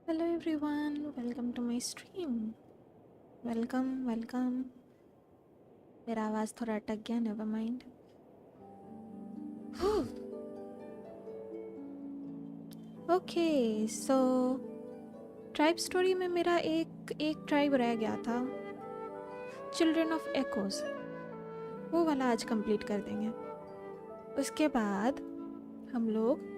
Hello everyone, welcome to my stream. Welcome. मेरा आवाज़ थोड़ा अटक गया, never mind. Okay, so tribe story में मेरा एक ट्राइब रह गया था, चिल्ड्रन ऑफ एकोज. वो वाला आज कंप्लीट कर देंगे. उसके बाद हम लोग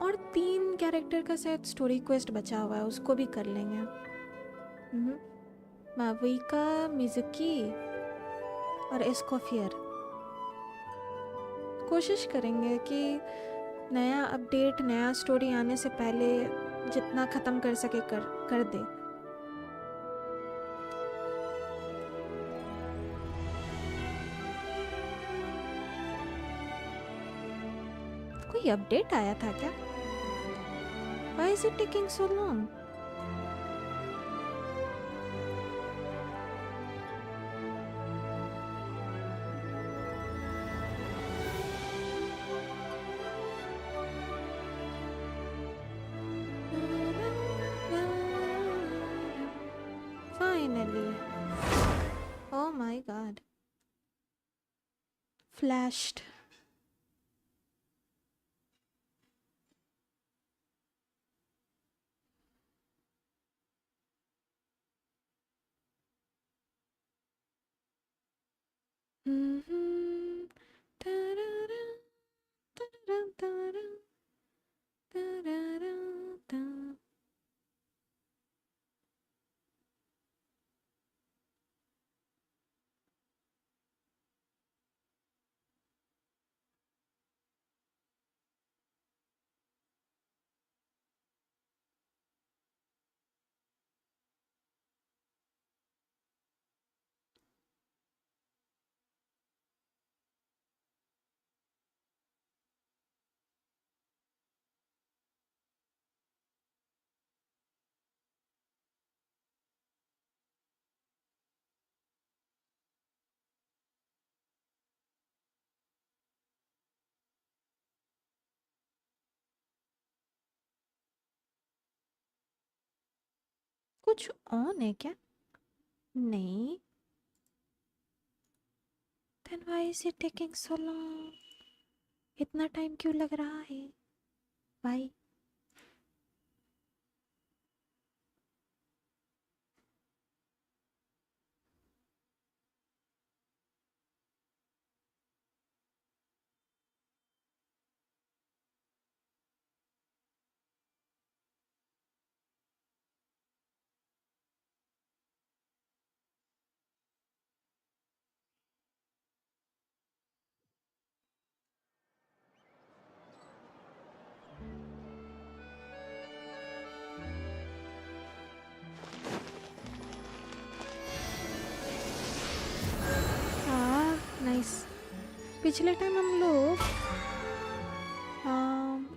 और 3 कैरेक्टर का शायद स्टोरी क्वेस्ट बचा हुआ है, उसको भी कर लेंगे. माविका, मिजुकी और एस्कोफियर. कोशिश करेंगे कि नया अपडेट, नया स्टोरी आने से पहले जितना ख़त्म कर सके कर दे. कोई अपडेट आया था क्या? Why is it taking so long? Finally. Oh my god. Flashed. कुछ ऑन है क्या? नहीं. Then why is it taking so long? इतना टाइम क्यों लग रहा है? Why? नाइस. पिछले टाइम हम लोग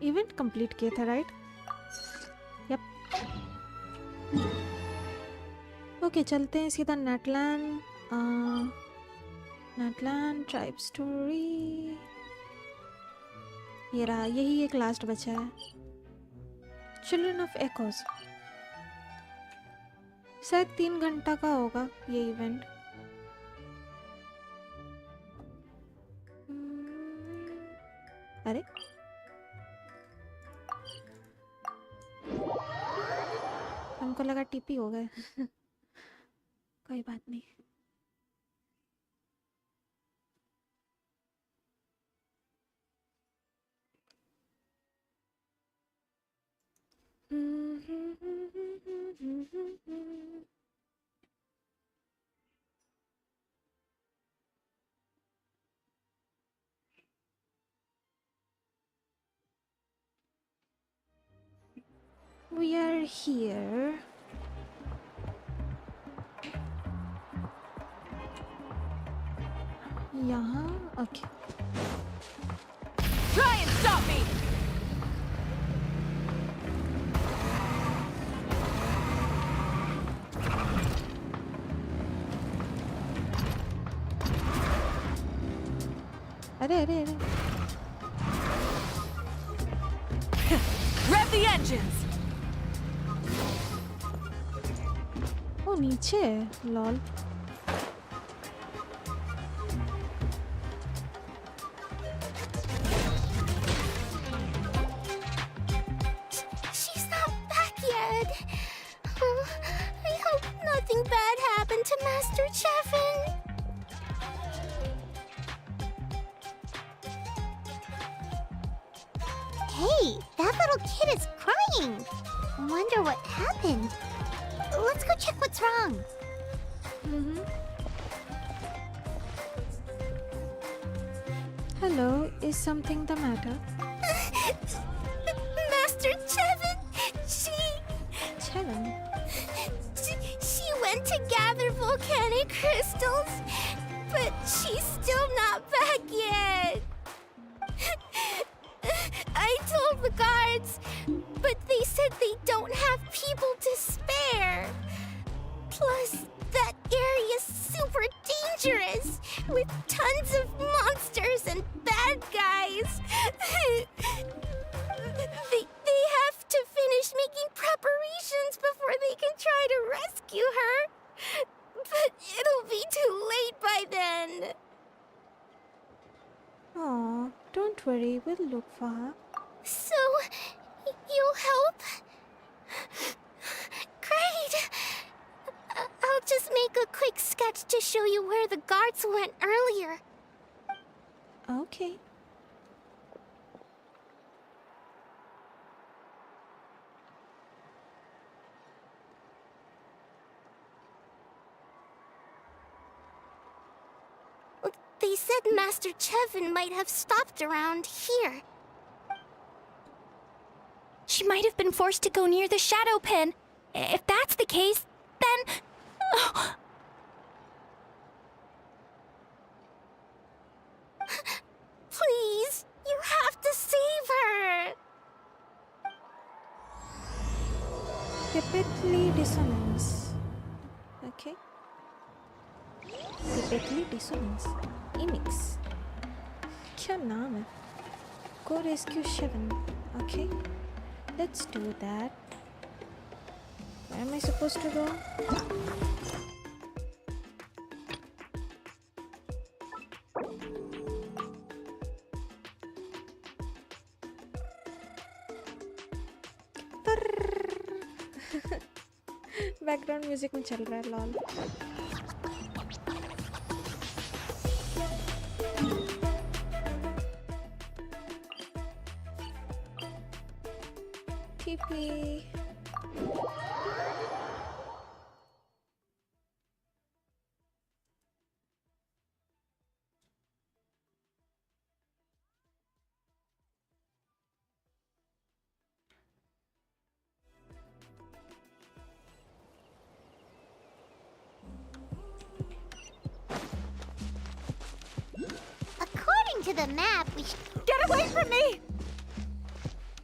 इवेंट कंप्लीट किए थे, राइट? यप. ओके, चलते हैं सीधा नेटलैंड. नेटलैंड ट्राइब स्टोरी. ये रहा, यही एक लास्ट बचा है, चिल्ड्रन ऑफ एकोज. शायद 3 घंटा का होगा ये इवेंट. अरे हमको लगा टीपी हो गए. कोई बात नहीं. We are here. यहाँ. Okay. Try and stop me. अरे. Rev the engines. नीचे lol She's not back yet. Oh, I hope nothing bad happened to Master Chevin. Hey, that little kid is crying. Wonder what happened. Let's go check what's wrong. Hello, is something the matter? Master Chevin, Chevin? she went to gather volcanic crystals, but she's still not back yet. I told the guards, but they said they don't have people to spare. Plus, that area's super dangerous, with tons of monsters and bad guys. They have to finish making preparations before they can try to rescue her. But it'll be too late by then. Oh, don't worry, we'll look for her. So, you'll help? Great! I'll just make a quick sketch to show you where the guards went earlier. Okay. They said Master Chevin might have stopped around here. She might have been forced to go near the shadow pen. If that's the case, then... Please, you have to save her! Typically dissonance. Okay. Typically dissonance. Emix. क्या नाम है? Go rescue Chevin. Okay. Let's do that. Where am I supposed to go? Background music में चल रहा है lol TP According to the map, we should... Get away from me!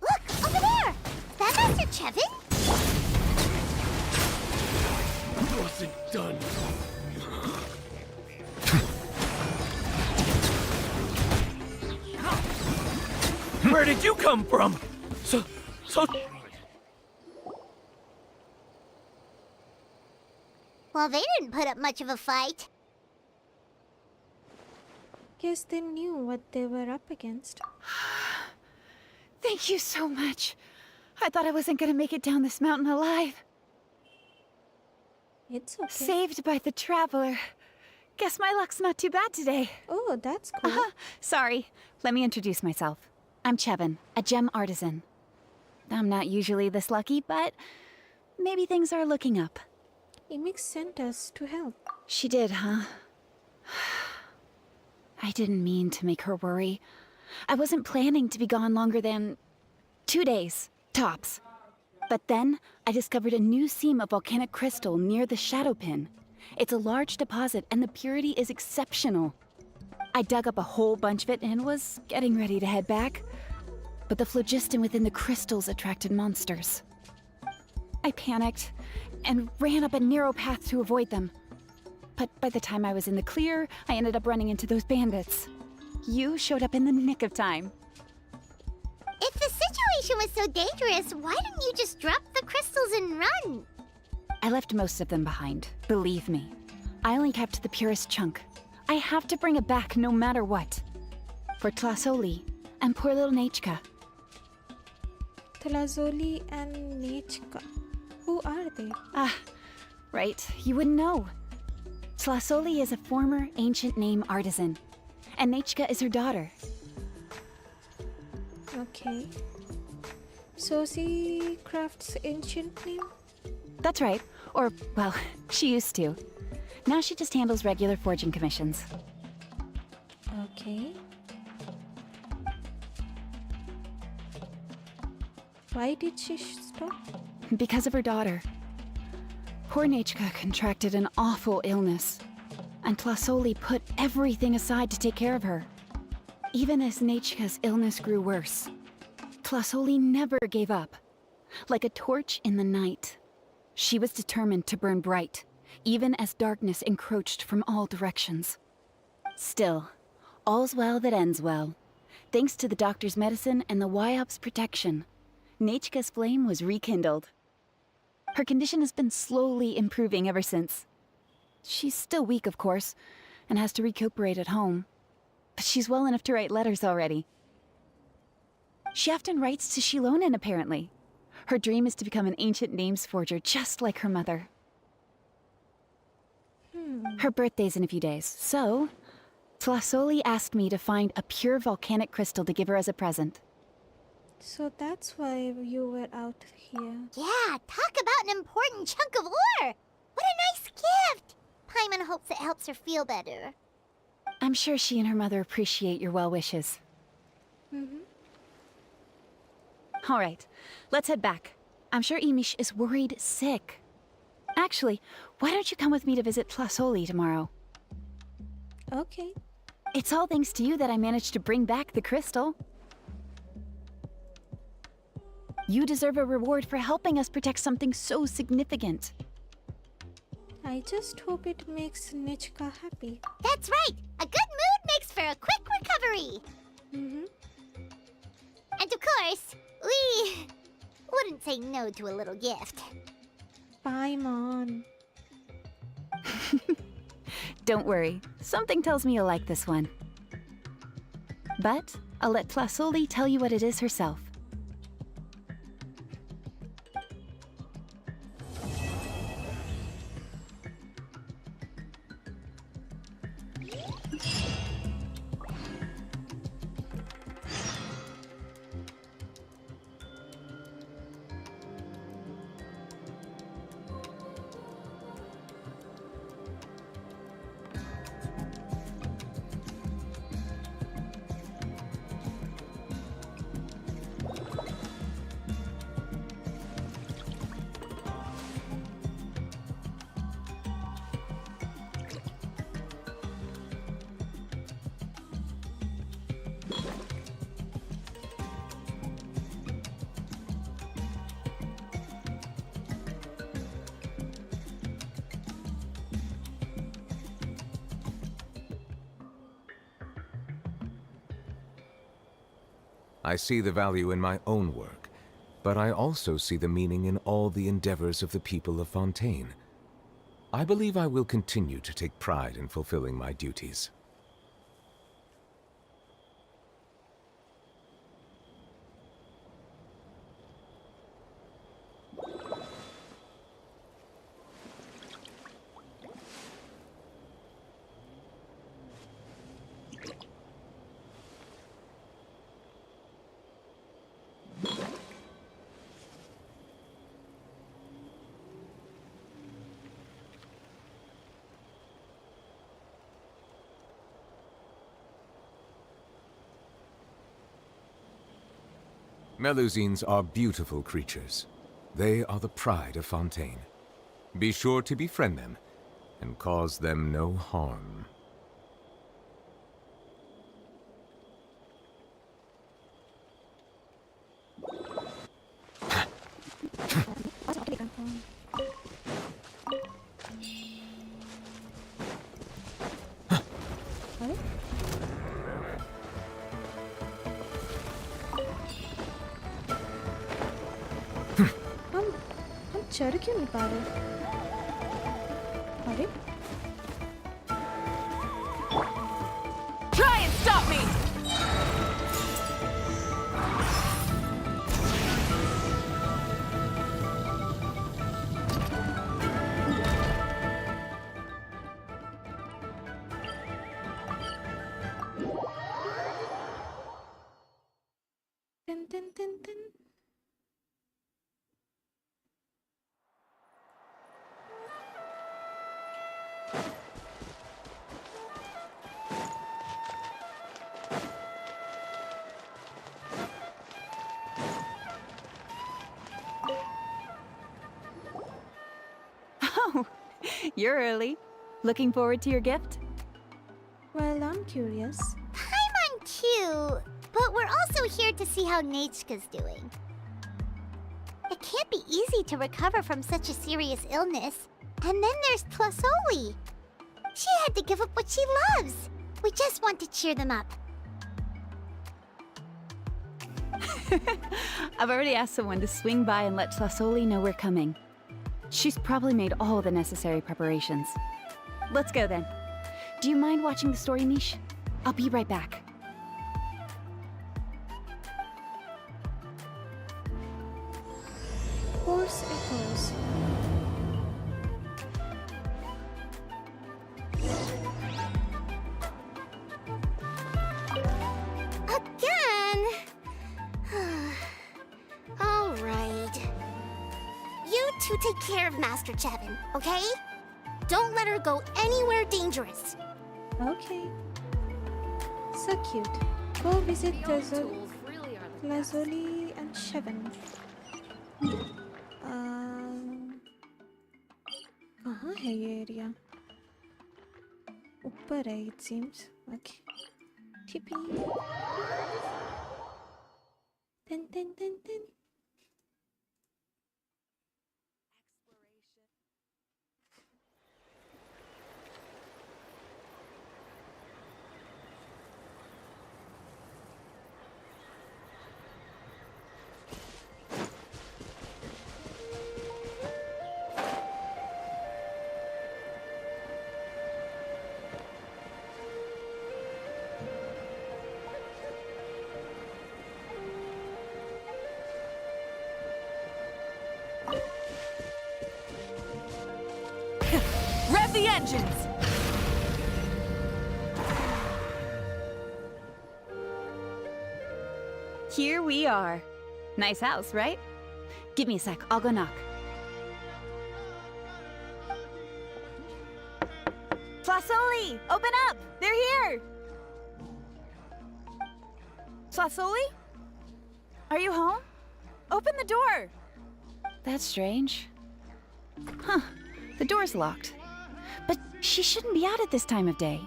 Look, over there! Is that Master Chevin? Wasn't done. Where did you come from? So... Well, they didn't put up much of a fight. Guess they knew what they were up against. Thank you so much. I thought I wasn't gonna make it down this mountain alive. It's okay. Saved by the Traveler. Guess my luck's not too bad today. Oh, that's cool. Sorry. Let me introduce myself. I'm Chevin, a gem artisan. I'm not usually this lucky, but maybe things are looking up. Emix sent us to help. She did, huh? I didn't mean to make her worry. I wasn't planning to be gone longer than 2 days, tops. But then, I discovered a new seam of volcanic crystal near the shadow pin. It's a large deposit, and the purity is exceptional. I dug up a whole bunch of it and was getting ready to head back. But the phlogiston within the crystals attracted monsters. I panicked and ran up a narrow path to avoid them. But by the time I was in the clear, I ended up running into those bandits. You showed up in the nick of time. If the situation was so dangerous, why didn't you just drop the crystals and run? I left most of them behind, believe me. I only kept the purest chunk. I have to bring it back no matter what. For Tlasoli and poor little Nechka. Tlazoli and Nechka. Who are they? Ah, right, you wouldn't know. Tlasoli is a former ancient name artisan, and Nechka is her daughter. Okay. So she crafts ancient name? That's right. Or, well, she used to. Now she just handles regular forging commissions. Okay. Why did she stop? Because of her daughter. Poor Nechka contracted an awful illness, and Tlasoli put everything aside to take care of her. Even as Nechka's illness grew worse, Tlasoli never gave up. Like a torch in the night, she was determined to burn bright, even as darkness encroached from all directions. Still, all's well that ends well. Thanks to the doctor's medicine and the YOP's protection, Nechka's flame was rekindled. Her condition has been slowly improving ever since. She's still weak, of course, and has to recuperate at home. But she's well enough to write letters already. She often writes to Shilonen, apparently. Her dream is to become an ancient names forger just like her mother. Her birthday's in a few days, so Tlasoli asked me to find a pure volcanic crystal to give her as a present. So that's why you were out here. Yeah, talk about an important chunk of ore! What a nice gift! Paimon hopes it helps her feel better. I'm sure she and her mother appreciate your well wishes. All right, let's head back. I'm sure Imish is worried sick. Actually, why don't you come with me to visit Tlasoli tomorrow? Okay. It's all thanks to you that I managed to bring back the crystal. You deserve a reward for helping us protect something so significant. I just hope it makes Nechka happy. That's right! A good mood makes for a quick recovery! And of course, we wouldn't say no to a little gift. Paimon. Don't worry, something tells me you'll like this one. But I'll let Tlasoli tell you what it is herself. I see the value in my own work, but I also see the meaning in all the endeavors of the people of Fontaine. I believe I will continue to take pride in fulfilling my duties. Melusines are beautiful creatures. They are the pride of Fontaine. Be sure to befriend them and cause them no harm. हम चढ़ क्यों नहीं पा रहे? tin, tin, tin. Oh, you're early. Looking forward to your gift? Well, I'm curious. I'm on cue, but we're also here to see how Nechka's doing. It can't be easy to recover from such a serious illness. And then there's Tlasoli. She had to give up what she loves. We just want to cheer them up. I've already asked someone to swing by and let Tlasoli know we're coming. She's probably made all the necessary preparations. Let's go then. Do you mind watching the story niche? I'll be right back. Horse echoes. Again? All right. You two take care of Master Chevin, okay? Don't let her go anywhere dangerous. Okay. So cute. Go visit Lazuli and Chevin. कहाँ है ये area? ऊपर है it seems. Okay. Tippy. Tin tin tin tin. Rev the engines! Here we are. Nice house, right? Give me a sec, I'll go knock. Tlasoli! Open up! They're here! Tlasoli? Are you home? Open the door! That's strange. Huh, the door's locked. But she shouldn't be out at this time of day.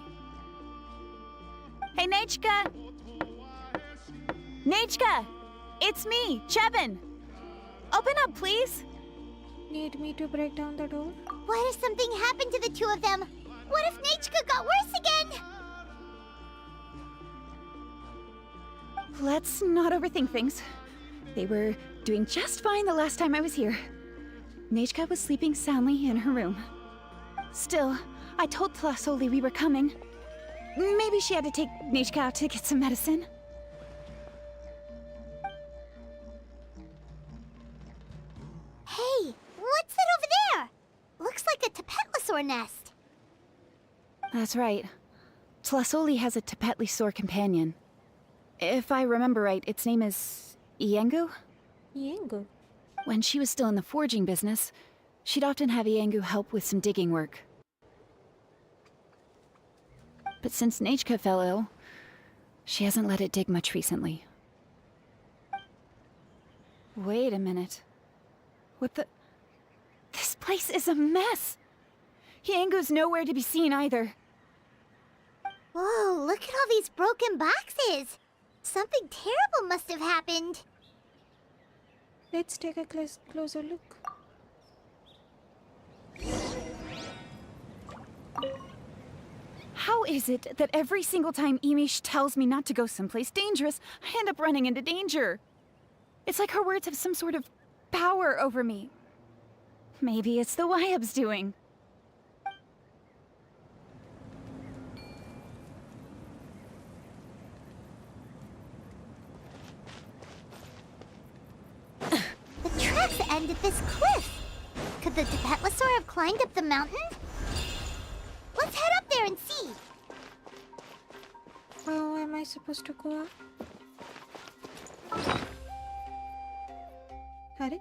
Hey, Nechka! Nechka! It's me, Chevin! Open up, please! Need me to break down the door? What if something happened to the two of them? What if Nechka got worse again? Let's not overthink things. They were doing just fine the last time I was here. Nechka was sleeping soundly in her room. Still, I told Tlasoli we were coming. Maybe she had to take Nechka out to get some medicine. Hey, what's that over there? Looks like a Tapetlosaur nest. That's right. Tlasoli has a Tapetlosaur companion. If I remember right, its name is Iengu? Yengu. When she was still in the forging business, she'd often have Iengu help with some digging work. But since Nechka fell ill, she hasn't let it dig much recently. Wait a minute. What the... This place is a mess! Iengu's nowhere to be seen either. Whoa, look at all these broken boxes. Something terrible must have happened. Let's take a closer look. How is it that every single time Imish tells me not to go someplace dangerous, I end up running into danger? It's like her words have some sort of power over me. Maybe it's the Wyab's doing. The tracks end at this cliff. Could the Tapetlosaur have climbed up the mountain? Let's head up there and see. How am I supposed to go up? अरे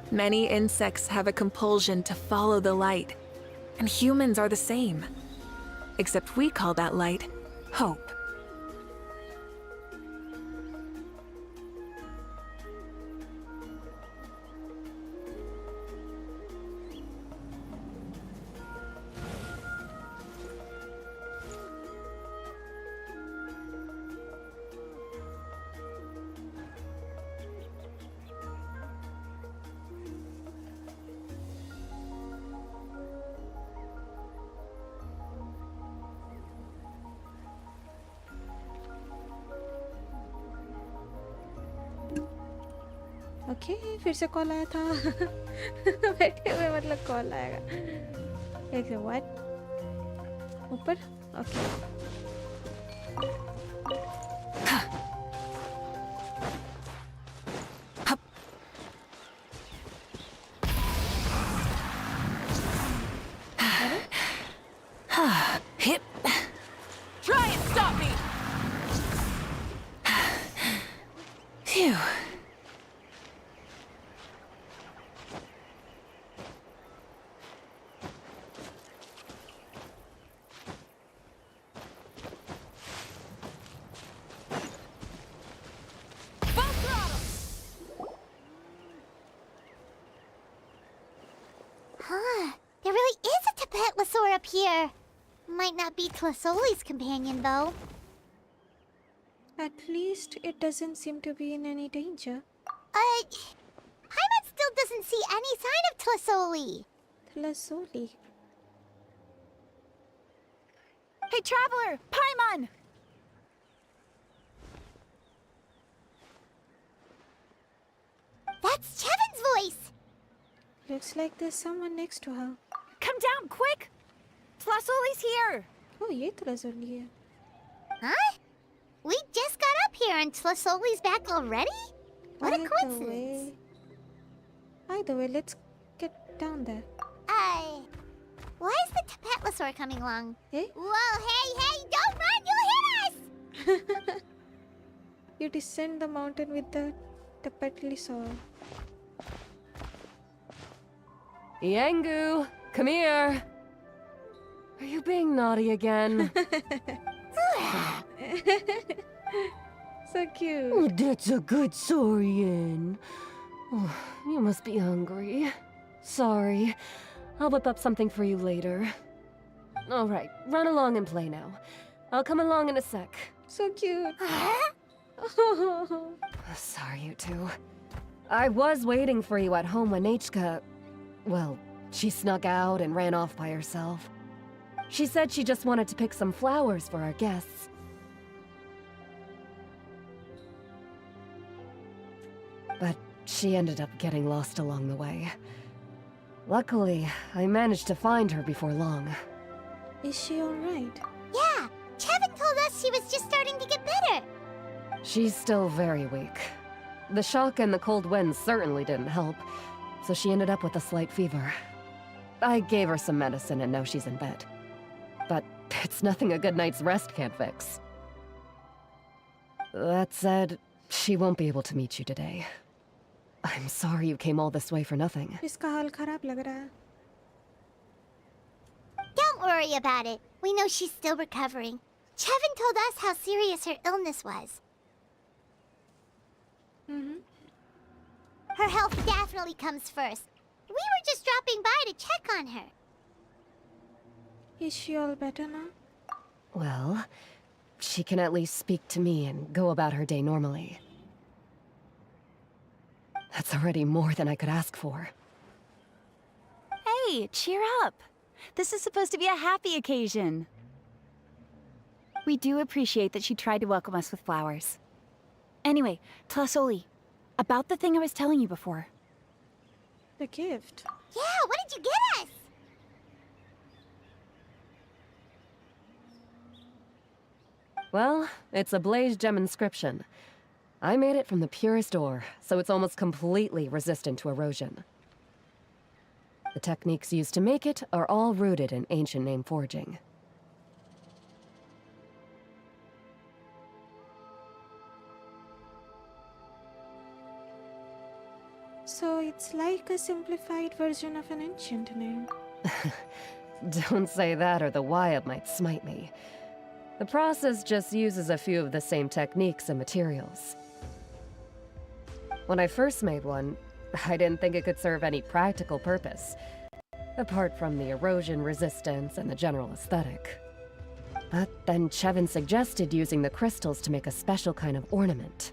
Many insects have a compulsion to follow the light, and humans are the same. Except we call that light hope. Okay फिर से call आया था बैठे हुए मतलब call आएगा एक सेकंड व्हाट ऊपर okay Hip. Try and stop me. Phew. Huh. There really is a Tapetlosaur up here. Might not be Tlasoli's companion, though. At least it doesn't seem to be in any danger. Paimon still doesn't see any sign of Tlasoli. Tlasoli. Hey, Traveler! Paimon! That's Chevin's voice! Looks like there's someone next to her. Come down, quick! Tlasoli's here! Oh, ये Tlasoli है. Huh? We just got up here and Tlasoli's back already? What a coincidence. Either way, let's get down there. Why is the Tapetlosaur coming along? Eh? Whoa, hey, don't run! You'll hit us! You descend the mountain with the Tapetlosaur. Yangu, come here. Are you being naughty again? So cute. Oh, that's a good saurian. Oh, you must be hungry. Sorry. I'll whip up something for you later. All right, run along and play now. I'll come along in a sec. So cute. Sorry, you two. I was waiting for you at home when Hka... Well, she snuck out and ran off by herself. She said she just wanted to pick some flowers for our guests. But she ended up getting lost along the way. Luckily, I managed to find her before long. Is she alright? Yeah, Chevin told us she was just starting to get better. She's still very weak. The shock and the cold winds certainly didn't help, so she ended up with a slight fever. I gave her some medicine and now she's in bed. But it's nothing a good night's rest can't fix. That said, she won't be able to meet you today. I'm sorry you came all this way for nothing. इसका हाल खराब लग रहा है. Don't worry about it. We know she's still recovering. Chevin told us how serious her illness was. Her health definitely comes first. We were just dropping by to check on her. Is she all better now? Well, she can at least speak to me and go about her day normally. That's already more than I could ask for. Hey, cheer up! This is supposed to be a happy occasion. We do appreciate that she tried to welcome us with flowers. Anyway, Tlasoli, about the thing I was telling you before. The gift. Yeah, what did you get us? Well, it's a blaze gem inscription. I made it from the purest ore, so it's almost completely resistant to erosion. The techniques used to make it are all rooted in ancient name forging. So it's like a simplified version of an ancient name. Don't say that or the Wyld might smite me. The process just uses a few of the same techniques and materials. When I first made one, I didn't think it could serve any practical purpose, apart from the erosion resistance and the general aesthetic. But then Chevin suggested using the crystals to make a special kind of ornament.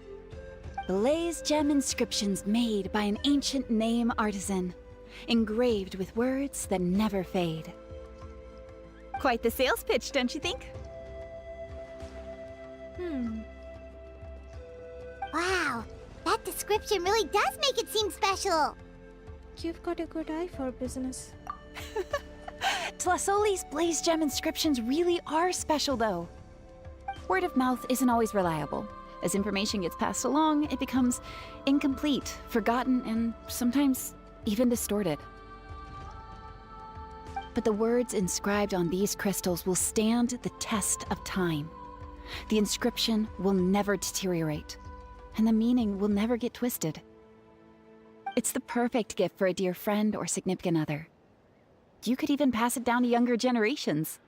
Blaze gem inscriptions made by an ancient name artisan, engraved with words that never fade. Quite the sales pitch, don't you think? Wow, that description really does make it seem special. You've got a good eye for business. Tlasoli's blaze gem inscriptions really are special, though. Word of mouth isn't always reliable. As information gets passed along, it becomes incomplete, forgotten, and sometimes even distorted. But the words inscribed on these crystals will stand the test of time. The inscription will never deteriorate, and the meaning will never get twisted. It's the perfect gift for a dear friend or significant other. You could even pass it down to younger generations.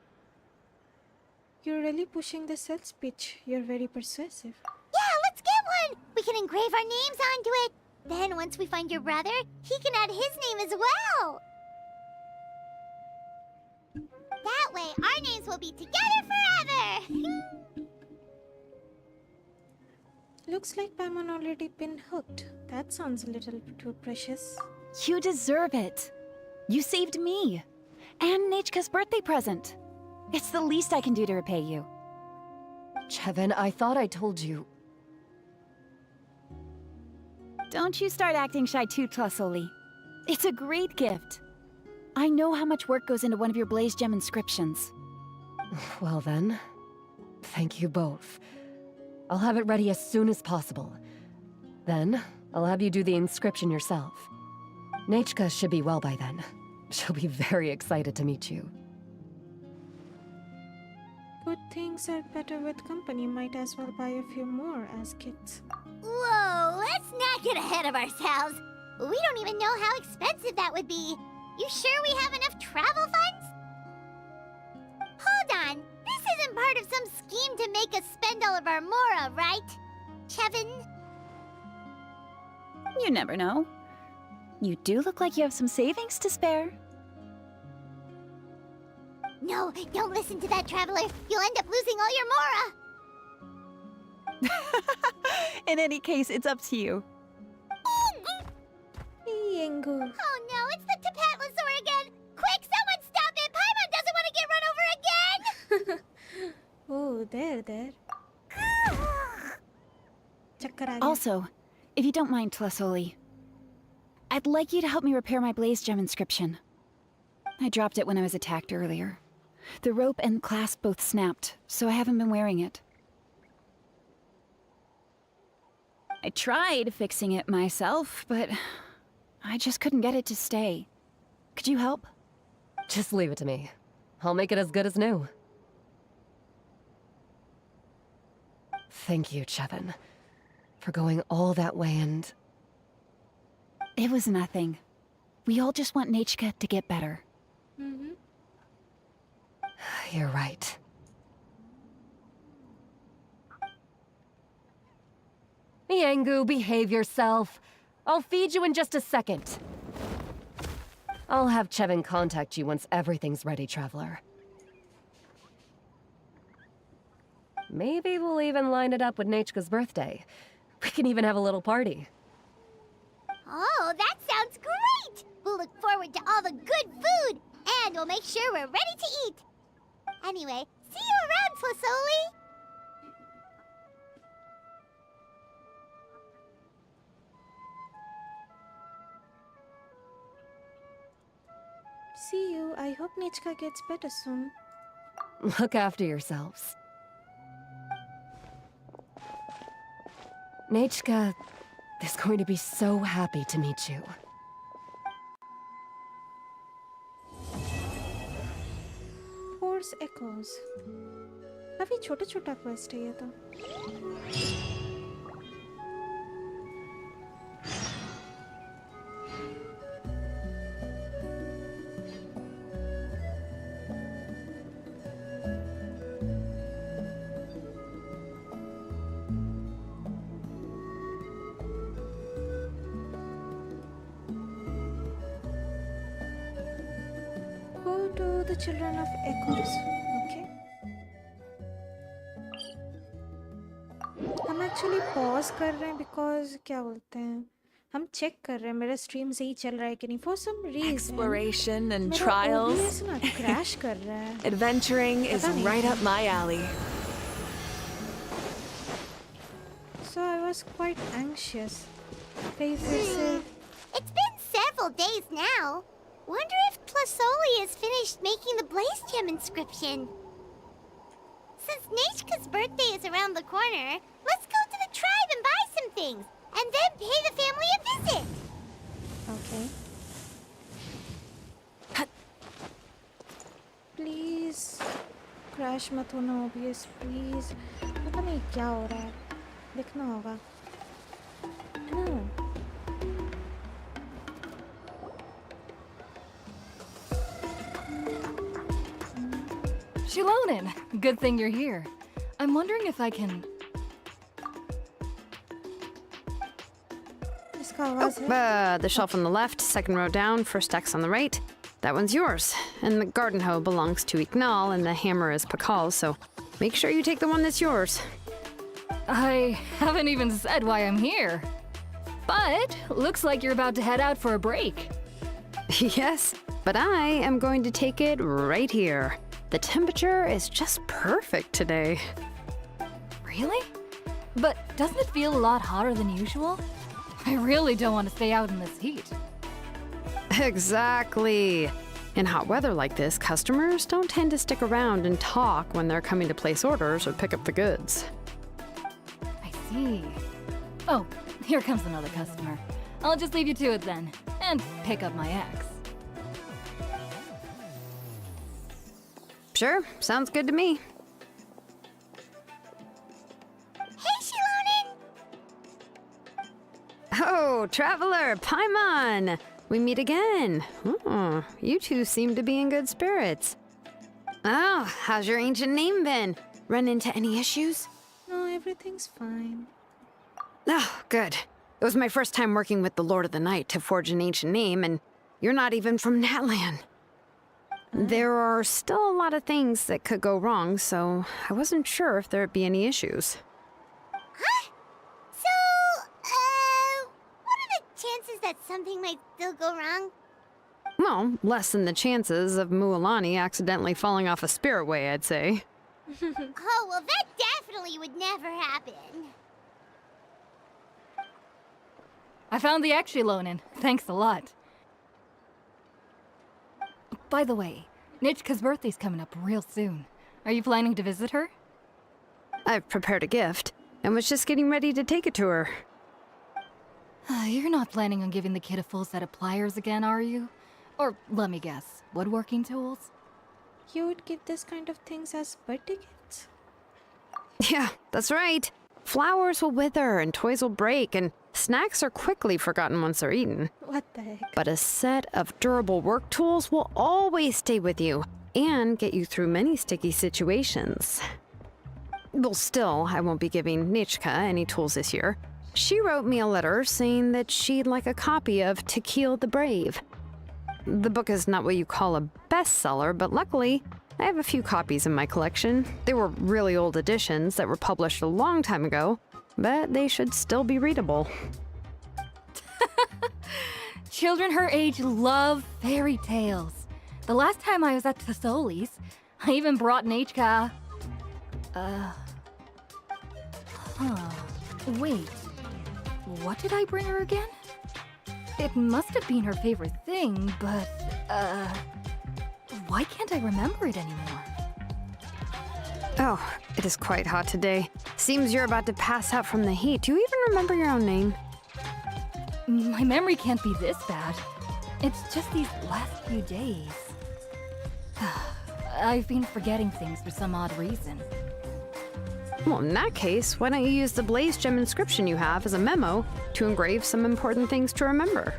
You're really pushing the sales pitch. You're very persuasive. Yeah, let's get one! We can engrave our names onto it. Then once we find your brother, he can add his name as well. That way, our names will be together forever! Looks like Paimon already been hooked. That sounds a little too precious. You deserve it. You saved me. And Nechka's birthday present. It's the least I can do to repay you. Chevin, I thought I told you. Don't you start acting shy too, Tlasoli. It's a great gift. I know how much work goes into one of your blaze gem inscriptions. Well then, thank you both. I'll have it ready as soon as possible. Then, I'll have you do the inscription yourself. Nechka should be well by then. She'll be very excited to meet you. Good things are better with company. Might as well buy a few more as gifts. Whoa, let's not get ahead of ourselves. We don't even know how expensive that would be. You sure we have enough travel funds? Hold on, this isn't part of some scheme to make us spend all of our mora, right? Chevin? You never know. You do look like you have some savings to spare. No, don't listen to that, traveler. You'll end up losing all your mora. In any case, it's up to you. Yengu. Oh no, it's the Tapatlosaur again! Quick, someone stop it! Paimon doesn't want to get run over again! Oh, there. Chakkar aa gaya. Also, if you don't mind, Tlasoli, I'd like you to help me repair my blaze gem inscription. I dropped it when I was attacked earlier. The rope and clasp both snapped, so I haven't been wearing it. I tried fixing it myself, but I just couldn't get it to stay. Could you help? Just leave it to me. I'll make it as good as new. Thank you, Chevin, for going all that way and... It was nothing. We all just want Nechka to get better. You're right. Yengu, behave yourself. I'll feed you in just a second. I'll have Chevin contact you once everything's ready, Traveler. Maybe we'll even line it up with Nechka's birthday. We can even have a little party. Oh, that sounds great! We'll look forward to all the good food, and we'll make sure we're ready to eat. Anyway, see you around, Tlasoli! See you. I hope Nechka gets better soon. Look after yourselves. Nechka is going to be so happy to meet you. Force Echoes. काफी छोटा-छोटा quest है ये तो. To the children of echoes. Okay. हम actually pause कर रहे हैं because क्या बोलते हैं, हम चेक कर रहे हैं मेरा स्ट्रीम सही चल रहा है कि नहीं. For some reason Exploration and मेरा trials. OBS ना क्रैश कर रहा है. Adventuring is पता नहीं right क्यों. up my alley. So I was quite anxious. कहीं फिर से It's been several days now. Wonder if Plasoli has finished making the Blaze Gem inscription. Since Nechka's birthday is around the corner, let's go to the tribe and buy some things, and then pay the family a visit. Okay. Please crash मत होना OBS please. पता नहीं क्या हो रहा है, देखना होगा. No. Shilonin, good thing you're here. I'm wondering if I can... इसका आवाज है. The shelf on the left, second row down, first X on the right. That one's yours. And the garden hoe belongs to Ignal, and the hammer is Pakal's, so make sure you take the one that's yours. I haven't even said why I'm here. But looks like you're about to head out for a break. Yes, but I am going to take it right here. The temperature is just perfect today. Really? But doesn't it feel a lot hotter than usual? I really don't want to stay out in this heat. Exactly. In hot weather like this, customers don't tend to stick around and talk when they're coming to place orders or pick up the goods. I see. Oh, here comes another customer. I'll just leave you to it then, and pick up my axe. Sure, sounds good to me. Hey, Shilonin! Oh, Traveler, Paimon! We meet again. Oh, you two seem to be in good spirits. Oh, how's your ancient name been? Run into any issues? No, everything's fine. Oh, good. It was my first time working with the Lord of the Night to forge an ancient name, and you're not even from Natlan. There are still a lot of things that could go wrong, so I wasn't sure if there'd be any issues. Huh? So, what are the chances that something might still go wrong? Well, less than the chances of Mualani accidentally falling off a spirit way, I'd say. Oh, well, that definitely would never happen. I found the Shilonin. Thanks a lot. By the way, Nichka's birthday's coming up real soon. Are you planning to visit her? I've prepared a gift, and was just getting ready to take it to her. You're not planning on giving the kid a full set of pliers again, are you? Or, let me guess, woodworking tools? You would give this kind of things as birthday gifts? Yeah, that's right. Flowers will wither and toys will break, and snacks are quickly forgotten once they're eaten. What the heck? But a set of durable work tools will always stay with you and get you through many sticky situations. Well, still, I won't be giving Nichka any tools this year. She wrote me a letter saying that she'd like a copy of To Kill the Brave. The book is not what you call a bestseller, but luckily, I have a few copies in my collection. They were really old editions that were published a long time ago, but they should still be readable. Children her age love fairy tales. The last time I was at Tasoli's, I even brought Nichka... Wait. What did I bring her again? It must have been her favorite thing, but, why can't I remember it anymore? Oh, it is quite hot today. Seems you're about to pass out from the heat. Do you even remember your own name? My memory can't be this bad. It's just these last few days. I've been forgetting things for some odd reason. Well, in that case, why don't you use the Blaze Gem inscription you have as a memo to engrave some important things to remember?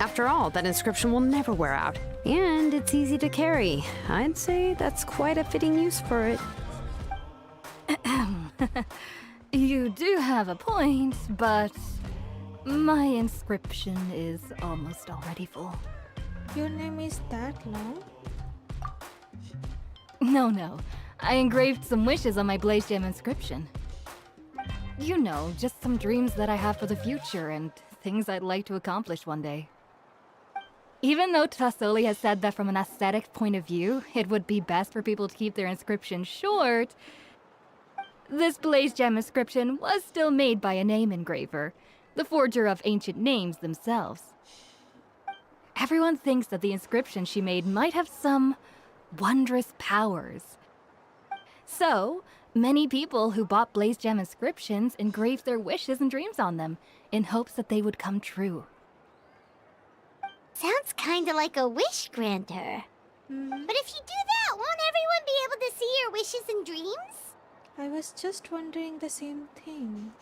After all, that inscription will never wear out, and it's easy to carry. I'd say that's quite a fitting use for it. You do have a point, but my inscription is almost already full. Your name is that long? No. I engraved some wishes on my Blaze Gem inscription. You know, just some dreams that I have for the future and things I'd like to accomplish one day. Even though Tasoli has said that from an aesthetic point of view, it would be best for people to keep their inscription short, this Blaze Gem inscription was still made by a name engraver, the forger of ancient names themselves. Everyone thinks that the inscription she made might have some wondrous powers. So, many people who bought Blaze Gem inscriptions engraved their wishes and dreams on them, in hopes that they would come true. Sounds kinda like a wish granter. But if you do that, won't everyone be able to see your wishes and dreams? I was just wondering the same thing.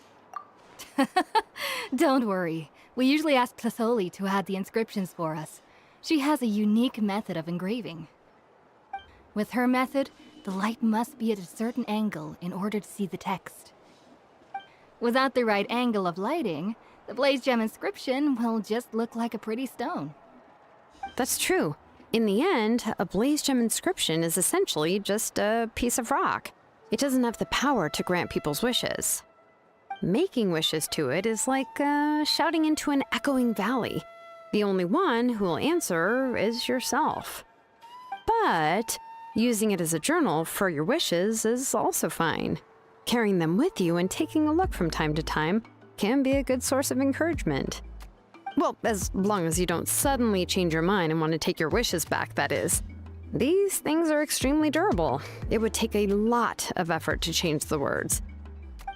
Don't worry. We usually ask Tasoli to add the inscriptions for us. She has a unique method of engraving. With her method, the light must be at a certain angle in order to see the text. Without the right angle of lighting, the Blaze Gem inscription will just look like a pretty stone. That's true. In the end, a Blaze Gem inscription is essentially just a piece of rock. It doesn't have the power to grant people's wishes. Making wishes to it is like shouting into an echoing valley. The only one who will answer is yourself. But using it as a journal for your wishes is also fine. Carrying them with you and taking a look from time to time can be a good source of encouragement. Well, as long as you don't suddenly change your mind and want to take your wishes back, that is. These things are extremely durable. It would take a lot of effort to change the words.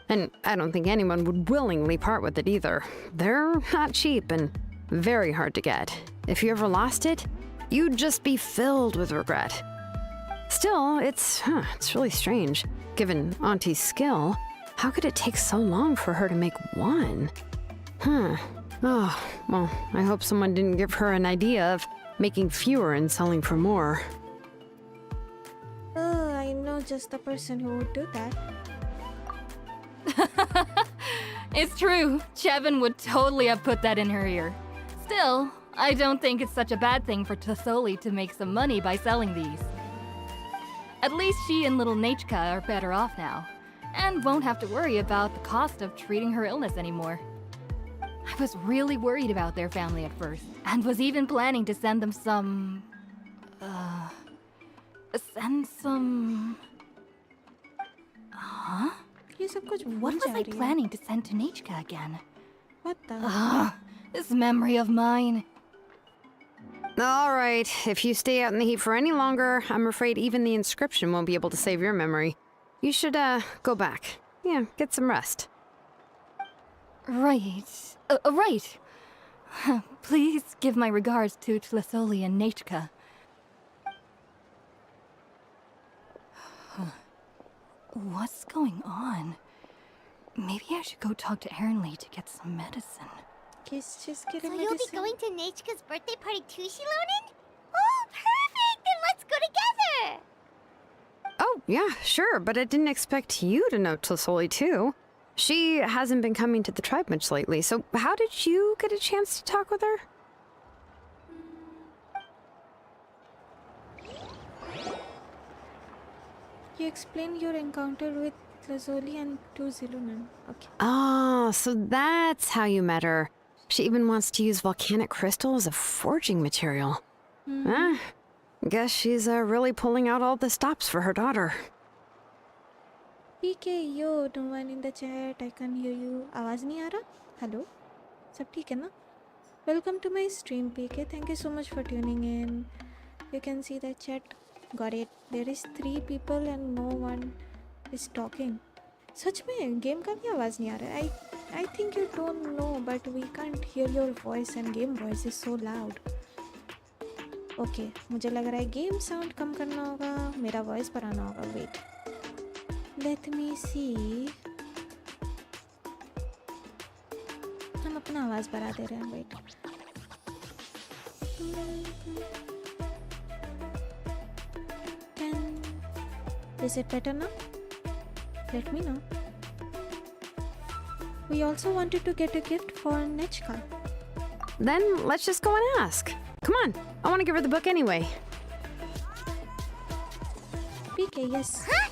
And I don't think anyone would willingly part with it either. They're not cheap and very hard to get. If you ever lost it, you'd just be filled with regret. Still, it's really strange. Given Auntie's skill, how could it take so long for her to make one? Oh, well, I hope someone didn't give her an idea of making fewer and selling for more. Oh, I know just the person who would do that. It's true. Chevin would totally have put that in her ear. Still, I don't think it's such a bad thing for Tasoli to make some money by selling these. At least she and little Nachka are better off now, and won't have to worry about the cost of treating her illness anymore. I was really worried about their family at first, and was even planning to send them some... Huh? ये सब कुछ भूल What was जा I रही है. planning to send to Nachka again? What the? This memory of mine. All right, if you stay out in the heat for any longer, I'm afraid even the inscription won't be able to save your memory. You should, go back. Yeah, get some rest. Right. Right. Please give my regards to Tlasoli and Nachka. What's going on? Maybe I should go talk to Ernly to get some medicine. किस चीज़ के So लिए you'll be medicine? going to Nachka's birthday party too, Shilonen? Oh, perfect! Then let's go together! Oh, yeah, sure, but I didn't expect you to know Tlasoli too. She hasn't been coming to the tribe much lately, so how did you get a chance to talk with her? You explain your encounter with Lazoli and two Zilunan. Okay. Oh, so that's how you met her. She even wants to use volcanic crystal as a forging material. Guess she's really pulling out all the stops for her daughter. PK, yo, no one in the chat. I can hear you. आवाज नहीं आ रहा? Hello? सब ठीक है ना? Welcome to my stream, PK. Thank you so much for tuning in. You can see the chat. Got it. There is 3 people and no one is talking. सच में game का भी आवाज़ नहीं आ रहा है. I think you don't know, but we can't hear your voice and game voice is so loud. Okay, मुझे लग रहा है गेम साउंड कम करना होगा, मेरा वॉइस पर आना होगा. Wait, let me see. हम अपना आवाज़ बढ़ा दे रहे हैं. Wait, is it better now? Let me know. We also wanted to get a gift for Nechka. Then let's just go and ask. Come on, I want to give her the book anyway. PK, yes. Huh?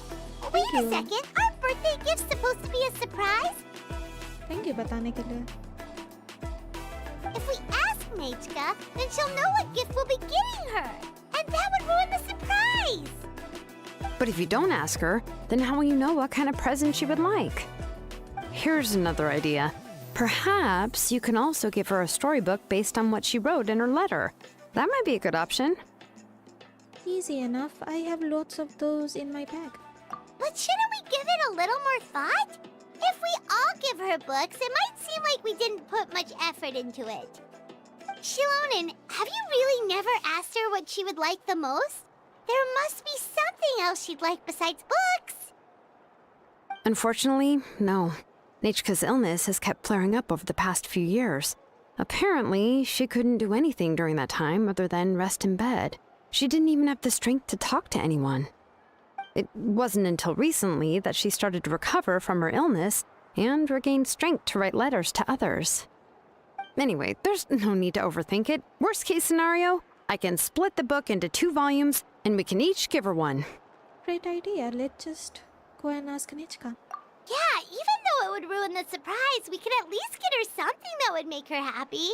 Wait Thank a you. second. Our birthday gift's supposed to be a surprise? Thank you बताने के लिए. If we ask Nechka, then she'll know what gift we'll be getting her. And that would ruin the surprise. But if you don't ask her, then how will you know what kind of present she would like? Here's another idea. Perhaps you can also give her a storybook based on what she wrote in her letter. That might be a good option. Easy enough. I have lots of those in my bag. But shouldn't we give it a little more thought? If we all give her books, it might seem like we didn't put much effort into it. Shilonen, have you really never asked her what she would like the most? There must be something else she'd like besides books. Unfortunately, no. Nechka's illness has kept flaring up over the past few years. Apparently, she couldn't do anything during that time other than rest in bed. She didn't even have the strength to talk to anyone. It wasn't until recently that she started to recover from her illness and regained strength to write letters to others. Anyway, there's no need to overthink it. Worst case scenario, I can split the book into 2 volumes and we can each give her one. Great idea. Let's just go and ask Nechka. Yeah, even though it would ruin the surprise, we could at least get her something that would make her happy.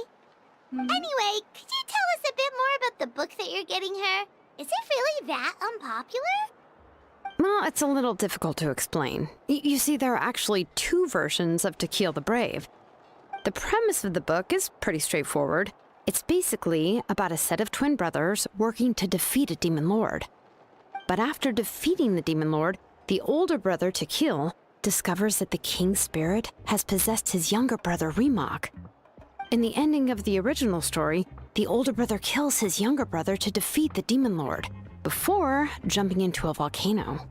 Anyway, could you tell us a bit more about the book that you're getting her? Is it really that unpopular? Well, it's a little difficult to explain. You see, there are actually 2 versions of To Kill the Brave. The premise of the book is pretty straightforward. It's basically about a set of twin brothers working to defeat a demon lord. But after defeating the demon lord, the older brother, To Kill, discovers that the king's spirit has possessed his younger brother, Remok. In the ending of the original story, the older brother kills his younger brother to defeat the demon lord, before jumping into a volcano.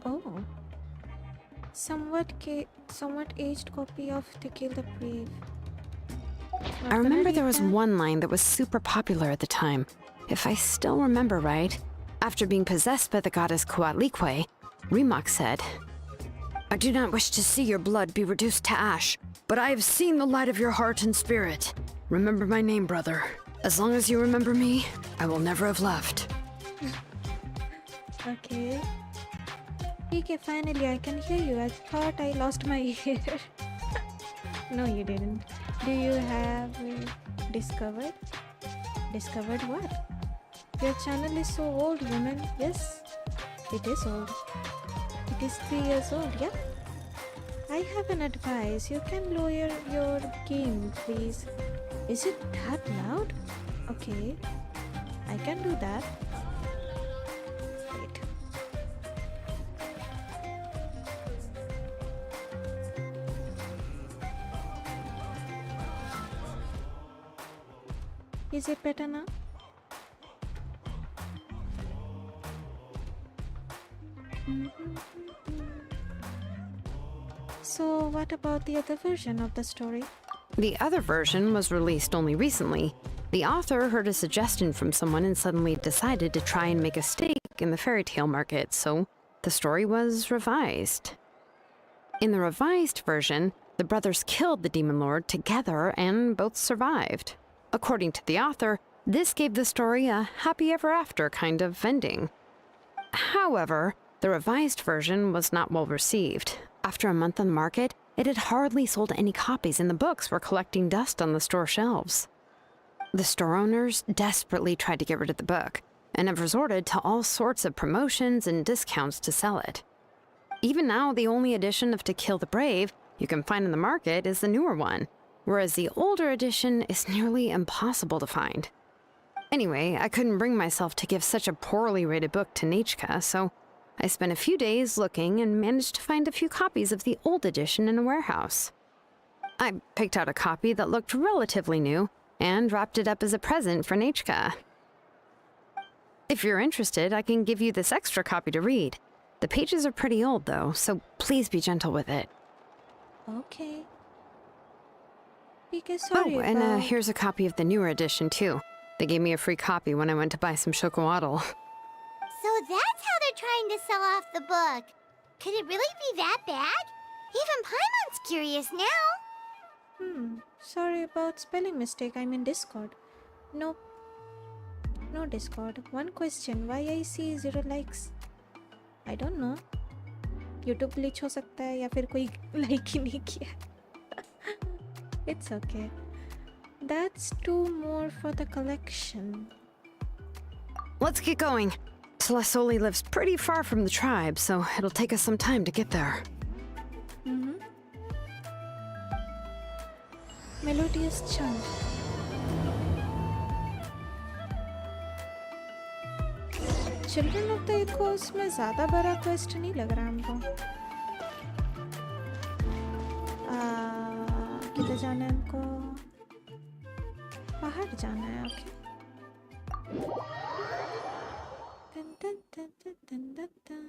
Oh. Somewhat aged copy of To Kill the Brave. I remember there was one line that was super popular at the time. If I still remember right, after being possessed by the goddess Coatlicue, Remok said, "I do not wish to see your blood be reduced to ash, but I have seen the light of your heart and spirit. Remember my name, brother. As long as you remember me, I will never have left." Okay. Okay, finally I can hear you. I thought I lost my ear. No, you didn't. Do you have discovered? Discovered what? Your channel is so old, woman. Yes, it is old. It is 3 years old, yeah? I have an advice. You can lower your game, please. Is it that loud? Okay, I can do that. Wait. Is it better now? So, what about the other version of the story? The other version was released only recently. The author heard a suggestion from someone and suddenly decided to try and make a stake in the fairy tale market, so the story was revised. In the revised version, the brothers killed the demon lord together and both survived. According to the author, this gave the story a happy ever after kind of ending. However, the revised version was not well received. After a month on the market, it had hardly sold any copies and the books were collecting dust on the store shelves. The store owners desperately tried to get rid of the book and have resorted to all sorts of promotions and discounts to sell it. Even now, the only edition of To Kill the Brave you can find in the market is the newer one, whereas the older edition is nearly impossible to find. Anyway, I couldn't bring myself to give such a poorly rated book to Nechka, so I spent a few days looking and managed to find a few copies of the old edition in a warehouse. I picked out a copy that looked relatively new and wrapped it up as a present for Nechka. If you're interested, I can give you this extra copy to read. The pages are pretty old, though, so please be gentle with it. Okay. Because sorry Oh, and about... here's a copy of the newer edition, too. They gave me a free copy when I went to buy some chocolatl. So that's how they're trying to sell off the book. Could it really be that bad? Even Paimon's curious now. Sorry about spelling mistake. I'm in Discord. No. No Discord. One question. Why I see 0 likes? I don't know. YouTube glitch हो सकता है या फिर कोई like ही नहीं किया. It's okay. That's 2 more for the collection. Let's get going. Telesoli lives pretty far from the tribe, so it'll take us some time to get there. Melodious chant. Children of the Echoes में ज़्यादा बड़ा quest नहीं लग रहा हमको. किधर जाना है हमको? बाहर जाना है, okay. Dun, dun, dun, dun, dun, dun, dun.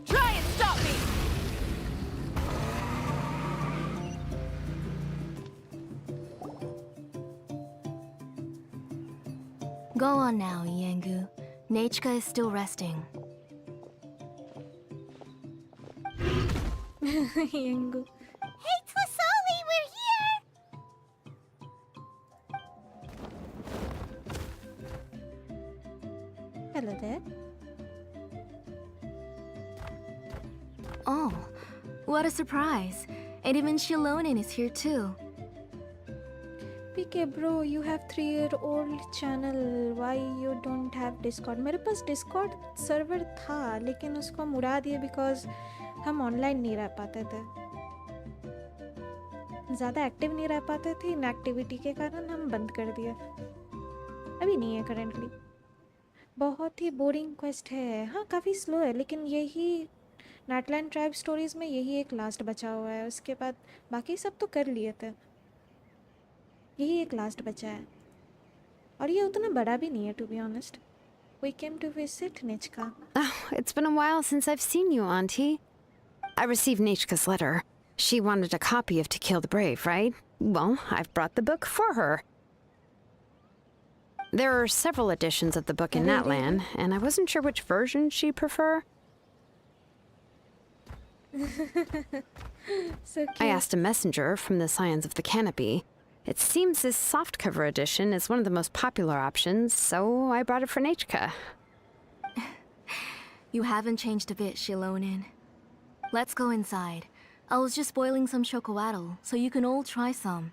Try and stop me! Go on now, Yengu. Nechka is still resting. Yengu. Hey, Twisoli, we're here! Hello there. Oh, what a surprise. And even Shilonin is here too. PK bro, you have 3-year-old channel. Why you don't have Discord? मेरे पास Discord server था, लेकिन उसको हम उड़ा दिए because हम online नहीं रह पाते थे. ज़्यादा एक्टिव नहीं रह पाते थे, इनएक्टिविटी के कारण हम बंद कर दिए. अभी नहीं है currently. बहुत ही बोरिंग क्वेस्ट है. हाँ, काफ़ी स्लो है, लेकिन यही नाटलैंड ट्राइब स्टोरीज में यही एक लास्ट बचा हुआ है. उसके बाद बाकी सब तो कर लिए थे. यही एक लास्ट बचा है. और ये उतना बड़ा भी नहीं है, to be honest. We came to visit Nechka. Oh, it's been a while since I've seen you, Auntie. I received Nechka's letter. She wanted a copy of To Kill the Brave, right? Well, I've brought the book for her. There are several editions of the book in Natlan, and I wasn't sure which version she'd prefer. So cute. I asked a messenger from the Scions of the Canopy. It seems this softcover edition is one of the most popular options, so I brought it for Nechka. You haven't changed a bit, Shilonin. Let's go inside. I was just boiling some chocolatl, so you can all try some.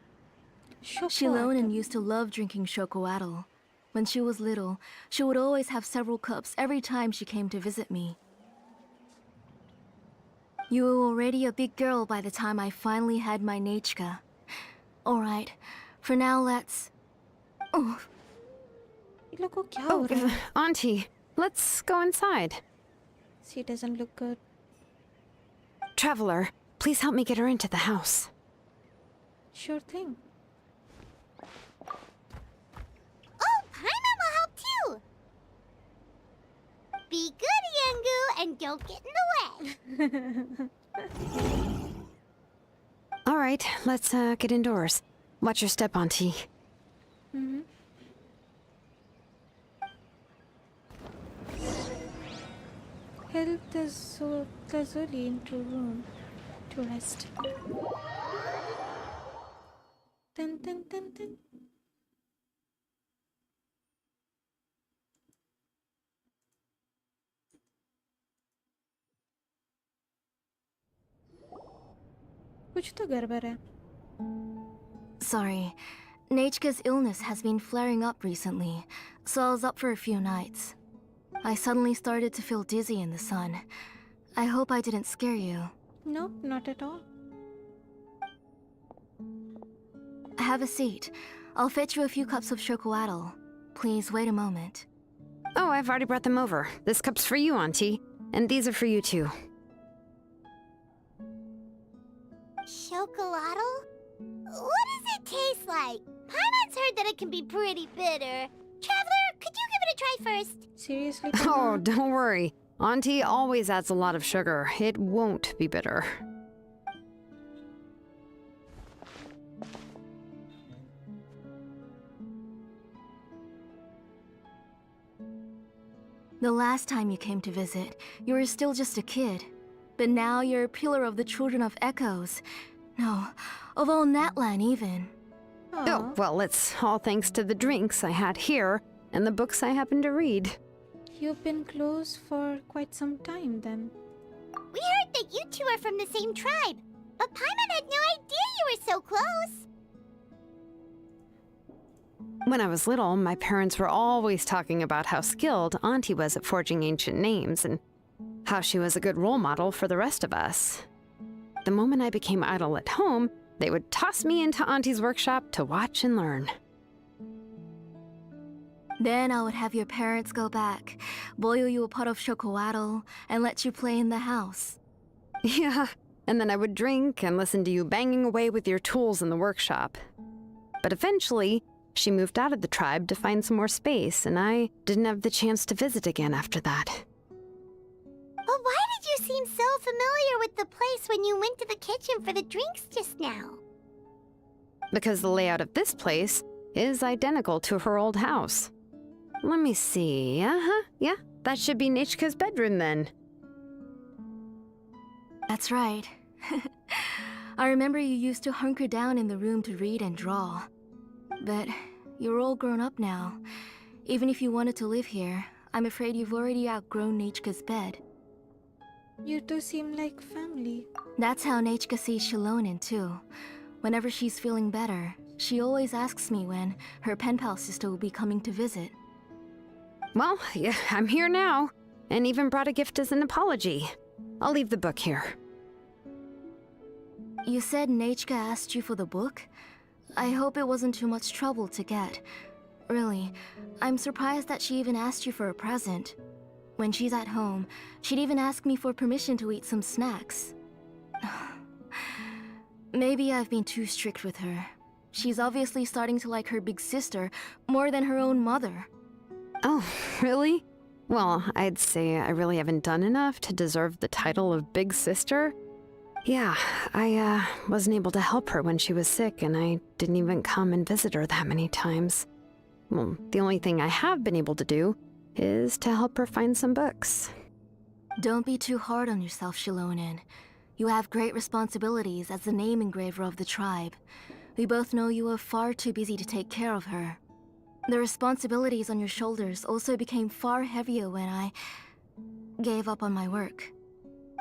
Shilonin used to love drinking chocolatl. When she was little, she would always have several cups every time she came to visit me. You were already a big girl by the time I finally had my Nechka. Alright, for now let's... Oh, ये लोग को क्या हो रहा है? Auntie, let's go inside. She doesn't look good. Traveler, please help me get her into the house. Sure thing. Oh, Paimon will help too! Be good, Yengu, and don't get in the way! All right, let's get indoors. Watch your step, Auntie. Help the Zoli into room to rest. Dun, dun, dun, dun. कुछ तो गड़बड़ है. Sorry. Nechka's illness has been flaring up recently, so I was up for a few nights. I suddenly started to feel dizzy in the sun. I hope I didn't scare you. Nope, not at all. Have a seat. I'll fetch you a few cups of chocolatl. Please wait a moment. Oh, I've already brought them over. This cup's for you, Auntie. And these are for you, too. Chocolatl? What does it taste like? Paimon's heard that it can be pretty bitter. Traveler, could you give it a try first? Seriously? Oh, Paimon? don't worry. Auntie always adds a lot of sugar. It won't be bitter. The last time you came to visit, you were still just a kid. But now you're a pillar of the Children of Echoes. No, of all Natlan even. Aw. Oh, well, it's all thanks to the drinks I had here and the books I happened to read. You've been close for quite some time then. We heard that you two are from the same tribe, but Paimon had no idea you were so close. When I was little, my parents were always talking about how skilled Auntie was at forging ancient names and how she was a good role model for the rest of us. The moment I became idle at home, they would toss me into Auntie's workshop to watch and learn. Then I would have your parents go back, boil you a pot of chocolatl, and let you play in the house. Yeah, and then I would drink and listen to you banging away with your tools in the workshop. But eventually, she moved out of the tribe to find some more space, and I didn't have the chance to visit again after that. But why did you seem so familiar with the place when you went to the kitchen for the drinks just now? Because the layout of this place is identical to her old house. Let me see. Yeah, that should be Nechka's bedroom then. That's right. I remember you used to hunker down in the room to read and draw. But you're all grown up now. Even if you wanted to live here, I'm afraid you've already outgrown Nechka's bed. You two seem like family. That's how Nechka sees Shilonen too. Whenever she's feeling better, she always asks me when her pen pal sister will be coming to visit. Well, yeah, I'm here now, and even brought a gift as an apology. I'll leave the book here. You said Nechka asked you for the book? I hope it wasn't too much trouble to get. Really, I'm surprised that she even asked you for a present. When she's at home, she'd even ask me for permission to eat some snacks. Maybe I've been too strict with her. She's obviously starting to like her big sister more than her own mother. Oh, really? Well, I'd say I really haven't done enough to deserve the title of Big Sister. Yeah, I wasn't able to help her when she was sick, and I didn't even come and visit her that many times. Well, the only thing I have been able to do is to help her find some books. Don't be too hard on yourself, Shilonen. You have great responsibilities as the name engraver of the tribe. We both know you are far too busy to take care of her. The responsibilities on your shoulders also became far heavier when I gave up on my work.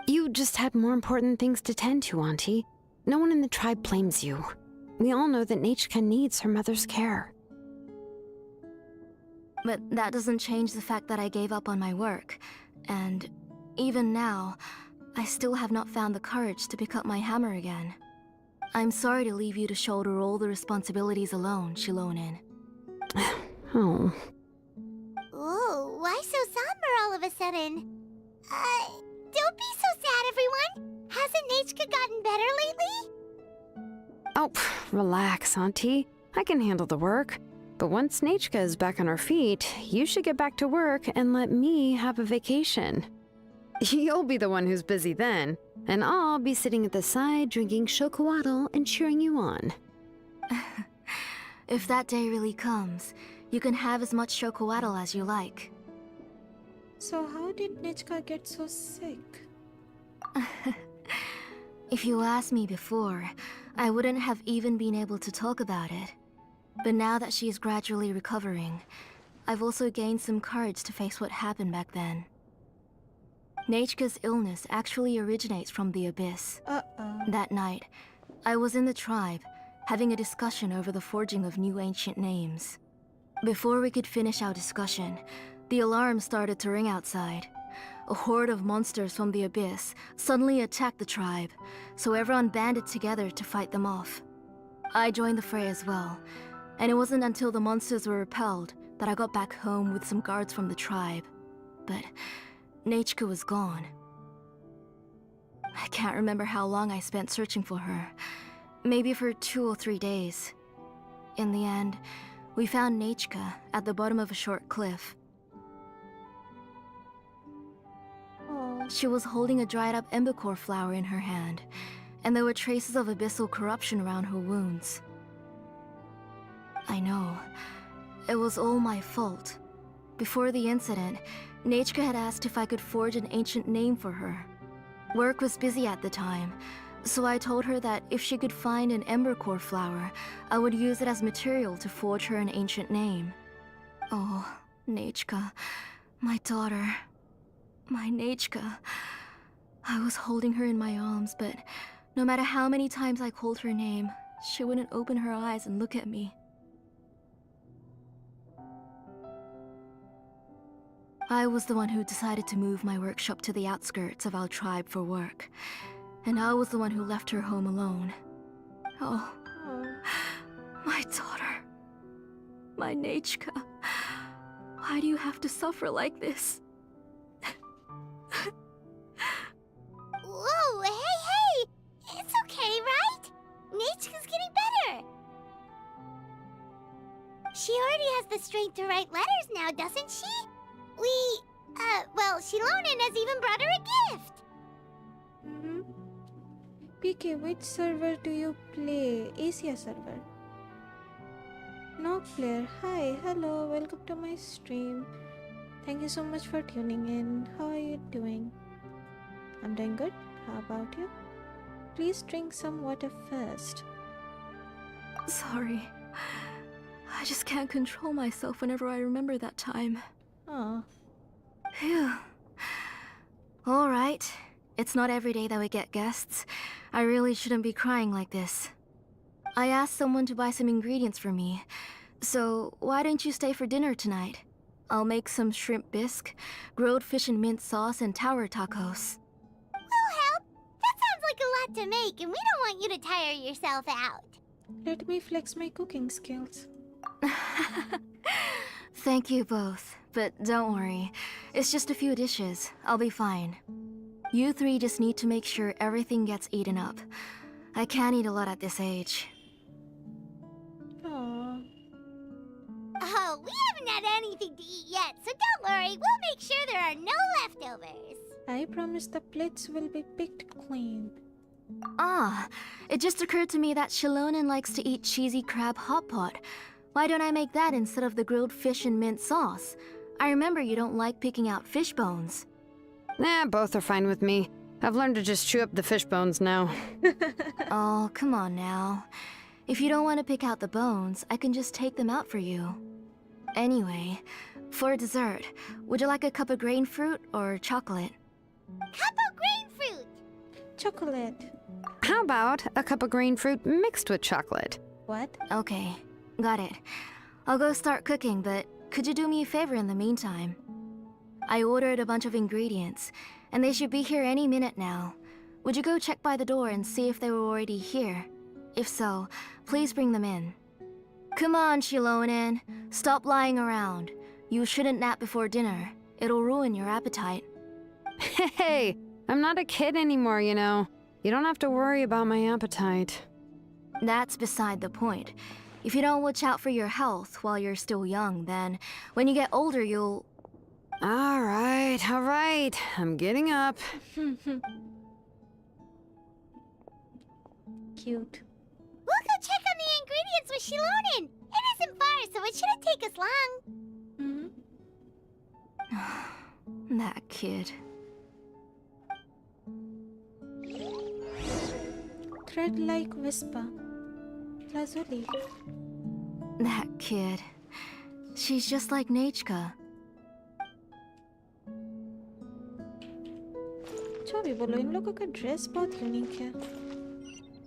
You just had more important things to tend to, Auntie. No one in the tribe blames you. We all know that Nechka needs her mother's care. But that doesn't change the fact that I gave up on my work. And even now, I still have not found the courage to pick up my hammer again. I'm sorry to leave you to shoulder all the responsibilities alone, Shilonen. Oh. Ooh, why so somber all of a sudden? Don't be so sad, everyone! Hasn't Nechka gotten better lately? Oh, relax, Auntie. I can handle the work. But once Nechka is back on her feet, you should get back to work and let me have a vacation. You'll be the one who's busy then, and I'll be sitting at the side drinking chocolatl and cheering you on. If that day really comes, you can have as much chocolatl as you like. So how did Nechka get so sick? If you asked me before, I wouldn't have even been able to talk about it. But now that she is gradually recovering, I've also gained some courage to face what happened back then. Nechka's illness actually originates from the Abyss. Uh-oh. That night, I was in the tribe, having a discussion over the forging of new ancient names. Before we could finish our discussion, the alarm started to ring outside. A horde of monsters from the abyss suddenly attacked the tribe, so everyone banded together to fight them off. I joined the fray as well, and it wasn't until the monsters were repelled that I got back home with some guards from the tribe. But Nechka was gone. I can't remember how long I spent searching for her. Maybe for 2 or 3 days. In the end, we found Nechka at the bottom of a short cliff. Oh, She was holding a dried up embercore flower in her hand, and there were traces of abyssal corruption around her wounds. I know. It was all my fault. Before the incident, Nechka had asked if I could forge an ancient name for her. Work was busy at the time, so I told her that if she could find an embercore flower, I would use it as material to forge her an ancient name. Oh, Nechka, my daughter. My Nechka. I was holding her in my arms, but no matter how many times I called her name, she wouldn't open her eyes and look at me. I was the one who decided to move my workshop to the outskirts of our tribe for work, and I was the one who left her home alone. Oh, my daughter. My Nechka. Why do you have to suffer like this? Whoa, hey! It's okay, right? Nechka's getting better. She already has the strength to write letters now, doesn't she? Well, Shilonen has even brought her a gift. mm-hmm. PK, which server do you play? Acer server. Knock player, hi, hello, welcome to my stream. Thank you so much for tuning in. How are you doing? I'm doing good. How about you? Please drink some water first. Sorry. I just can't control myself whenever I remember that time. Oh, Phew. Alright. It's not every day that we get guests. I really shouldn't be crying like this. I asked someone to buy some ingredients for me. So, why don't you stay for dinner tonight? I'll make some shrimp bisque, grilled fish and mint sauce, and tower tacos. We'll help. That sounds like a lot to make, and we don't want you to tire yourself out. let me flex my cooking skills. Thank you both, but don't worry. It's just a few dishes. I'll be fine. You three just need to make sure everything gets eaten up. I can't eat a lot at this age. Aww. Oh, we haven't had anything to eat yet, so don't worry. We'll make sure there are no leftovers. I promise the plates will be picked clean. Ah, it just occurred to me that Shilonen likes to eat cheesy crab hot pot. Why don't I make that instead of the grilled fish and mint sauce? I remember you don't like picking out fish bones. Nah, both are fine with me. I've learned to just chew up the fish bones now. Oh, come on now. If you don't want to pick out the bones, I can just take them out for you. Anyway, for dessert, would you like a cup of grain fruit or chocolate? Cup of grain fruit. Chocolate. How about a cup of green fruit mixed with chocolate? What? Okay, got it. I'll go start cooking, but could you do me a favor in the meantime? I ordered a bunch of ingredients, and they should be here any minute now. Would you go check by the door and see if they were already here? If so, please bring them in. Come on, Shilonen. Stop lying around. You shouldn't nap before dinner. It'll ruin your appetite. Hey, I'm not a kid anymore, you know. You don't have to worry about my appetite. That's beside the point. If you don't watch out for your health while you're still young, then when you get older, you'll... All right. I'm getting up. Cute. We'll go check on the ingredients with Shilonen. It isn't far, so it shouldn't take us long. Hmm? That kid. Thread like whisper. Lazuli. That kid. She's just like Nechka. जो भी बोलो इन लोगों का dress बहुत unique है.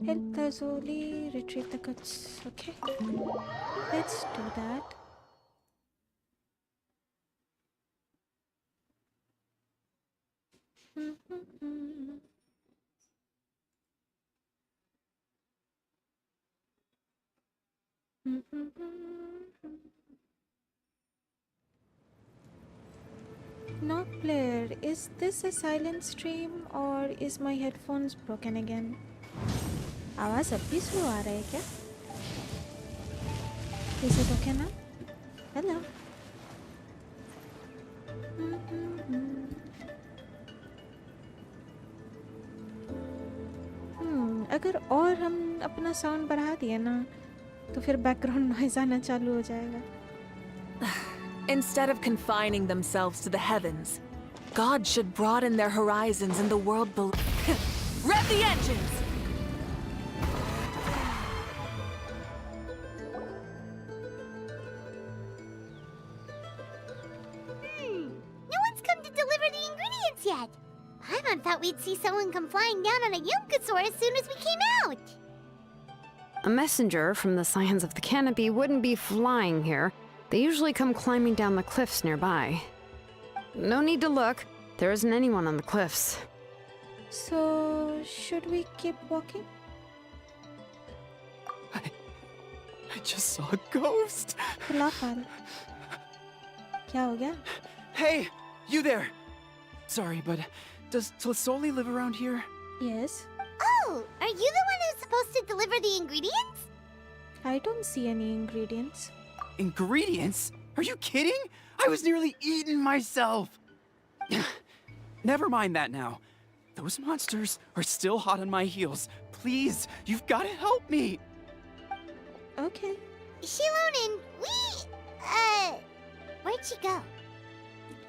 Help the Zoli retrieve the goods. Okay, let's do that. No player, is this a silent stream or is my headphones broken again? आवाज अब भी स्लो आ रहा है क्या? Is it okay now? Hello. अगर और हम अपना साउंड बढ़ा दिए ना तो फिर बैकग्राउंड नॉइज आना चालू हो जाएगा. Instead of confining themselves to the heavens, God should broaden their horizons in the world below. Rev the engines! No one's come to deliver the ingredients yet. Paimon thought we'd see someone come flying down on a Yunkasaur as soon as we came out. A messenger from the Scions of the Canopy wouldn't be flying here. They usually come climbing down the cliffs nearby. No need to look. There isn't anyone on the cliffs. So, should we keep walking? I just saw a ghost. Khilafal. क्या हो गया? Hey, you there. Sorry, but does Tlisoli live around here? Yes. Oh, are you the one who's supposed to deliver the ingredients? I don't see any ingredients. Ingredients? Are you kidding? I was nearly eaten myself. Never mind that now. Those monsters are still hot on my heels. Please, you've got to help me. Okay. Shilonin, where'd she go?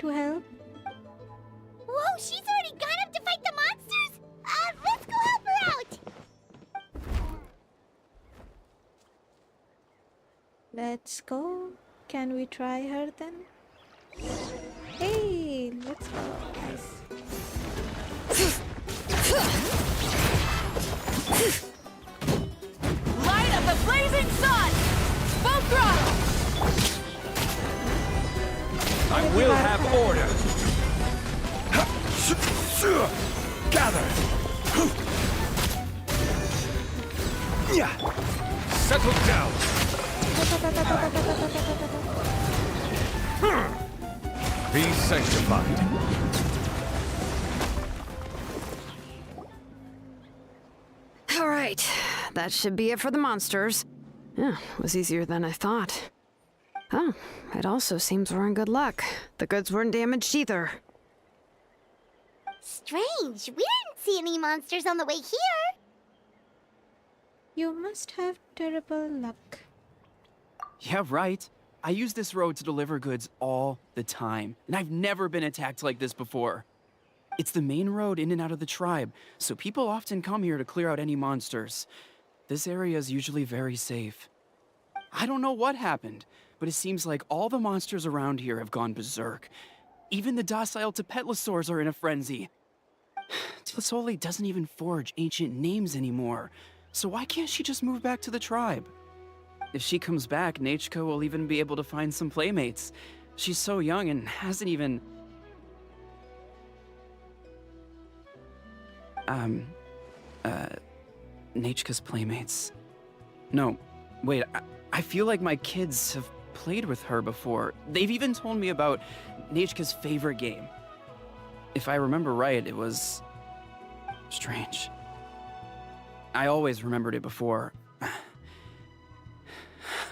To help? Whoa, she's already gone up to fight the monsters? Let's go help her out! Let's go. Can we try her then? Hey, let's go, guys. Light up the blazing sun! Full throttle! I will have order. Gather. Settle down. Be sanctified. All right, that should be it for the monsters. Yeah, it was easier than I thought. Oh, it also seems we're in good luck. The goods weren't damaged either. Strange, we didn't see any monsters on the way here. You must have terrible luck. Yeah, right. I use this road to deliver goods all the time, and I've never been attacked like this before. It's the main road in and out of the tribe, so people often come here to clear out any monsters. This area is usually very safe. I don't know what happened, but it seems like all the monsters around here have gone berserk. Even the docile Tepetlosaurs are in a frenzy. Tlisoli doesn't even forge ancient names anymore, so why can't she just move back to the tribe? If she comes back, Nachko will even be able to find some playmates. She's so young and hasn't even... Nachka's playmates. No, wait, I feel like my kids have played with her before. They've even told me about Nachka's favorite game. If I remember right, it was... strange. I always remembered it before.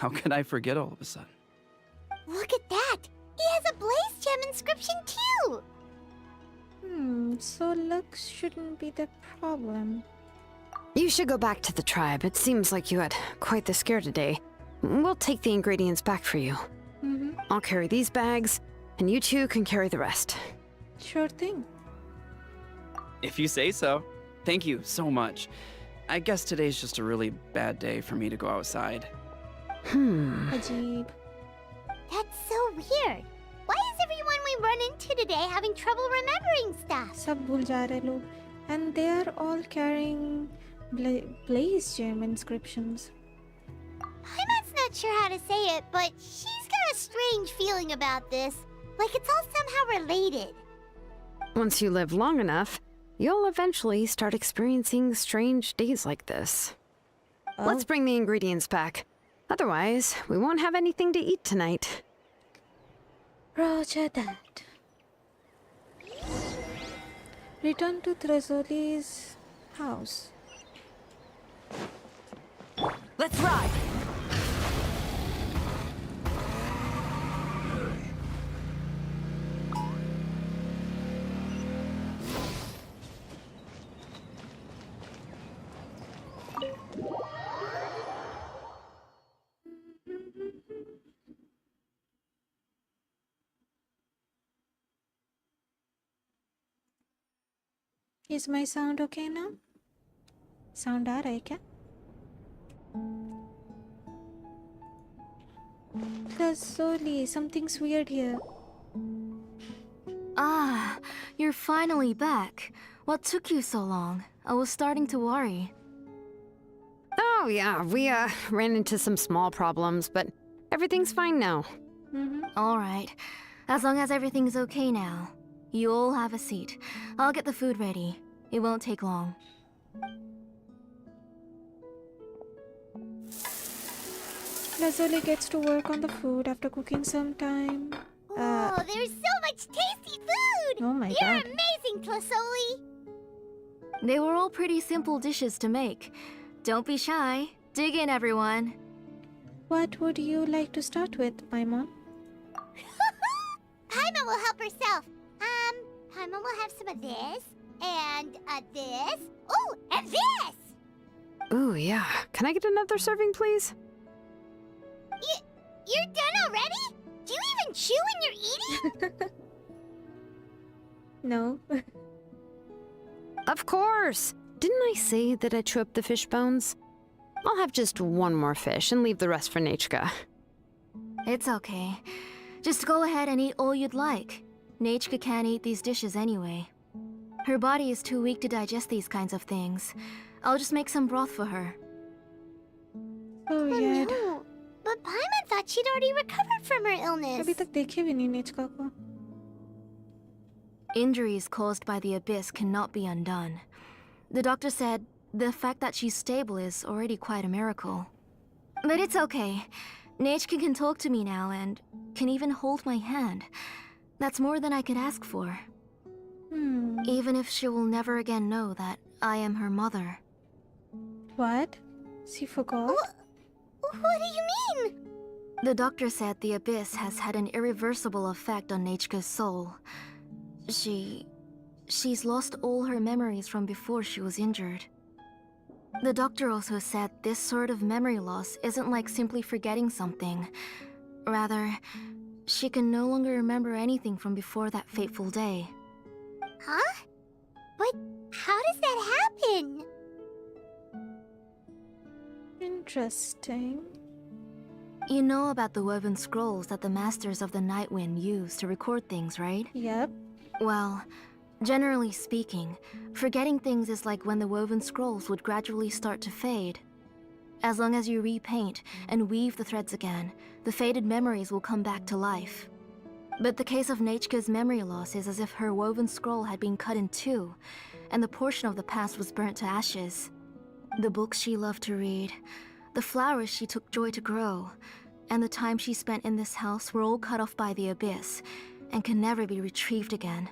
How could I forget all of a sudden? Look at that! He has a Blaze Gem inscription too! So looks shouldn't be the problem. You should go back to the tribe. It seems like you had quite the scare today. We'll take the ingredients back for you. I'll carry these bags, and you two can carry the rest. Sure thing. If you say so. Thank you so much. I guess today's just a really bad day for me to go outside. Ajeeb. That's so weird. Why is everyone we run into today having trouble remembering stuff? सब भूल जा रहे लोग. And they are all carrying Blaze gem inscriptions. Paimon's not sure how to say it, but she's got a strange feeling about this. Like it's all somehow related. Once you live long enough, you'll eventually start experiencing strange days like this. Let's bring the ingredients back. Otherwise, we won't have anything to eat tonight. Roger that. Return to Thresoli's house. Let's ride! Is my sound okay now? Sound आ रहा है क्या? Thresoli, something's weird here. Ah, you're finally back. What took you so long? I was starting to worry. Oh yeah, we ran into some small problems, but everything's fine now. All right. As long as everything's okay now. You all have a seat. I'll get the food ready. It won't take long. Thresoli gets to work on the food after cooking some time. Oh, there's so much tasty food! Oh my You're god. amazing, Thresoli! They were all pretty simple dishes to make. Don't be shy. Dig in, everyone. What would you like to start with, Paimon? Paimon will help herself. Paimon will have some of this, and this. Oh, and this! Ooh, yeah. Can I get another serving, please? You're done already? Do you even chew when you're eating? No. Of course! Didn't I say that I chew up the fish bones? I'll have just one more fish and leave the rest for Nechka. It's okay. Just go ahead and eat all you'd like. Nechka can't eat these dishes anyway. Her body is too weak to digest these kinds of things. I'll just make some broth for her. Oh yeah. No. But Paimon thought she'd already recovered from her illness. अभी तक देखे भी नहीं नेचका को. Injuries caused by the abyss cannot be undone. The doctor said the fact that she's stable is already quite a miracle. But it's okay. Nechka can talk to me now and can even hold my hand. That's more than I could ask for. Even if she will never again know that I am her mother. What? She forgot? What do you mean? The doctor said the abyss has had an irreversible effect on Nechka's soul. She's lost all her memories from before she was injured. The doctor also said this sort of memory loss isn't like simply forgetting something. Rather, she can no longer remember anything from before that fateful day. Huh? But how does that happen? Interesting. You know about the woven scrolls that the Masters of the Night Wind use to record things, right? Yep. Well, generally speaking, forgetting things is like when the woven scrolls would gradually start to fade. As long as you repaint and weave the threads again, the faded memories will come back to life. But the case of Nechka's memory loss is as if her woven scroll had been cut in two, and the portion of the past was burnt to ashes. The books she loved to read, the flowers she took joy to grow, and the time she spent in this house were all cut off by the abyss, and can never be retrieved again.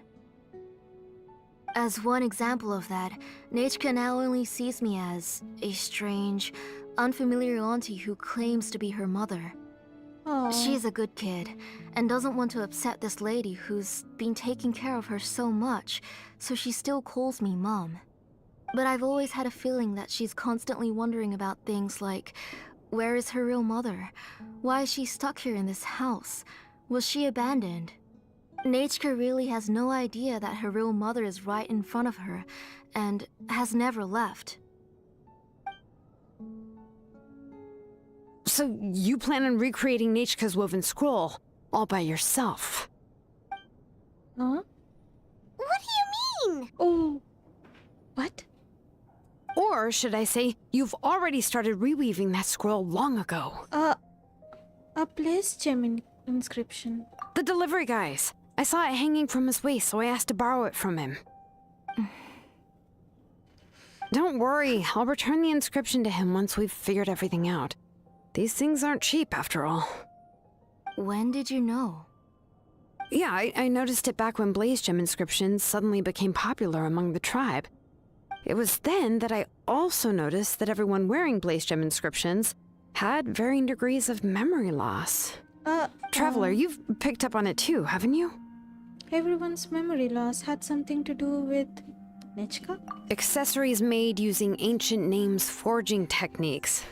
As one example of that, Nechka now only sees me as a strange, unfamiliar auntie who claims to be her mother. Oh. She's a good kid, and doesn't want to upset this lady who's been taking care of her so much, so she still calls me Mom. But I've always had a feeling that she's constantly wondering about things like, where is her real mother? Why is she stuck here in this house? Was she abandoned? Nechka really has no idea that her real mother is right in front of her, and has never left. So you plan on recreating Nechka's woven scroll all by yourself? Huh? What do you mean? Oh. What? Or should I say, you've already started reweaving that scroll long ago. A place gem inscription. The delivery guys. I saw it hanging from his waist, so I asked to borrow it from him. Don't worry, I'll return the inscription to him once we've figured everything out. These things aren't cheap, after all. When did you know? Yeah, I noticed it back when Blaze Gem inscriptions suddenly became popular among the tribe. It was then that I also noticed that everyone wearing Blaze Gem inscriptions had varying degrees of memory loss. Traveler, you've picked up on it too, haven't you? Everyone's memory loss had something to do with Nechka? Accessories made using ancient names forging techniques.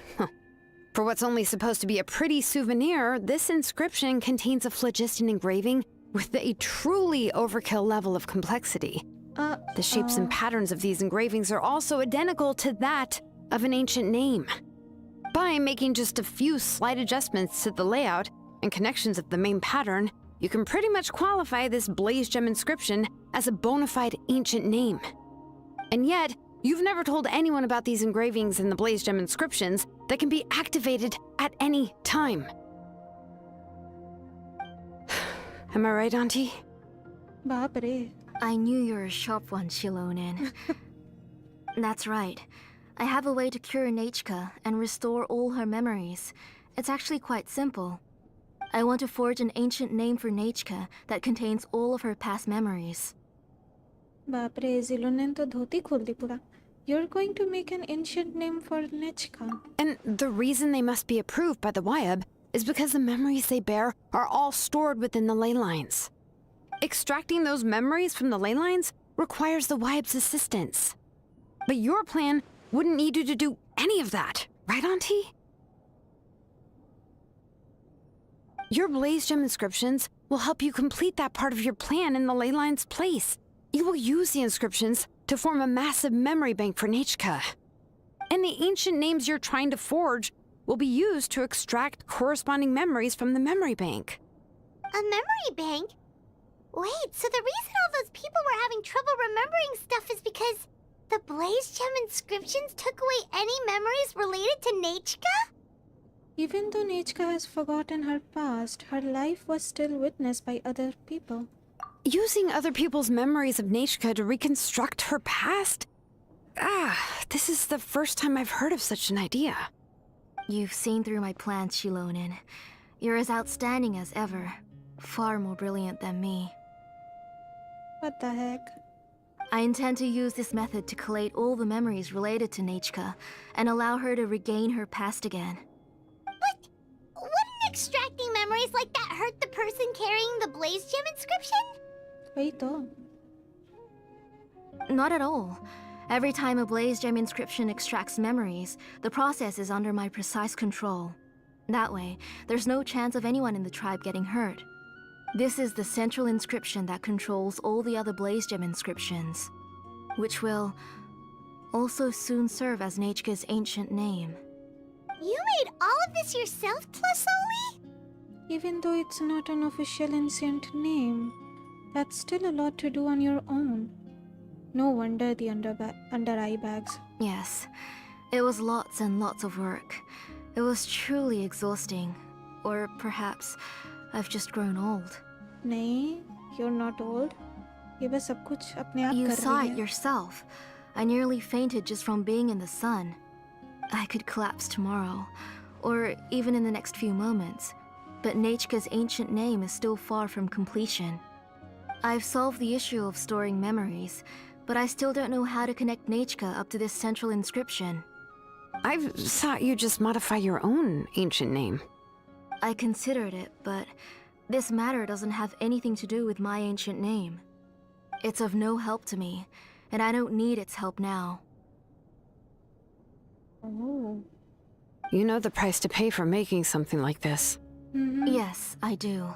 For what's only supposed to be a pretty souvenir, this inscription contains a phlogiston engraving with a truly overkill level of complexity. The shapes and patterns of these engravings are also identical to that of an ancient name. By making just a few slight adjustments to the layout and connections of the main pattern, you can pretty much qualify this Blaze Gem inscription as a bona fide ancient name. And yet, you've never told anyone about these engravings in the Blaze Gem inscriptions that can be activated at any time. Am I right, Auntie? Baapre. I knew you were a sharp one, Shilonin. That's right. I have a way to cure Nechka and restore all her memories. It's actually quite simple. I want to forge an ancient name for Nechka that contains all of her past memories. Baapre, Zilonen to dhoti khol di pura. You're going to make an ancient name for Nechka. And the reason they must be approved by the Wyab is because the memories they bear are all stored within the ley lines. Extracting those memories from the ley lines requires the Wyab's assistance. But your plan wouldn't need you to do any of that, right, Auntie? Your Blaze Gem inscriptions will help you complete that part of your plan in the ley line's place. You will use the inscriptions to form a massive memory bank for Nechka. And the ancient names you're trying to forge will be used to extract corresponding memories from the memory bank. A memory bank? Wait, so the reason all those people were having trouble remembering stuff is because the Blaze Gem inscriptions took away any memories related to Nechka? Even though Nechka has forgotten her past, her life was still witnessed by other people. Using other people's memories of Nechka to reconstruct her past? This is the first time I've heard of such an idea. You've seen through my plans, Shilonin. You're as outstanding as ever. Far more brilliant than me. What the heck? I intend to use this method to collate all the memories related to Nechka and allow her to regain her past again. But wouldn't extracting memories like that hurt the person carrying the Blaze Gem inscription? Wait though. Not at all. Every time a Blaze Gem inscription extracts memories, the process is under my precise control. That way, there's no chance of anyone in the tribe getting hurt. This is the central inscription that controls all the other Blaze Gem inscriptions, which will also soon serve as Nechka's ancient name. You made all of this yourself, Tlasoli? Even though it's not an official ancient name, that's still a lot to do on your own. No wonder the under eye bags. Yes, it was lots and lots of work. It was truly exhausting. Or perhaps I've just grown old. नहीं, you're not old. ये बस सब कुछ अपने आप You कर saw रही it है. yourself. I nearly fainted just from being in the sun. I could collapse tomorrow, or even in the next few moments. But Nechka's ancient name is still far from completion. I've solved the issue of storing memories, but I still don't know how to connect Nechka up to this central inscription. I've thought you just modify your own ancient name. I considered it, but this matter doesn't have anything to do with my ancient name. It's of no help to me, and I don't need its help now. Oh. You know the price to pay for making something like this. Yes, I do.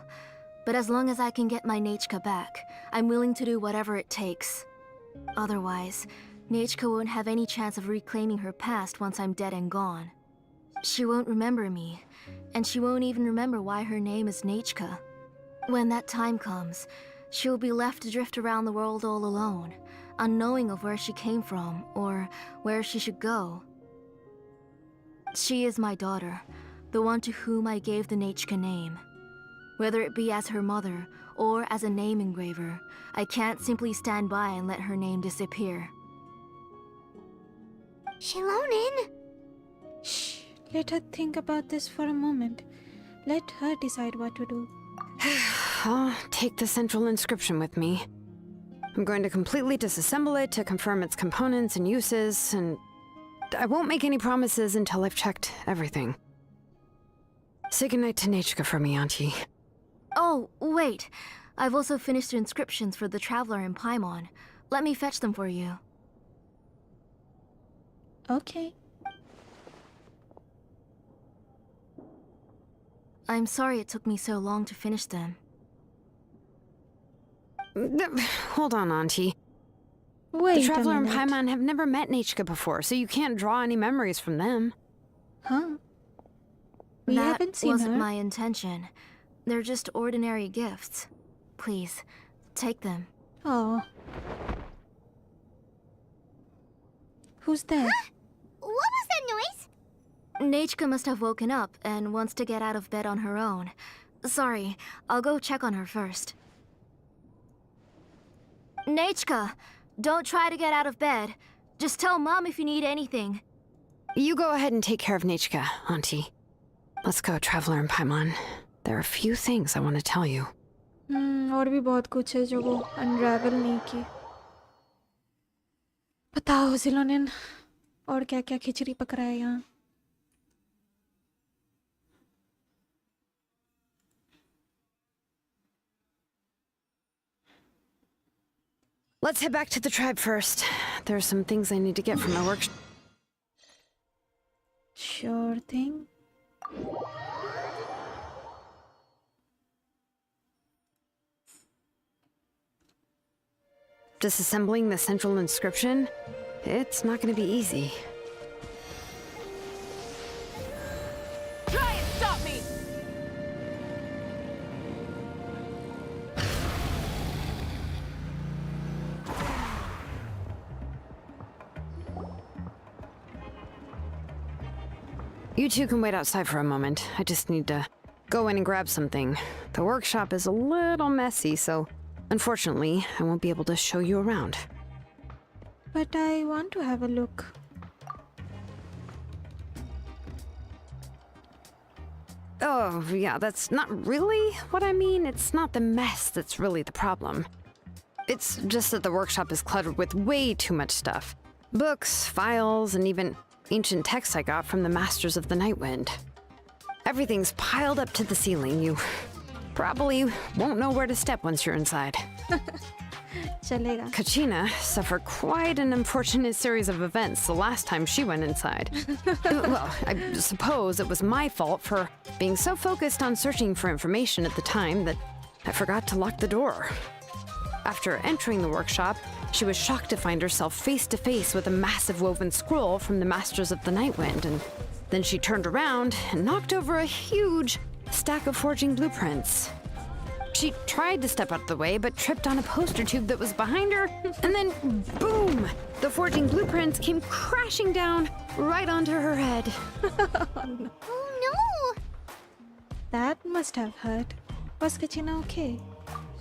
But as long as I can get my Nechka back, I'm willing to do whatever it takes. Otherwise, Nechka won't have any chance of reclaiming her past once I'm dead and gone. She won't remember me, and she won't even remember why her name is Nechka. When that time comes, she'll be left to drift around the world all alone, unknowing of where she came from or where she should go. She is my daughter, the one to whom I gave the Nechka name. Whether it be as her mother or as a name engraver, I can't simply stand by and let her name disappear. Shilonin! Shh. Let her think about this for a moment. Let her decide what to do. I'll take the central inscription with me. I'm going to completely disassemble it to confirm its components and uses, and I won't make any promises until I've checked everything. Say goodnight to Nechka for me, Auntie. Oh, wait. I've also finished the inscriptions for the Traveler in Paimon. Let me fetch them for you. Okay. I'm sorry it took me so long to finish them. Hold on, Auntie. Wait The Traveler a and minute. Paimon have never met Nechka before, so you can't draw any memories from them. Huh? We haven't That seen wasn't her. my intention. They're just ordinary gifts. Please, take them. Oh. Who's there? What was that noise? Nechka must have woken up and wants to get out of bed on her own. Sorry, I'll go check on her first. Nechka, don't try to get out of bed. Just tell Mom if you need anything. You go ahead and take care of Nechka, Auntie. Let's go, Traveler and Paimon. There are a few things I want to tell you. और भी बहुत कुछ है जो वो unravel नहीं की. बताओ ज़िलोनिन, और क्या-क्या खिचड़ी पक रहा है यहाँ? Let's head back to the tribe first. There are some things I need to get from my workshop. Sure thing. Disassembling the central inscription? It's not going to be easy. Try and stop me! You two can wait outside for a moment. I just need to go in and grab something. The workshop is a little messy, so unfortunately, I won't be able to show you around. But I want to have a look. Oh, yeah, that's not really what I mean. It's not the mess that's really the problem. It's just that the workshop is cluttered with way too much stuff. Books, files, and even ancient texts I got from the Masters of the Nightwind. Everything's piled up to the ceiling. You probably won't know where to step once you're inside. चलेगा. Kachina suffered quite an unfortunate series of events the last time she went inside. Well, I suppose it was my fault for being so focused on searching for information at the time that I forgot to lock the door. After entering the workshop, she was shocked to find herself face to face with a massive woven scroll from the Masters of the Nightwind, and then she turned around and knocked over a huge stack of forging blueprints. She tried to step out of the way, but tripped on a poster tube that was behind her, and then boom! The forging blueprints came crashing down right onto her head. Oh no! That must have hurt. Was Kachina okay?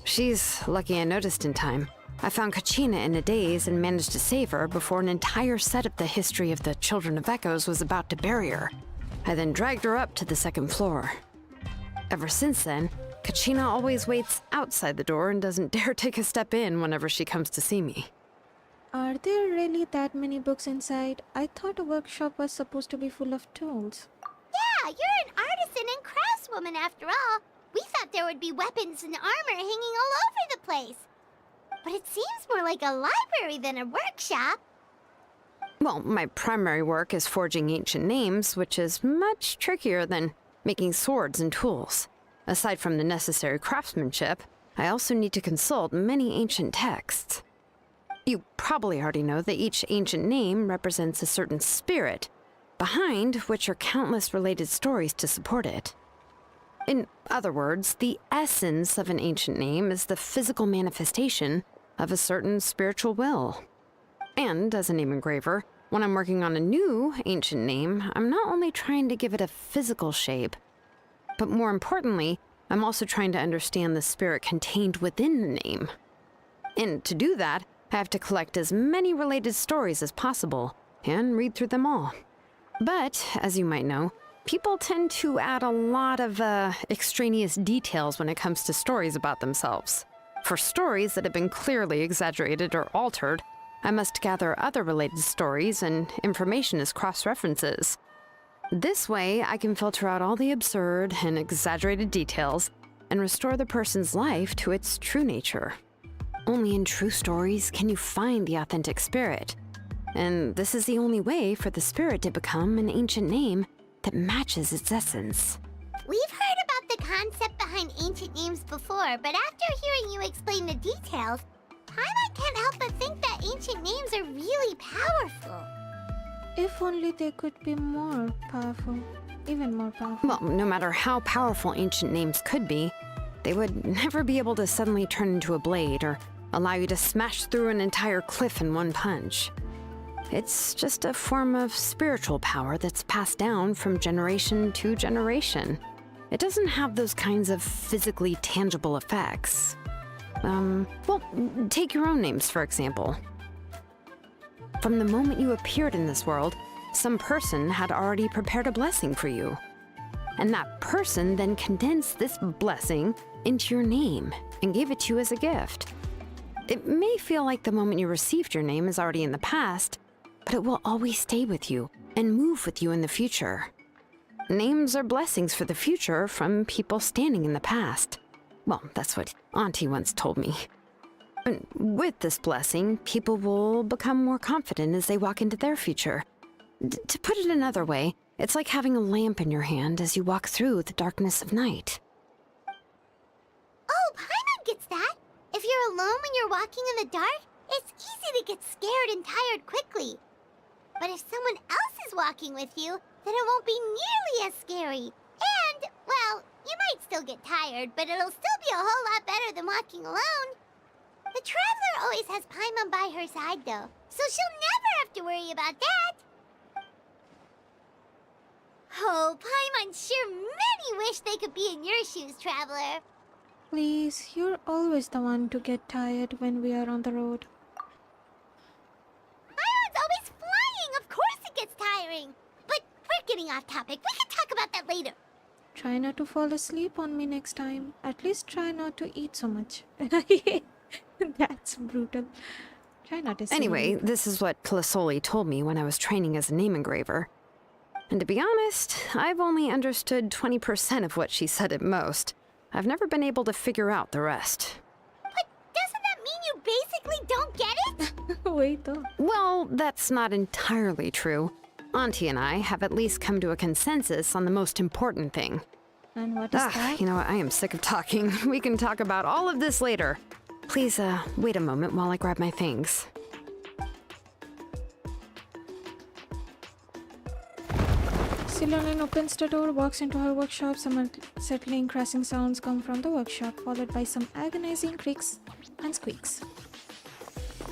She's lucky I noticed in time. I found Kachina in a daze and managed to save her before an entire set of the history of the Children of Echoes was about to bury her. I then dragged her up to the second floor. Ever since then, Kachina always waits outside the door and doesn't dare take a step in whenever she comes to see me. Are there really that many books inside? I thought a workshop was supposed to be full of tools. Yeah, you're an artisan and craftswoman after all. We thought there would be weapons and armor hanging all over the place. But it seems more like a library than a workshop. Well, my primary work is forging ancient names, which is much trickier than making swords and tools. Aside from the necessary craftsmanship, I also need to consult many ancient texts. You probably already know that each ancient name represents a certain spirit, behind which are countless related stories to support it. In other words, the essence of an ancient name is the physical manifestation of a certain spiritual will. And as a name engraver, when I'm working on a new ancient name, I'm not only trying to give it a physical shape, but more importantly, I'm also trying to understand the spirit contained within the name. And to do that, I have to collect as many related stories as possible and read through them all. But, as you might know, people tend to add a lot of extraneous details when it comes to stories about themselves. For stories that have been clearly exaggerated or altered, I must gather other related stories and information as cross-references. This way, I can filter out all the absurd and exaggerated details and restore the person's life to its true nature. Only in true stories can you find the authentic spirit. And this is the only way for the spirit to become an ancient name that matches its essence. We've heard about the concept behind ancient names before, but after hearing you explain the details, I can't help but think that ancient names are really powerful. If only they could be more powerful. Even more powerful. Well, no matter how powerful ancient names could be, they would never be able to suddenly turn into a blade or allow you to smash through an entire cliff in one punch. It's just a form of spiritual power that's passed down from generation to generation. It doesn't have those kinds of physically tangible effects. Well, take your own names, for example. From the moment you appeared in this world, some person had already prepared a blessing for you. And that person then condensed this blessing into your name and gave it to you as a gift. It may feel like the moment you received your name is already in the past, but it will always stay with you and move with you in the future. Names are blessings for the future from people standing in the past. Well, that's what Auntie once told me. And with this blessing, people will become more confident as they walk into their future. To put it another way, it's like having a lamp in your hand as you walk through the darkness of night. Oh, Paimon gets that. If you're alone when you're walking in the dark, it's easy to get scared and tired quickly. But if someone else is walking with you, then it won't be nearly as scary. And, well, you might still get tired, but it'll still be a whole lot better than walking alone. The Traveler always has Paimon by her side, though, so she'll never have to worry about that. Oh, Paimon sure many wish they could be in your shoes, Traveler. Please, you're always the one to get tired when we are on the road. Paimon's always flying, of course it gets tiring. But we're getting off topic. We can talk about that later. Try not to fall asleep on me next time. At least try not to eat so much. That's brutal. Try not to sleep. Anyway, this is what Plisoli told me when I was training as a name engraver. And to be honest, I've only understood 20% of what she said at most. I've never been able to figure out the rest. But doesn't that mean you basically don't get it? Wait though. Well, that's not entirely true. Auntie and I have at least come to a consensus on the most important thing. And what is that? You know what? I am sick of talking. We can talk about all of this later. Please, wait a moment while I grab my things. Silonen opens the door, walks into her workshop. Some unsettling crashing sounds come from the workshop, followed by some agonizing creaks and squeaks.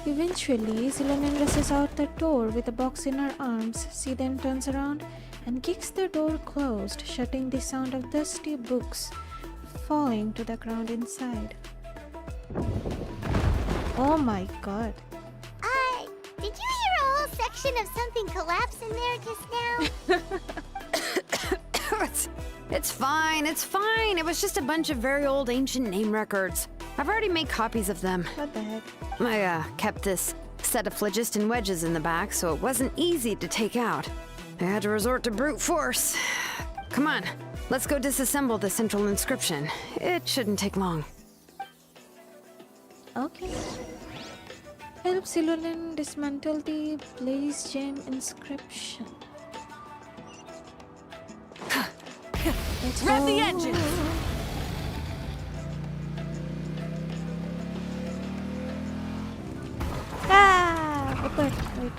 Eventually, Silonen rushes out the door with the box in her arms. She then turns around and kicks the door closed, shutting the sound of dusty books falling to the ground inside. Oh my god. Did you hear a whole section of something collapse in there just now? It's fine, it's fine. It was just a bunch of very old ancient name records. I've already made copies of them. What the heck? I kept this set of phlogiston wedges in the back, so it wasn't easy to take out. I had to resort to brute force. Come on, let's go disassemble the central inscription. It shouldn't take long. Okay. Help Silonen dismantle the Blaze Gem inscription. Let's Rev the go. engines! Ah! Open. Wait.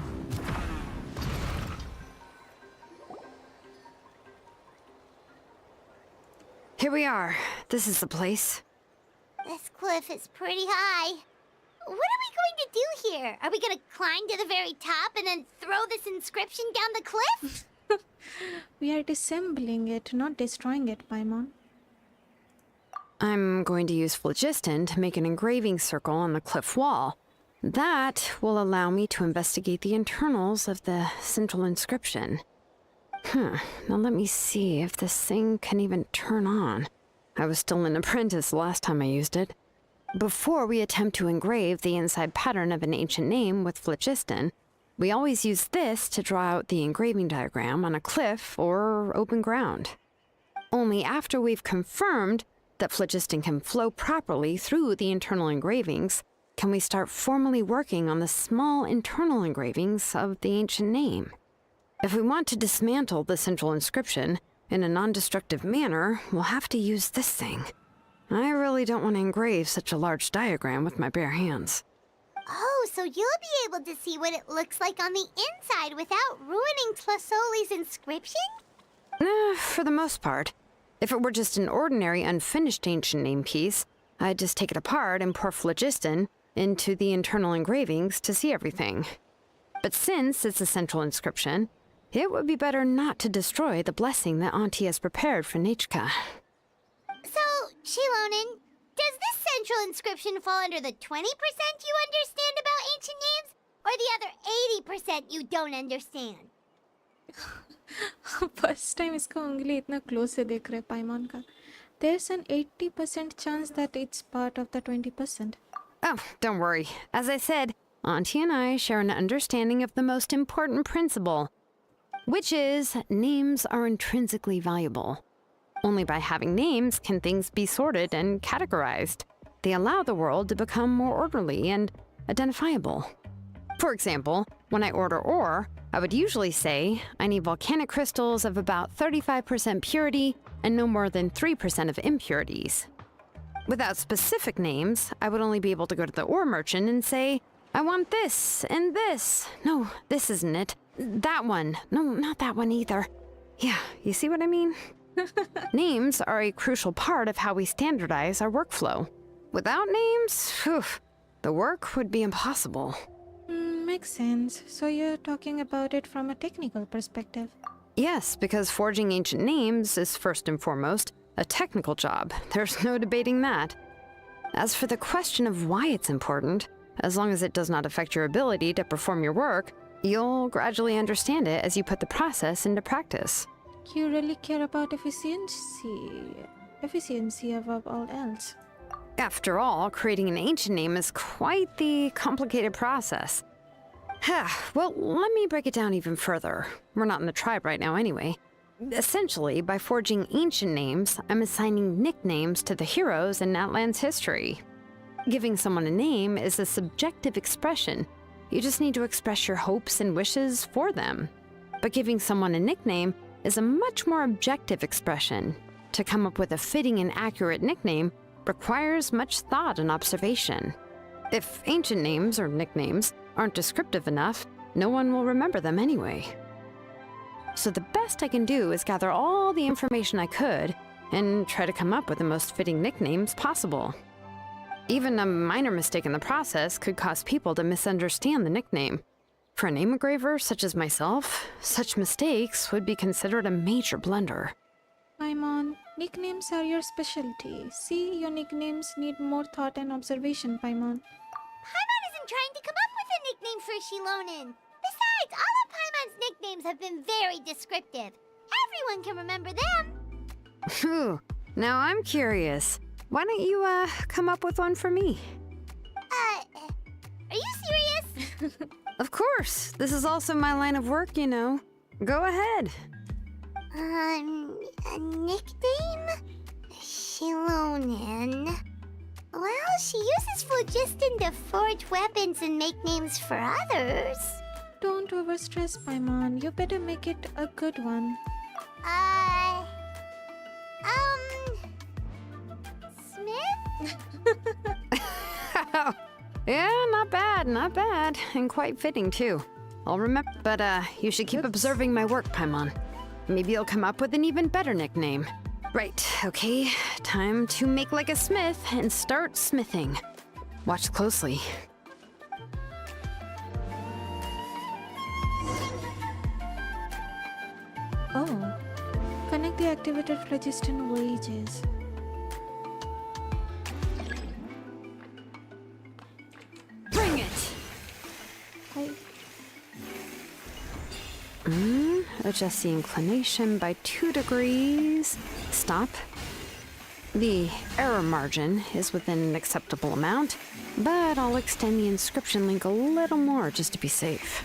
Here we are. This is the place. This cliff is pretty high. What are we going to do here? Are we gonna climb to the very top and then throw this inscription down the cliff? We are disassembling it, not destroying it, Paimon. I'm going to use phlogiston to make an engraving circle on the cliff wall. That will allow me to investigate the internals of the central inscription. Now let me see if this thing can even turn on. I was still an apprentice last time I used it. Before we attempt to engrave the inside pattern of an ancient name with phlogiston, we always use this to draw out the engraving diagram on a cliff or open ground. Only after we've confirmed that phlogiston can flow properly through the internal engravings can we start formally working on the small internal engravings of the ancient name. If we want to dismantle the central inscription in a non-destructive manner, we'll have to use this thing. I really don't want to engrave such a large diagram with my bare hands. Oh, so you'll be able to see what it looks like on the inside without ruining Tlasoli's inscription? For the most part. If it were just an ordinary unfinished ancient name piece, I'd just take it apart and pour phlogiston into the internal engravings to see everything. But since it's a central inscription, it would be better not to destroy the blessing that Auntie has prepared for Nechka. So, Shilonen, does this central inscription fall under the 20% you understand about ancient names, or the other 80% you don't understand? First time इसका उंगली इतना close से देख रहे पाइमॉन का. There's an 80% chance that it's part of the 20%. Oh, don't worry. As I said, Auntie and I share an understanding of the most important principle, which is names are intrinsically valuable. Only by having names can things be sorted and categorized. They allow the world to become more orderly and identifiable. For example, when I order ore, I would usually say I need volcanic crystals of about 35% purity and no more than 3% of impurities. Without specific names, I would only be able to go to the ore merchant and say, I want this and this. No, this isn't it. That one. No, not that one either. Yeah, you see what I mean? Names are a crucial part of how we standardize our workflow. Without names, the work would be impossible. Makes sense. So you're talking about it from a technical perspective. Yes, because forging ancient names is first and foremost a technical job. There's no debating that. As for the question of why it's important, as long as it does not affect your ability to perform your work, you'll gradually understand it as you put the process into practice. You really care about efficiency above all else. After all, creating an ancient name is quite the complicated process. Well, let me break it down even further. We're not in the tribe right now anyway. Essentially, by forging ancient names, I'm assigning nicknames to the heroes in Natlan's history. Giving someone a name is a subjective expression. You just need to express your hopes and wishes for them. But giving someone a nickname is a much more objective expression. To come up with a fitting and accurate nickname requires much thought and observation. If ancient names or nicknames aren't descriptive enough, no one will remember them anyway. So the best I can do is gather all the information I could and try to come up with the most fitting nicknames possible. Even a minor mistake in the process could cause people to misunderstand the nickname. For a name engraver such as myself, such mistakes would be considered a major blunder. Paimon, nicknames are your specialty. See, your nicknames need more thought and observation, Paimon. Paimon isn't trying to come up with a nickname for Shilonen. Besides, all of Paimon's nicknames have been very descriptive. Everyone can remember them. Phew, now I'm curious. Why don't you, come up with one for me? Are you serious? Of course. This is also my line of work, you know. Go ahead. A nickname? Shilonen. Well, she uses phlogiston to forge weapons and make names for others. Don't overstress, Paimon. You better make it a good one. Smith? Yeah, not bad, not bad. And quite fitting, too. I'll remember, but, you should keep observing my work, Paimon. Maybe you'll come up with an even better nickname. Right, okay. Time to make like a smith and start smithing. Watch closely. Oh. Connect the activated phlogiston wages. Bring it! Adjust the inclination by 2 degrees. Stop. The error margin is within an acceptable amount, but I'll extend the inscription link a little more just to be safe.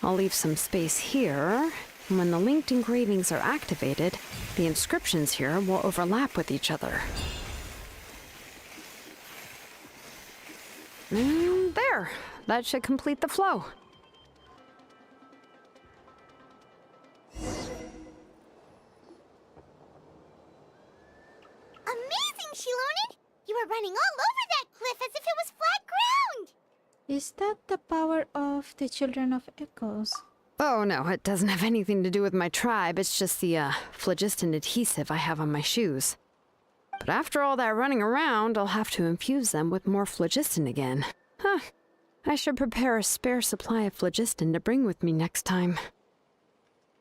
I'll leave some space here. When the linked engravings are activated, the inscriptions here will overlap with each other. There! That should complete the flow. Amazing, Shilonen! You were running all over that cliff as if it was flat ground! Is that the power of the Children of Echoes? Oh no, it doesn't have anything to do with my tribe. It's just the phlogiston adhesive I have on my shoes. But after all that running around, I'll have to infuse them with more phlogiston again. Huh. I should prepare a spare supply of phlogiston to bring with me next time.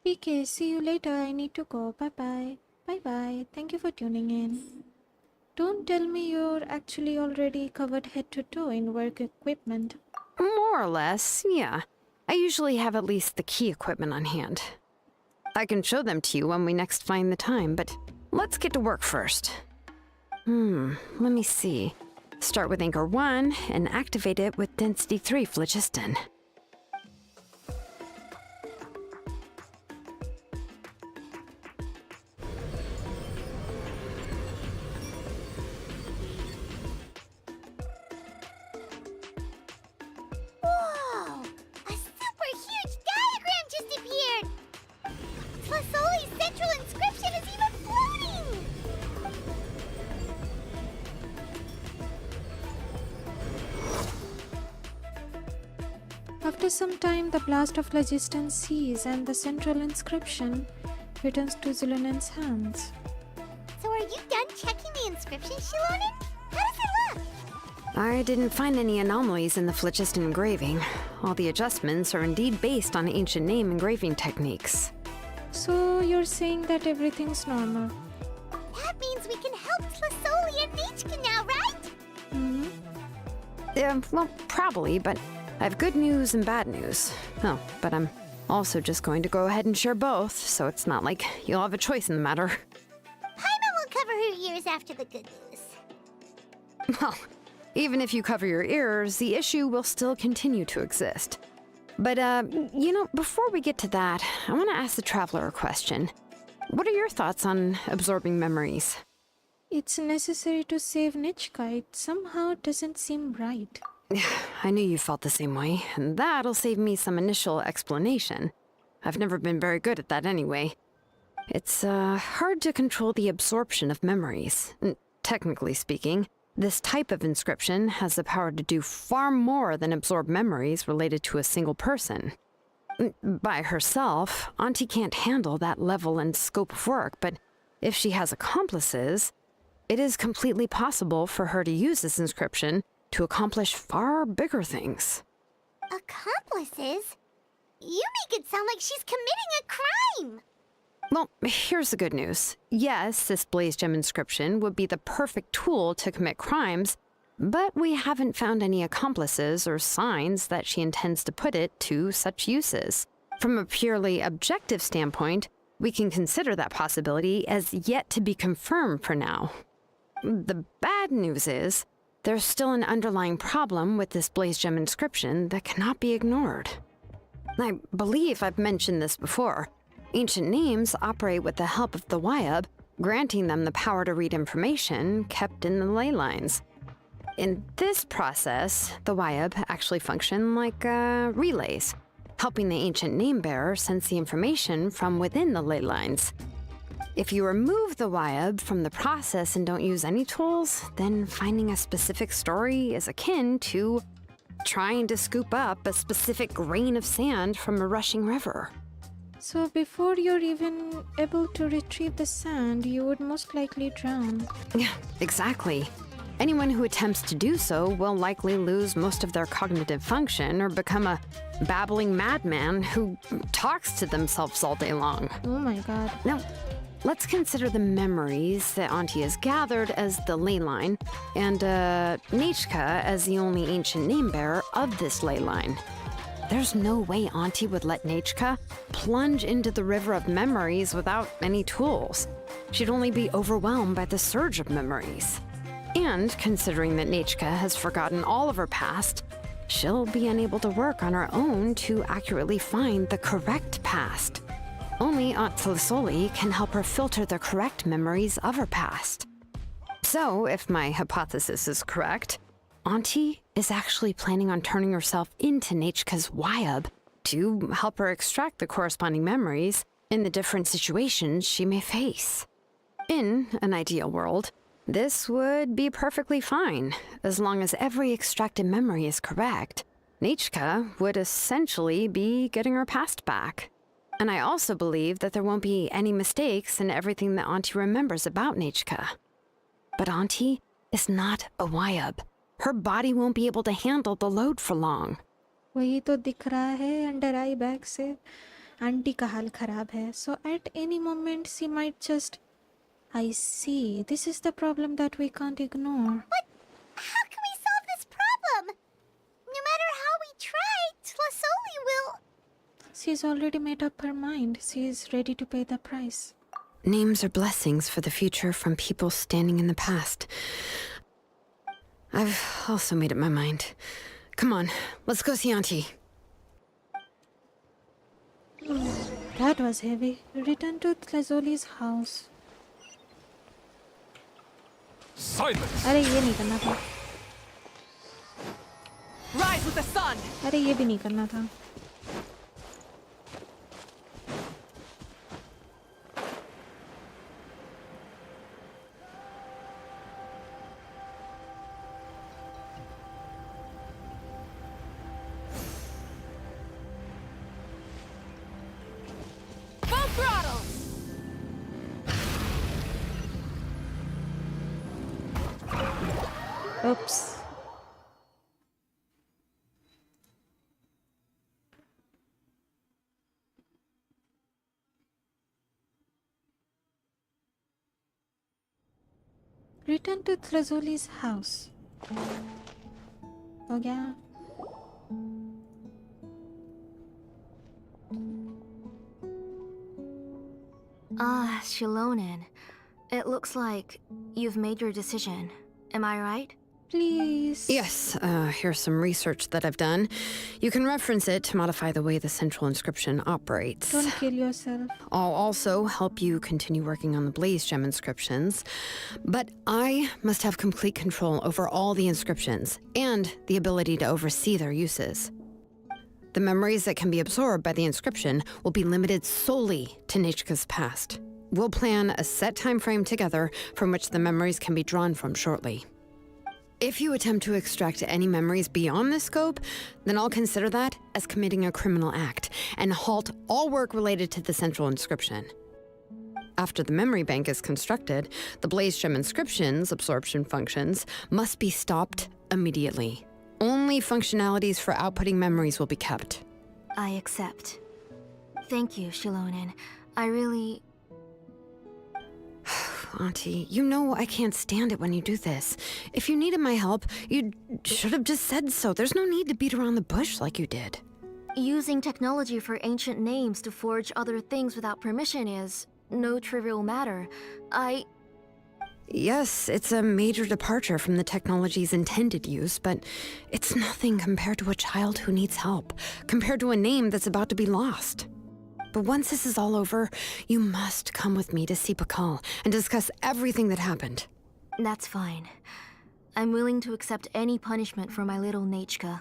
PK, see you later. I need to go. Bye-bye. Bye-bye. Thank you for tuning in. Don't tell me you're actually already covered head to toe in work equipment. More or less, yeah. I usually have at least the key equipment on hand. I can show them to you when we next find the time, but let's get to work first. Let me see. Start with Anchor 1 and activate it with Density 3 phlogiston. Whoa! A super huge diagram just appeared! Tlasoli's central inscription is even floating! After some time, the blast of phlogiston ceases and the central inscription returns to Zulunen's hands. So are you done checking the inscription, Shilonen? How does it look? I didn't find any anomalies in the phlogiston engraving. All the adjustments are indeed based on ancient name engraving techniques. So you're saying that everything's normal? That means we can help Tlasoli and Nichka now, right? Well, probably, but I have good news and bad news. Oh, but I'm also just going to go ahead and share both, so it's not like you'll have a choice in the matter. Paimon will cover her ears after the good news. Well, even if you cover your ears, the issue will still continue to exist. But, before we get to that, I want to ask the Traveler a question. What are your thoughts on absorbing memories? It's necessary to save Nichka. It somehow doesn't seem right. I knew you felt the same way, and that'll save me some initial explanation. I've never been very good at that anyway. It's, hard to control the absorption of memories. Technically speaking, this type of inscription has the power to do far more than absorb memories related to a single person. By herself, Auntie can't handle that level and scope of work, but if she has accomplices, it is completely possible for her to use this inscription to accomplish far bigger things. Accomplices? You make it sound like she's committing a crime! Well, here's the good news. Yes, this Blaze Gem inscription would be the perfect tool to commit crimes, but we haven't found any accomplices or signs that she intends to put it to such uses. From a purely objective standpoint, we can consider that possibility as yet to be confirmed for now. The bad news is, there's still an underlying problem with this Blaze Gem inscription that cannot be ignored. I believe I've mentioned this before. Ancient names operate with the help of the Wyab, granting them the power to read information kept in the ley lines. In this process, the Wyab actually function like relays, helping the ancient name bearer sense the information from within the ley lines. If you remove the Wyab from the process and don't use any tools, then finding a specific story is akin to trying to scoop up a specific grain of sand from a rushing river. So before you're even able to retrieve the sand, you would most likely drown. Yeah, exactly. Anyone who attempts to do so will likely lose most of their cognitive function or become a babbling madman who talks to themselves all day long. Oh my god. Now, let's consider the memories that Auntie has gathered as the ley line, and Nechka as the only ancient name bearer of this ley line. There's no way Auntie would let Nechka plunge into the river of memories without any tools. She'd only be overwhelmed by the surge of memories. And considering that Nechka has forgotten all of her past, she'll be unable to work on her own to accurately find the correct past. Only Aunt Tlisoli can help her filter the correct memories of her past. So, if my hypothesis is correct, Auntie is actually planning on turning herself into Nechka's Wyab to help her extract the corresponding memories in the different situations she may face. In an ideal world, this would be perfectly fine, as long as every extracted memory is correct. Nechka would essentially be getting her past back. And I also believe that there won't be any mistakes in everything that Auntie remembers about Nechka. But Auntie is not a Wyab. Her body won't be able to handle the load for long. वही तो दिख रहा है under आई bag से aunty का हाल खराब है. So at any moment she might just... I see. This is the problem that we can't ignore. But how can we solve this problem? No matter how we try, Tlisoli will... She's already made up her mind. She is ready to pay the price. Names are blessings for the future from people standing in the past. I've also made up my mind. Come on, let's go see Auntie. That was heavy. Return to Tlisoli's house. Silence! अरे ये नहीं करना था. Rise with the sun! अरे ये भी नहीं करना था. Full throttle! Oops. Return to Tlisoli's house. हो गया. Ah, Shilonen. It looks like you've made your decision. Am I right? Please. Yes, here's some research that I've done. You can reference it to modify the way the central inscription operates. Don't kill yourself. I'll also help you continue working on the Blaze Gem inscriptions. But I must have complete control over all the inscriptions, and the ability to oversee their uses. The memories that can be absorbed by the inscription will be limited solely to Nechka's past. We'll plan a set time frame together from which the memories can be drawn from shortly. If you attempt to extract any memories beyond this scope, then I'll consider that as committing a criminal act and halt all work related to the central inscription. After the memory bank is constructed, the Blaze Gem inscription's absorption functions must be stopped immediately. Only functionalities for outputting memories will be kept. I accept. Thank you, Shilonen. I really... Auntie, you know I can't stand it when you do this. If you needed my help, you should have just said so. There's no need to beat around the bush like you did. Using technology for ancient names to forge other things without permission is no trivial matter. Yes, it's a major departure from the technology's intended use, but it's nothing compared to a child who needs help, compared to a name that's about to be lost. But once this is all over, you must come with me to see Pakal and discuss everything that happened. That's fine. I'm willing to accept any punishment for my little Nechka.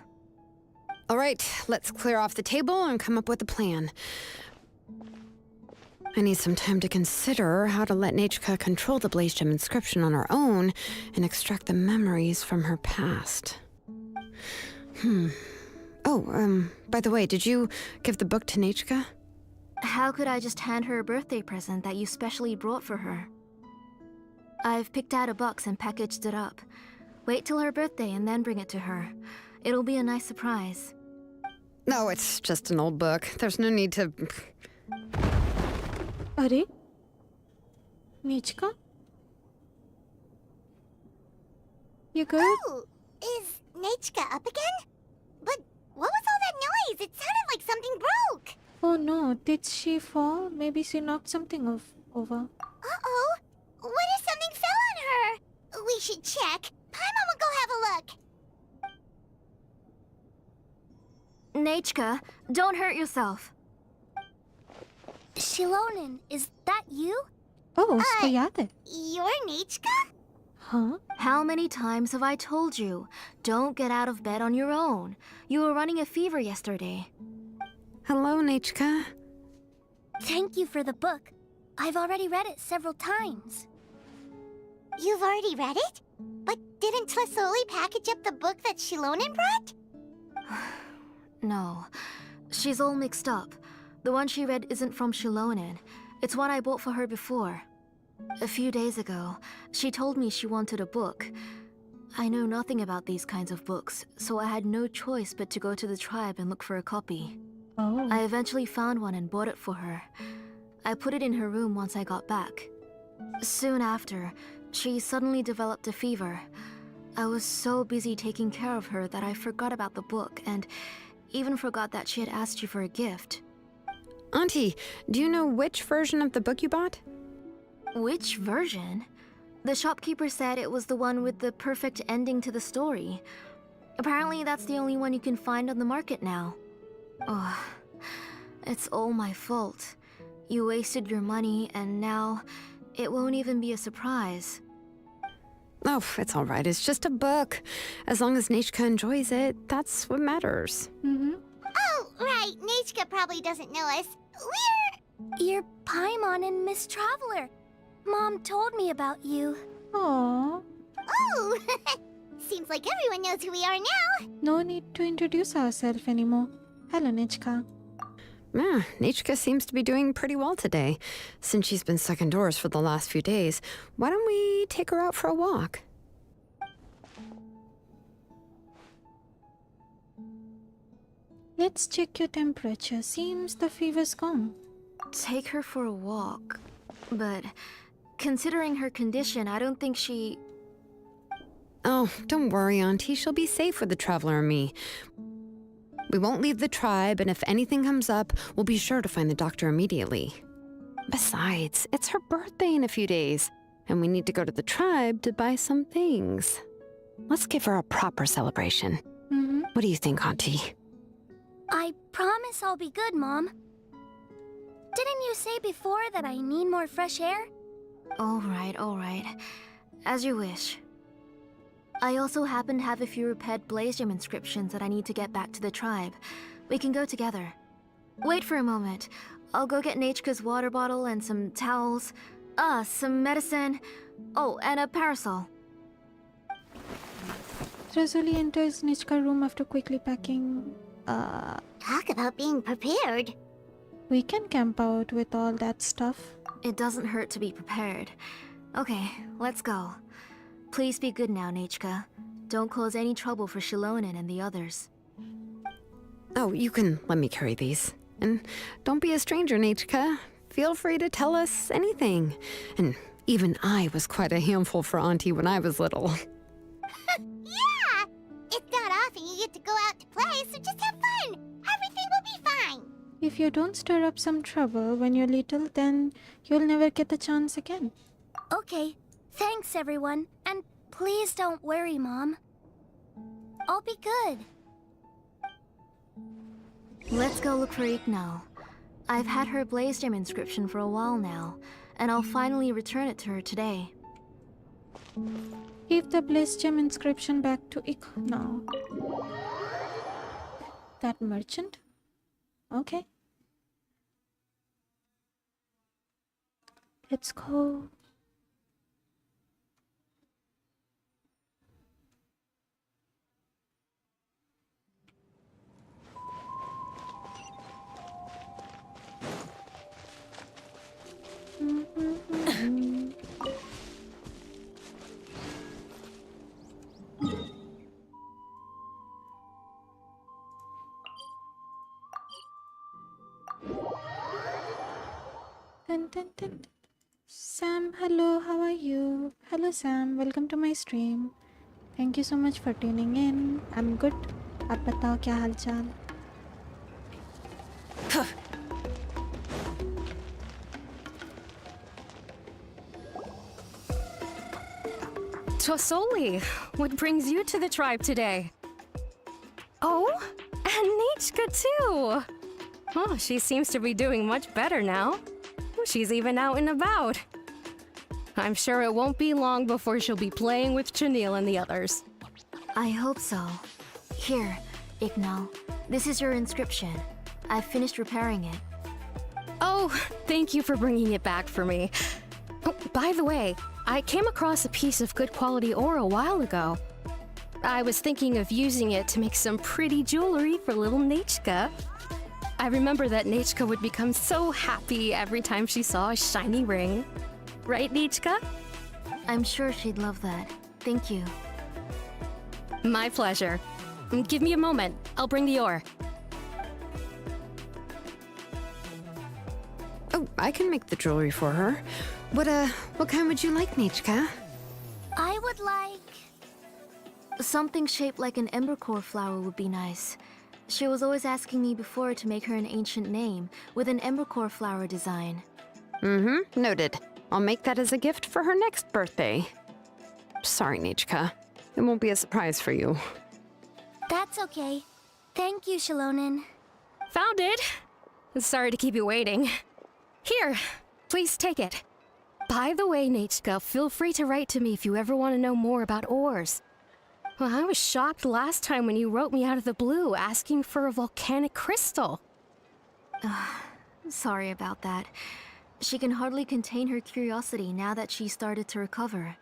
All right, let's clear off the table and come up with a plan. I need some time to consider how to let Nechka control the Blaze Gem inscription on her own and extract the memories from her past. Oh, by the way, did you give the book to Nechka? How could I just hand her a birthday present that you specially brought for her? I've picked out a box and packaged it up. Wait till her birthday and then bring it to her. It'll be a nice surprise. No, it's just an old book. There's no need to... अरे नीचका You good? Oh, is Nechka up again? But what was all that noise? It sounded like something broke. Oh no, did she fall? Maybe she knocked something over. Uh-oh. What if something fell on her? We should check. Paimon will go have a look. Nechka, don't hurt yourself. Shilonen, is that you? Oh, उसको याद है. You're Nechka? Huh? How many times have I told you? Don't get out of bed on your own. You were running a fever yesterday. Hello, Nechka. Thank you for the book. I've already read it several times. You've already read it? But didn't Tlasoli package up the book that Shilonen brought? No. She's all mixed up. The one she read isn't from Shilonen. It's one I bought for her before. A few days ago, she told me she wanted a book. I know nothing about these kinds of books, so I had no choice but to go to the tribe and look for a copy. Oh. I eventually found one and bought it for her. I put it in her room once I got back. Soon after, she suddenly developed a fever. I was so busy taking care of her that I forgot about the book and even forgot that she had asked you for a gift. Auntie, do you know which version of the book you bought? Which version? The shopkeeper said it was the one with the perfect ending to the story. Apparently that's the only one you can find on the market now. Oh, it's all my fault. You wasted your money and now it won't even be a surprise. Oh, it's all right. It's just a book. As long as Nechka enjoys it, that's what matters. Mm-hmm. Oh, right. Nechka probably doesn't know us. You're Paimon and Miss Traveler. Mom told me about you. Aww. Oh! Seems like everyone knows who we are now. No need to introduce ourselves anymore. Hello, Nechka. Yeah, Nechka seems to be doing pretty well today. Since she's been stuck indoors for the last few days, why don't we take her out for a walk? Let's check your temperature. Seems the fever's gone. Take her for a walk. But considering her condition, I don't think she... Oh, don't worry, Auntie. She'll be safe with the Traveler and me. We won't leave the tribe, and if anything comes up, we'll be sure to find the doctor immediately. Besides, it's her birthday in a few days, and we need to go to the tribe to buy some things. Let's give her a proper celebration. Mm-hmm. What do you think, Auntie? I promise I'll be good, Mom. Didn't you say before that I need more fresh air? All right. As you wish. I also happen to have a few repaired Blaze Gem inscriptions that I need to get back to the tribe. We can go together. Wait for a moment. I'll go get Nechka's water bottle and some towels. Some medicine. Oh, and a parasol. Trazoli enters Nechka's room after quickly packing. Talk about being prepared. We can camp out with all that stuff. It doesn't hurt to be prepared. Okay, let's go. Please be good now, Nechka. Don't cause any trouble for Shilonen and the others. Oh, you can let me carry these. And don't be a stranger, Nechka. Feel free to tell us anything. And even I was quite a handful for Auntie when I was little. Yeah! It's not often you get to go out to play, so just have fun. Everything will be fine. If you don't stir up some trouble when you're little, then you'll never get the chance again. Okay. Thanks, everyone. And please don't worry, Mom. I'll be good. Let's go look for Ignal. I've had her Blaze Gem inscription for a while now, and I'll finally return it to her today. Give the Blaze Gem inscription back to Ik now. That merchant? Okay. Let's go. dun, dun, dun. Sam, hello, how are you? Hello, Sam, welcome to my stream. Thank you so much for tuning in. I'm good. आप बताओ क्या हालचाल? Tosoli, what brings you to the tribe today? Oh, and Nichka too! Oh, she seems to be doing much better now. She's even out and about. I'm sure it won't be long before she'll be playing with Chanil and the others. I hope so. Here, Ignal. This is your inscription. I've finished repairing it. Oh, thank you for bringing it back for me. Oh, by the way, I came across a piece of good quality ore a while ago. I was thinking of using it to make some pretty jewelry for little Nechka. I remember that Nechka would become so happy every time she saw a shiny ring. Right, Nechka? I'm sure she'd love that. Thank you. My pleasure. Give me a moment. I'll bring the ore. Oh, I can make the jewelry for her. What kind would you like, Nichka? I would like... Something shaped like an embercore flower would be nice. She was always asking me before to make her an ancient name with an embercore flower design. Mm-hmm, noted. I'll make that as a gift for her next birthday. Sorry, Nichka. It won't be a surprise for you. That's okay. Thank you, Shalonin. Found it! Sorry to keep you waiting. Here, please take it. By the way, Nechka, feel free to write to me if you ever want to know more about ores. Well, I was shocked last time when you wrote me out of the blue asking for a volcanic crystal. Sorry about that. She can hardly contain her curiosity now that she's started to recover.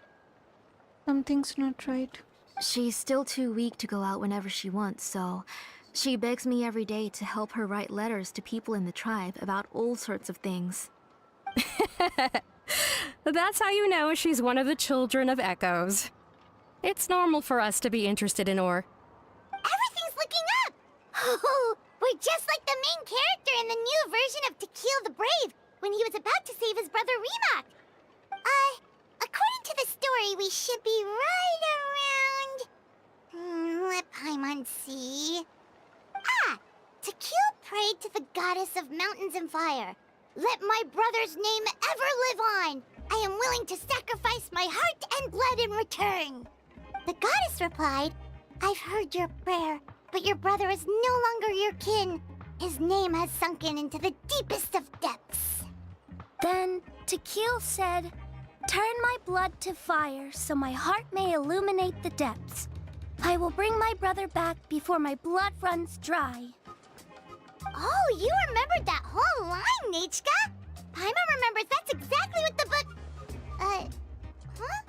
Something's not right. She's still too weak to go out whenever she wants, so she begs me every day to help her write letters to people in the tribe about all sorts of things. That's how you know she's one of the children of Echoes. It's normal for us to be interested in ore. Everything's looking up! Oh, we're just like the main character in the new version of To Kill the Brave, when he was about to save his brother Remak. According to the story, we should be right around... let Paimon see... To Kill prayed to the goddess of mountains and fire. Let my brother's name ever live on! I am willing to sacrifice my heart and blood in return! The goddess replied, I've heard your prayer, but your brother is no longer your kin. His name has sunken into the deepest of depths. Then Tequil said, turn my blood to fire so my heart may illuminate the depths. I will bring my brother back before my blood runs dry. Oh, you remembered that whole line, Nechka? Paimon remembers that's exactly what the book... huh?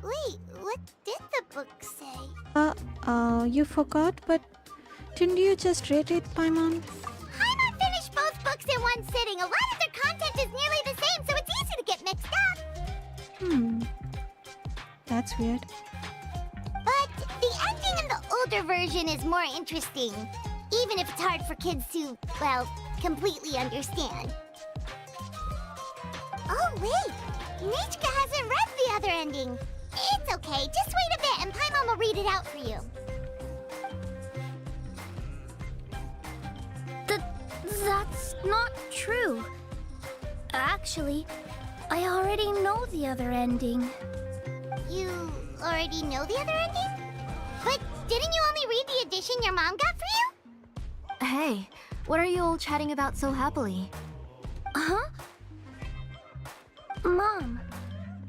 Wait, what did the book say? You forgot, but didn't you just read it, Paimon? Paimon finished both books in one sitting. A lot of their content is nearly the same, so it's easy to get mixed up. That's weird. But the ending in the older version is more interesting, even if it's hard for kids to, well, completely understand. Oh, wait! Nechka hasn't read the other ending. It's okay, just wait a bit and Paimon will read it out for you. That's not true. Actually, I already know the other ending. You already know the other ending? But didn't you only read the edition your mom got for you? Hey, what are you all chatting about so happily? Huh? Mom,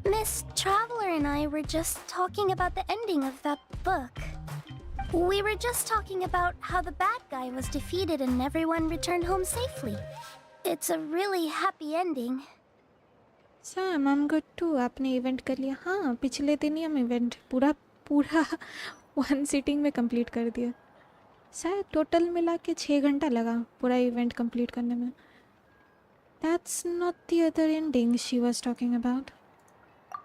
Miss Traveler and I were just talking about the ending of that book. We were just talking about how the bad guy was defeated and everyone returned home safely. It's a really happy ending. Sam, I'm good too. आपने event कर लिया? हाँ, पिछले दिन ही हम event पूरा one sitting में complete कर दिया. शायद टोटल मिला के 6 घंटा लगा पूरा इवेंट कंप्लीट करने में. That's not the other ending she was talking about.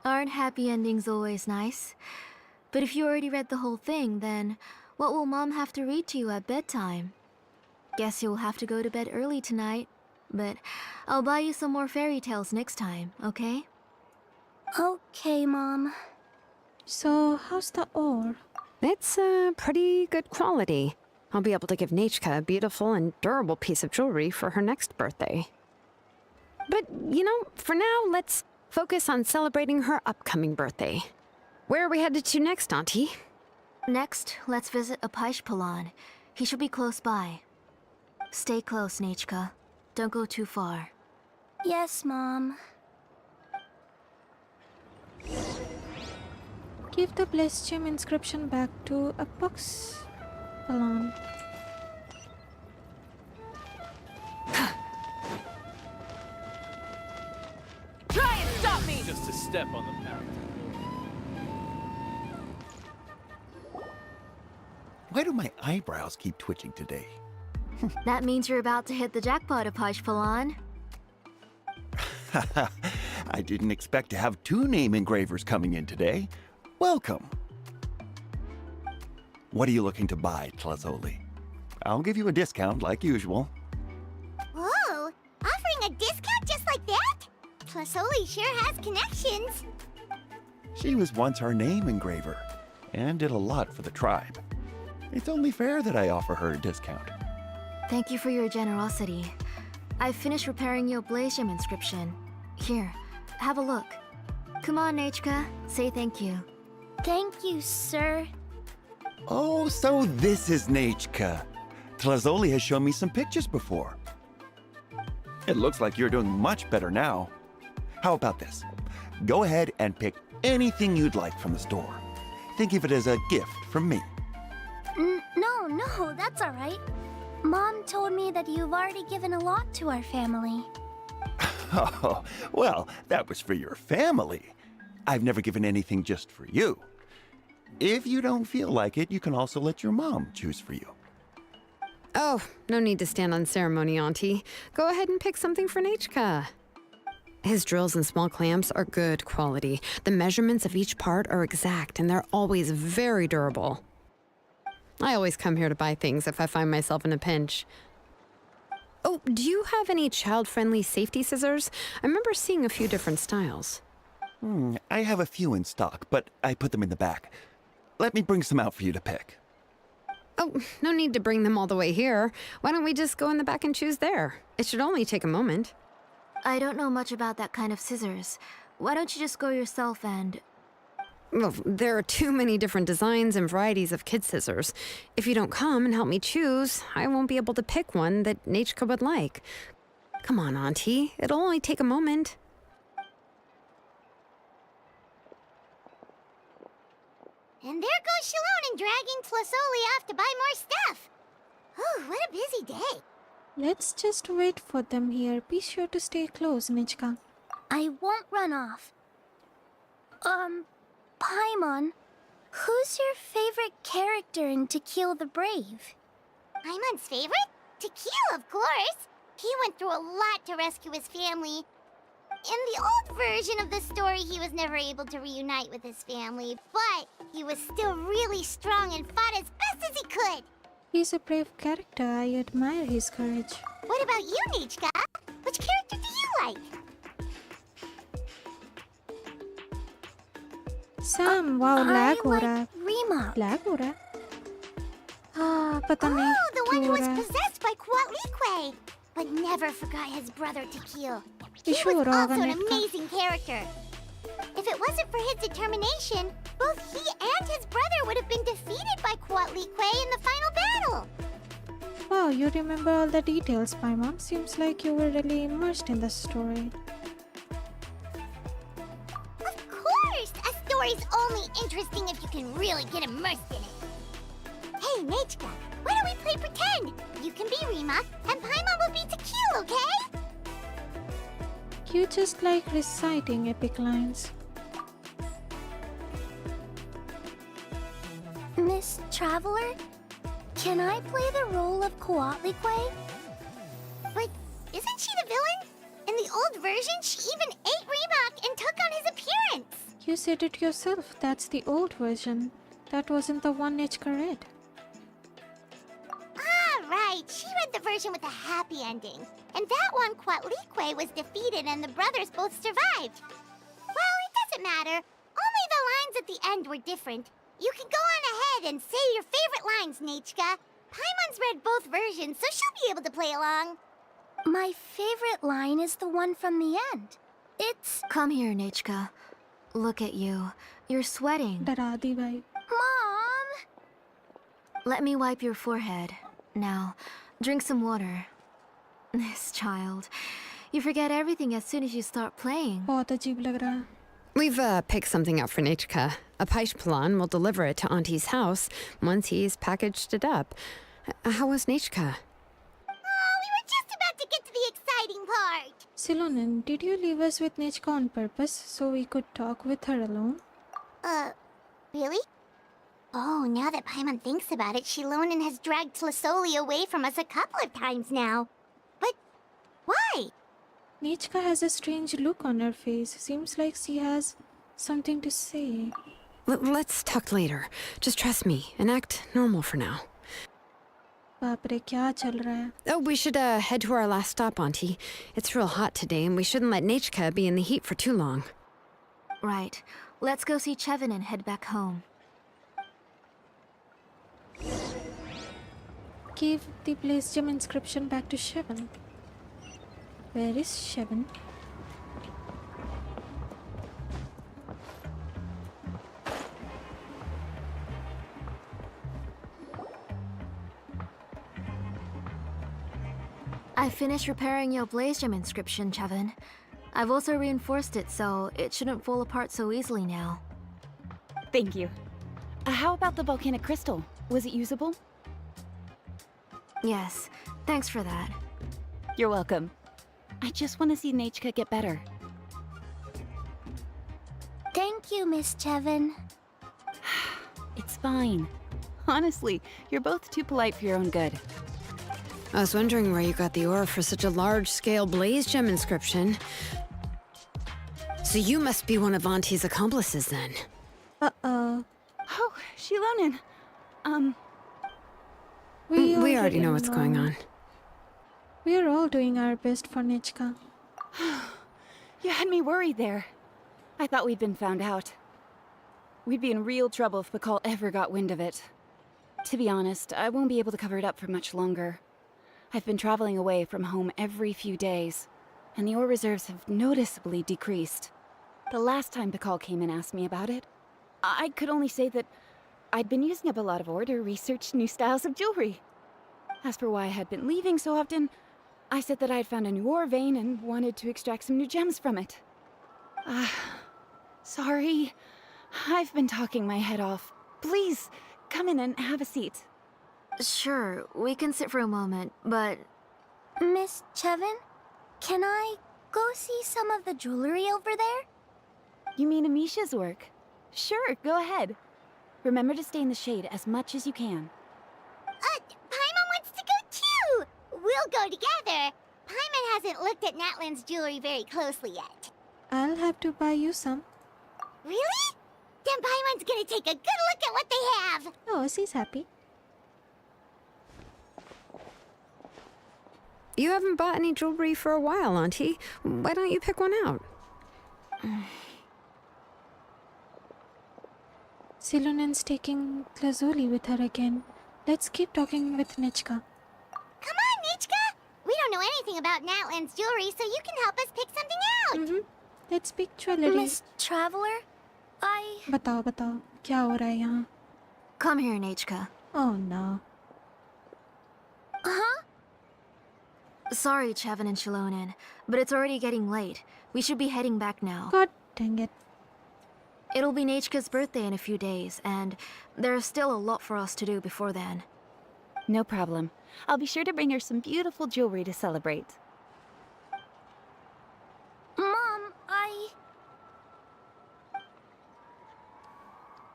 Aren't happy endings always nice? But if you already read the whole thing, then what will Mom have to read to you at bedtime? Guess you'll have to go to bed early tonight. But I'll buy you some more fairy tales next time, okay? Okay, Mom. So, how's the ore? It's pretty good quality. I'll be able to give Nachka a beautiful and durable piece of jewelry for her next birthday. But, you know, for now, let's focus on celebrating her upcoming birthday. Where are we headed to next, Auntie? Next, let's visit Apishpalan. He should be close by. Stay close, Nachka. Don't go too far. Yes, Mom. Give the blessed gem inscription back to Apishpalan. Try and stop me! Just a step on the path. Why do my eyebrows keep twitching today? That means you're about to hit the jackpot, Apishpalan. I didn't expect to have 2 name engravers coming in today. Welcome. What are you looking to buy, Tlazoli? I'll give you a discount like usual. Whoa! Offering a discount just like that? Plusoli sure has connections. She was once our name engraver and did a lot for the tribe. It's only fair that I offer her a discount. Thank you for your generosity. I've finished repairing your blaze gem inscription. Here, have a look. Come on, Nachka, say thank you. Thank you, sir. Oh, so this is Nachka. Tlazoli has shown me some pictures before. It looks like you're doing much better now. How about this? Go ahead and pick anything you'd like from the store. Think of it as a gift from me. No, that's all right. Mom told me that you've already given a lot to our family. Oh, well, that was for your family. I've never given anything just for you. If you don't feel like it, you can also let your mom choose for you. Oh, no need to stand on ceremony, Auntie. Go ahead and pick something for Nachka. His drills and small clamps are good quality. The measurements of each part are exact, and they're always very durable. I always come here to buy things if I find myself in a pinch. Oh, do you have any child-friendly safety scissors? I remember seeing a few different styles. I have a few in stock, but I put them in the back. Let me bring some out for you to pick. Oh, no need to bring them all the way here. Why don't we just go in the back and choose there? It should only take a moment. I don't know much about that kind of scissors. Why don't you just go yourself and... Well, there are too many different designs and varieties of kid scissors. If you don't come and help me choose, I won't be able to pick one that Nachka would like. Come on, Auntie. It'll only take a moment. And there goes Shalone and dragging Tlasoli off to buy more stuff. Oh, what a busy day. Let's just wait for them here. Be sure to stay close, Nichka. I won't run off. Paimon, who's your favorite character in To Kill the Brave? Paimon's favorite? To Kill, of course. He went through a lot to rescue his family. In the old version of the story, he was never able to reunite with his family, but he was still really strong and fought as best as he could. He's a brave character. I admire his courage. What about you, Nichka? Which character do you like? Sam, wow, lag हो रहा है. Rima. Lag हो रहा है. हाँ, पता नहीं Oh, the one क्यों who हो was रहा है. possessed by Kuatlikwe, but never forgot his brother Tequil. He Issue was हो रहा also होगा an नेट का. amazing character. If it wasn't for his determination, both he and his brother would have been defeated by Kuatlikwe in the final battle. Wow, you remember all the details, Paimon. Seems like you were really immersed in the story. Of course! A story's only interesting if you can really get immersed in it. Hey, Nachka, why don't we play pretend? You can be Rima, and Paimon will be Tequil, okay? You just like reciting epic lines. Miss Traveler, can I play the role of Kuatlikwe? But isn't she the villain? In the old version, she even ate Reebok and took on his appearance. You said it yourself. That's the old version. That wasn't the one Nichka read. Ah, right. right. She read the version with a happy ending. And that one, Quatlique was defeated and the brothers both survived. Well, it doesn't matter. Only the lines at the end were different. You can go on ahead and say your favorite lines, Nechka. Paimon's read both versions, so she'll be able to play along. My favorite line is the one from the end. It's... Come here, Nechka. Look at you. You're sweating. डरा दी भाई. Mom! Let me wipe your forehead. Now, drink some water. This child. You forget everything as soon as you start playing. बहुत अजीब लग रहा है. We've picked something up for Nechka. A Paishpalan will deliver it to Auntie's house once he's packaged it up. How was Nechka? Oh, we were just about to get to the exciting part. Silonen, did you leave us with Nechka on purpose so we could talk with her alone? Really? Oh, now that Paimon thinks about it, Shilonen has dragged Tlisoli away from us a couple of times now. But why? Nechka has a strange look on her face. Seems like she has something to say. Let's talk later. Just trust me and act normal for now. बाप रे क्या चल रहा है? Oh, we should head to our last stop, Auntie. It's real hot today, and we shouldn't let Nechka be in the heat for too long. Right. Let's go see Chevin and head back home. Give the Blaze Gem inscription back to Shevin. Where is Shevin? I finished repairing your Blaze Gem inscription, Chevin. I've also reinforced it so it shouldn't fall apart so easily now. Thank you. How about the volcanic crystal? Was it usable? Yes, thanks for that. You're welcome. I just want to see Nechka get better. Thank you, Miss Chevin. It's fine. Honestly, you're both too polite for your own good. I was wondering where you got the ore for such a large-scale Blaze Gem inscription. So you must be one of Auntie's accomplices, then. Uh-oh. Oh, Shilonen. We already know what's going on. We are all doing our best for Nechka. You had me worried there. I thought we'd been found out. We'd be in real trouble if Bakal ever got wind of it. To be honest, I won't be able to cover it up for much longer. I've been traveling away from home every few days, and the ore reserves have noticeably decreased. The last time Bakal came and asked me about it, I could only say that I'd been using up a lot of ore to research new styles of jewelry. As for why I had been leaving so often, I said that I had found a new ore vein and wanted to extract some new gems from it. Sorry. I've been talking my head off. Please, come in and have a seat. Sure, we can sit for a moment, but... Miss Chevin, can I go see some of the jewelry over there? You mean Amisha's work? Sure, go ahead. Remember to stay in the shade as much as you can. Paimon wants to go too! We'll go together. Paimon hasn't looked at Natlan's jewelry very closely yet. I'll have to buy you some. Really? Then Paimon's gonna take a good look at what they have! Oh, she's happy. You haven't bought any jewelry for a while, Auntie. Why don't you pick one out? Silonen's taking Tlazuli with her again. Let's keep talking with Nechka. Come on, Nechka! We don't know anything about Natlan's jewelry, so you can help us pick something out! Let's pick jewelry. Miss Traveler, बताओ बताओ क्या हो रहा है यहाँ? Come here, Nechka. Oh no. Huh? Sorry, Chevin and Shilonen, but it's already getting late. We should be heading back now. God dang it. It'll be Nechka's birthday in a few days, and there's still a lot for us to do before then. No problem. I'll be sure to bring her some beautiful jewelry to celebrate. Mom,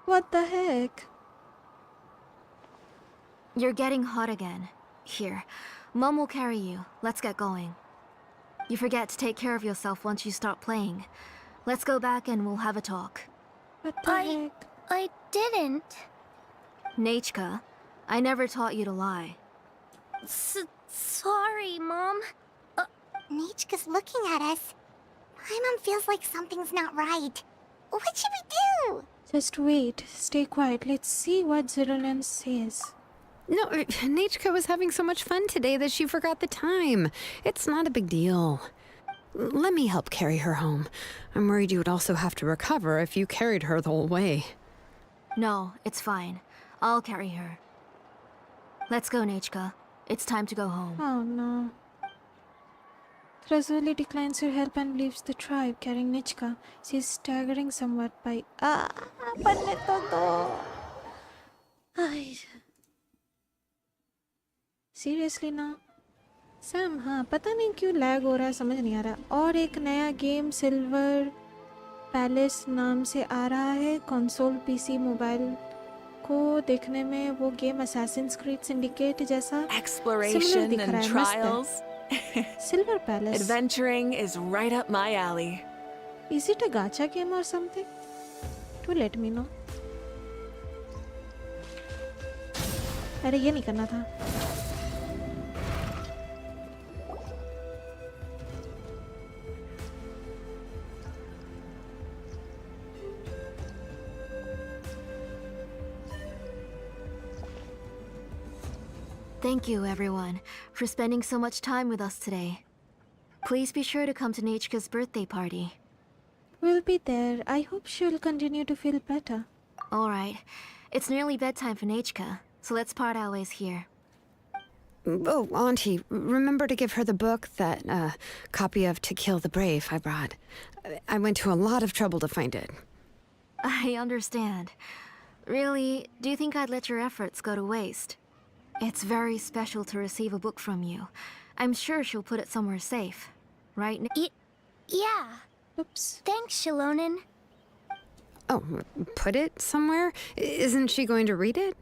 What the heck? You're getting hot again. Here, Mom will carry you. Let's get going. You forget to take care of yourself once you start playing. Let's go back and we'll have a talk. What the heck? I didn't. Nechka, I never taught you to lie. Sorry, Mom. Nichka's looking at us. My mom feels like something's not right. What should we do? Just wait. Stay quiet. Let's see what Zerulan says. No, Nichka was having so much fun today that she forgot the time. It's not a big deal. Let me help carry her home. I'm worried you would also have to recover if you carried her the whole way. No, it's fine. I'll carry her. Let's go, Nichka. It's time to go home. Oh no. Trazuli declines her help and leaves the tribe carrying Nichka. She is staggering somewhat by. Panne todo. Ay. Seriously ना Sam हाँ पता नहीं क्यों lag हो रहा है समझ नहीं आ रहा और एक नया गेम सिल्वर पैलेस नाम से आ रहा है कंसोल पीसी मोबाइल को देखने में वो गेम असैसिन्स क्रीड सिंडिकेट जैसा Exploration दिख रहा and है मस्त trials. है silver palace Adventuring is right up my alley. Is it a gacha game or something? Do let me know. अरे ये नहीं करना था Thank you, everyone, for spending so much time with us today. Please be sure to come to Nichka's birthday party. We'll be there. I hope she'll continue to feel better. Alright, it's nearly bedtime for Nichka, so let's part our ways here. Oh, Auntie, remember to give her the book, that copy of To Kill the Brave I brought. I went to a lot of trouble to find it. I understand. Really, do you think I'd let your efforts go to waste? It's very special to receive a book from you. I'm sure she'll put it somewhere safe. Right? Yeah. Oops. Thanks, Shilonen. Oh, put it somewhere? Isn't she going to read it?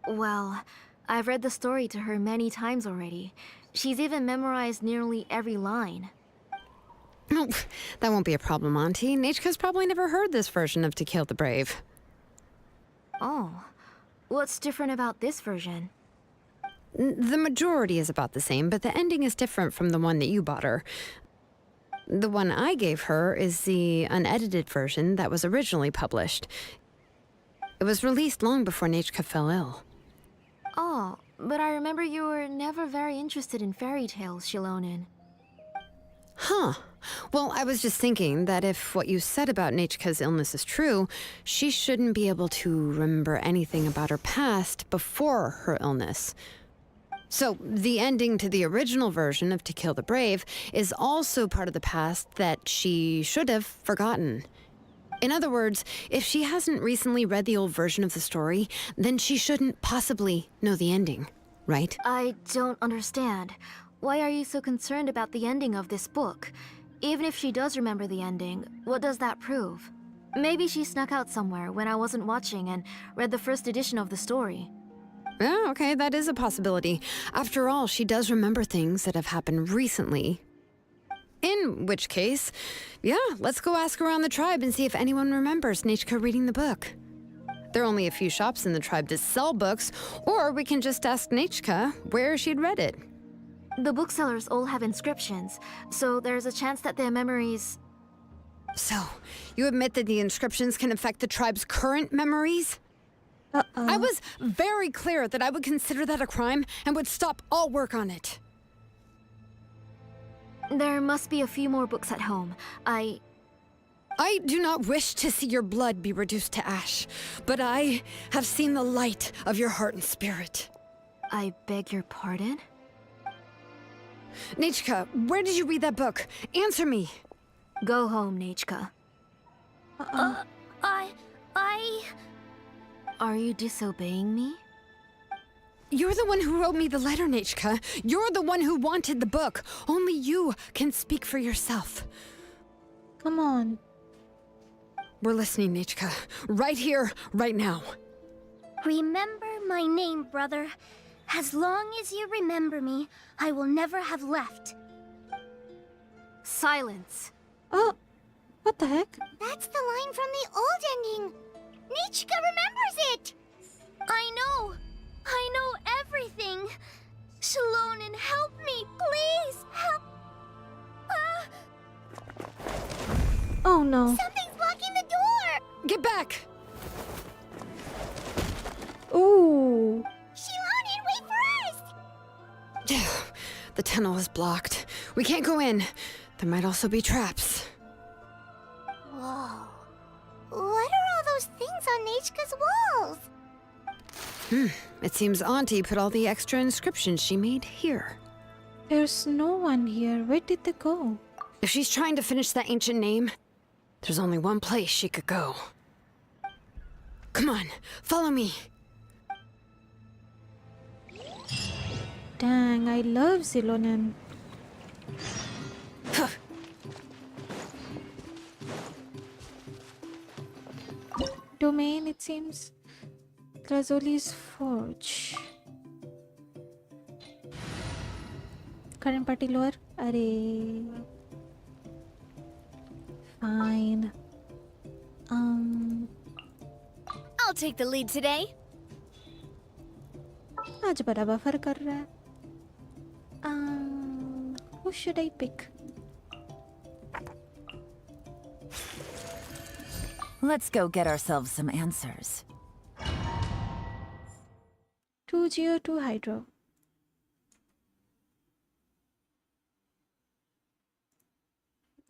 Well, I've read the story to her many times already. She's even memorized nearly every line. Oh, that won't be a problem, Auntie. Nichka's probably never heard this version of To Kill the Brave. Oh. What's different about this version? The majority is about the same, but the ending is different from the one that you bought her. The one I gave her is the unedited version that was originally published. It was released long before Nichka fell ill. Oh, but I remember you were never very interested in fairy tales, Shilonen. Huh. Well, I was just thinking that if what you said about Nichka's illness is true, she shouldn't be able to remember anything about her past before her illness. So, the ending to the original version of To Kill the Brave is also part of the past that she should have forgotten. In other words, if she hasn't recently read the old version of the story, then she shouldn't possibly know the ending, right? I don't understand. Why are you so concerned about the ending of this book? Even if she does remember the ending, what does that prove? Maybe she snuck out somewhere when I wasn't watching and read the first edition of the story. Yeah, okay, that is a possibility. After all, she does remember things that have happened recently. In which case, yeah, let's go ask around the tribe and see if anyone remembers Nichka reading the book. There are only a few shops in the tribe that sell books, or we can just ask Nichka where she'd read it. The booksellers all have inscriptions, so there's a chance that their memories... So, you admit that the inscriptions can affect the tribe's current memories? I was very clear that I would consider that a crime and would stop all work on it. There must be a few more books at home. I do not wish to see your blood be reduced to ash, but I have seen the light of your heart and spirit. I beg your pardon? Nichka, where did you read that book? Answer me. Go home, Nichka. Are you disobeying me? You're the one who wrote me the letter, Nichka. You're the one who wanted the book. Only you can speak for yourself. Come on. We're listening, Nichka. Right here, right now. Remember my name, brother. As long as you remember me, I will never have left. Silence. Oh, what the heck? That's the line from the old ending. Nichka remembers it. I know everything. Shalonen, help me, please! Help! Oh no. Something's blocking the door! Get back! Ooh. Shalonen, wait for us! The tunnel is blocked. We can't go in. There might also be traps. Whoa. What are all those things on Nechka's walls? It seems Auntie put all the extra inscriptions she made here. There's no one here. Where did they go? If she's trying to finish that ancient name, there's only one place she could go. Come on, follow me. Dang, I love Zilonen. Domain, it seems. Trazoli's Forge. Current party lower? Array. Fine. I'll take the lead today. आज बड़ा buffer कर रहा है. Who should I pick? Let's go get ourselves some answers. 202 Hydro.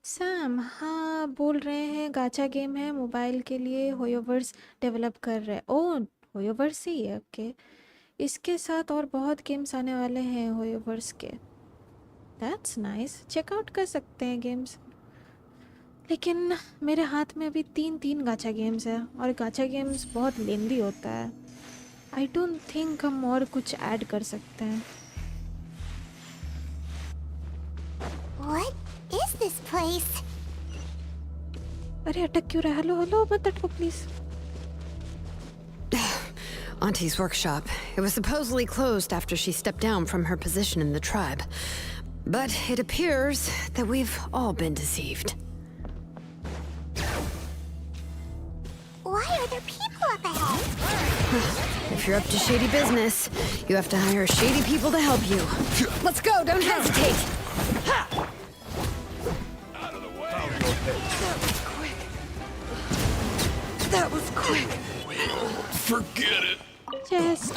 Sam, हाँ बोल रहे हैं गाचा game है मोबाइल के लिए होयोवर्स डेवलप कर रहे हैं. ओह, होयोवर्स ही है. ओके, इसके साथ और बहुत गेम्स आने वाले हैं होयोवर्स के. That's nice. चेकआउट कर सकते हैं गेम्स. लेकिन मेरे हाथ में अभी तीन गाचा गेम्स है और गाचा गेम्स बहुत लेंदी होता है. आई डोंट थिंक हम और कुछ ऐड कर सकते हैं. What is this place? अरे अटक क्यों रहा? हेलो हेलो, मत अटको please. Auntie's workshop. It was supposedly closed after she stepped down from her position in the tribe. But it appears that we've all been deceived. Why are there people up ahead? If you're up to shady business, you have to hire shady people to help you. Let's go, don't hesitate! Out of the way! That was quick! Forget it! Just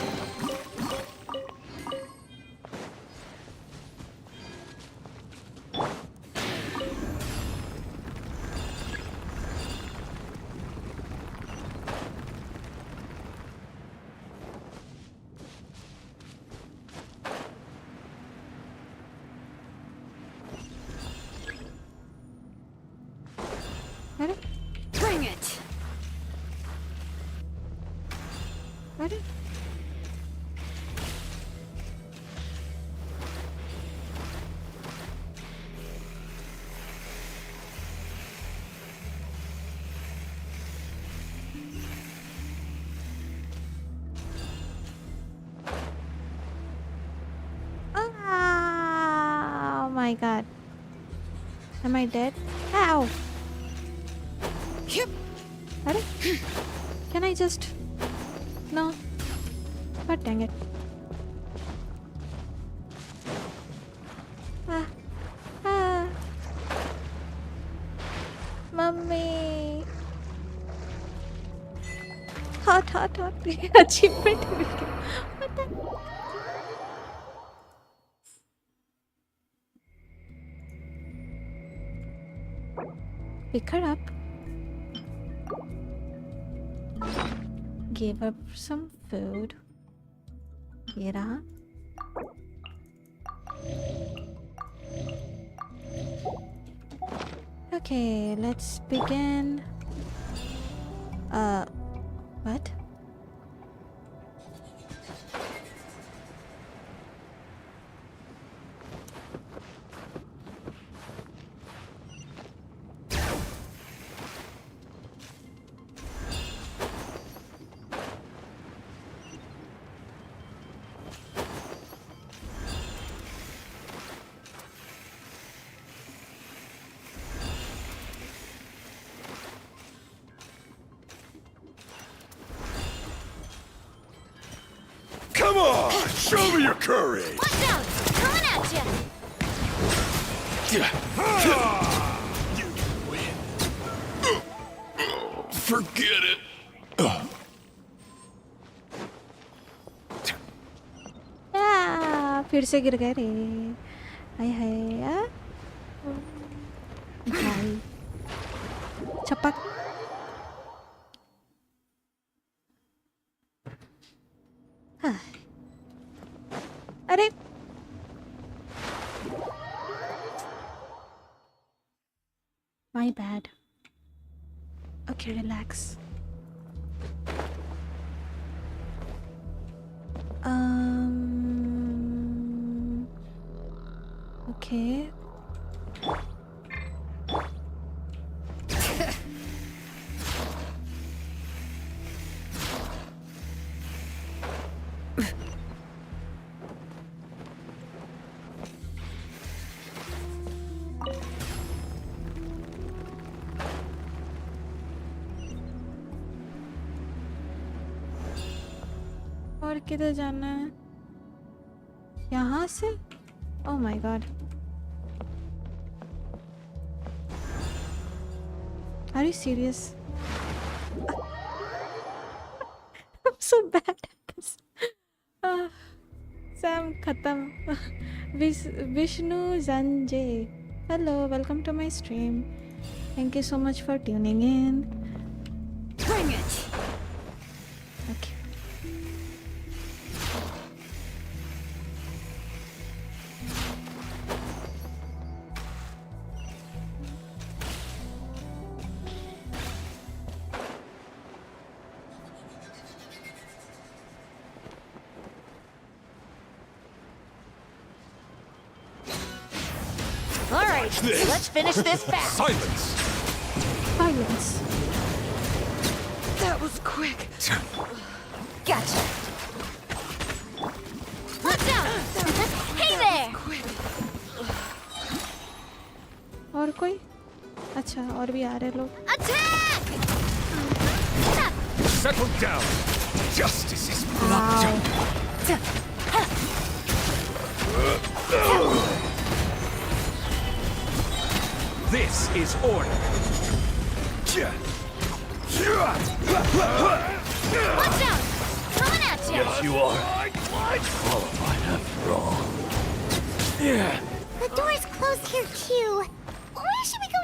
Bring it! अरे oh my god, am I dead? Ow. Yep. अरे can I just no, but dang it. Mummy hot achievement मिल गया. Pick her up. Gave her some food. ये रहा. Okay, let's begin. What? Show me your courage! Watch out! Coming at you! You win. Forget it. फिर से गिर गए रे हाय हाय भाई छपक हाँ अरे my bad okay relax okay और किधर जाना है यहाँ से oh my god are you serious I'm so bad at this Sam khatam Vishnu Zanjay hello welcome to my stream thank you so much for tuning in Bring it! okay This. Let's finish this fast! Silence! Silence. That was quick. Gotcha! Watch out! Hey there! और कोई अच्छा और भी आ रहे लोग Attack! Settle down! Justice is blood! This is order! Watch out! Coming at you! Yes, you are. Qualified after all. Yeah. The door's closed here too. Where should we go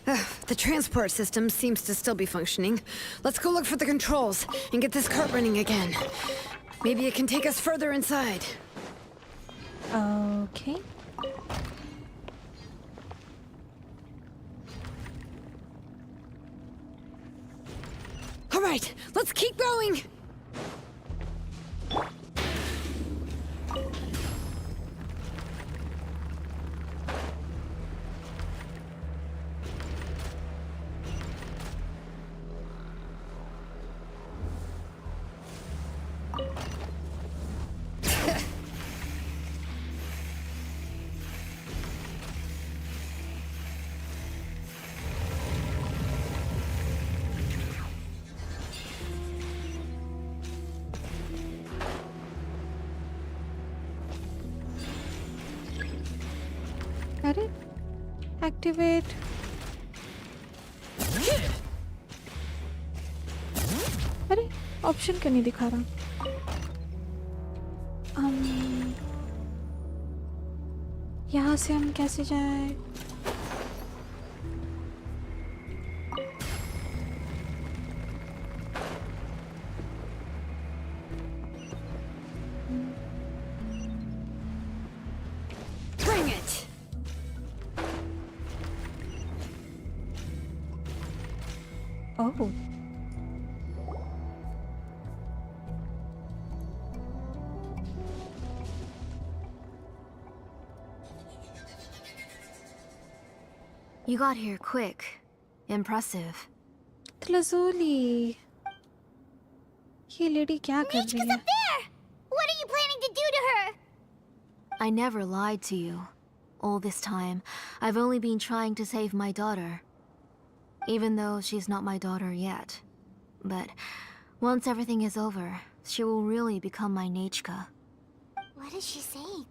now? The transport system seems to still be functioning. Let's go look for the controls and get this cart running again. Maybe it can take us further inside. okay All right, let's keep going. अरे activate अरे option क्यों नहीं दिखा रहा यहाँ से हम कैसे जाए Bring it. oh You got here quick. Impressive. tlazuli ये लेडी क्या कर रही है There! What are you planning to do to her? I never lied to you. All this time, I've only been trying to save my daughter. Even though she's not my daughter yet. But Once everything is over, she will really become my Nechka. What is she saying?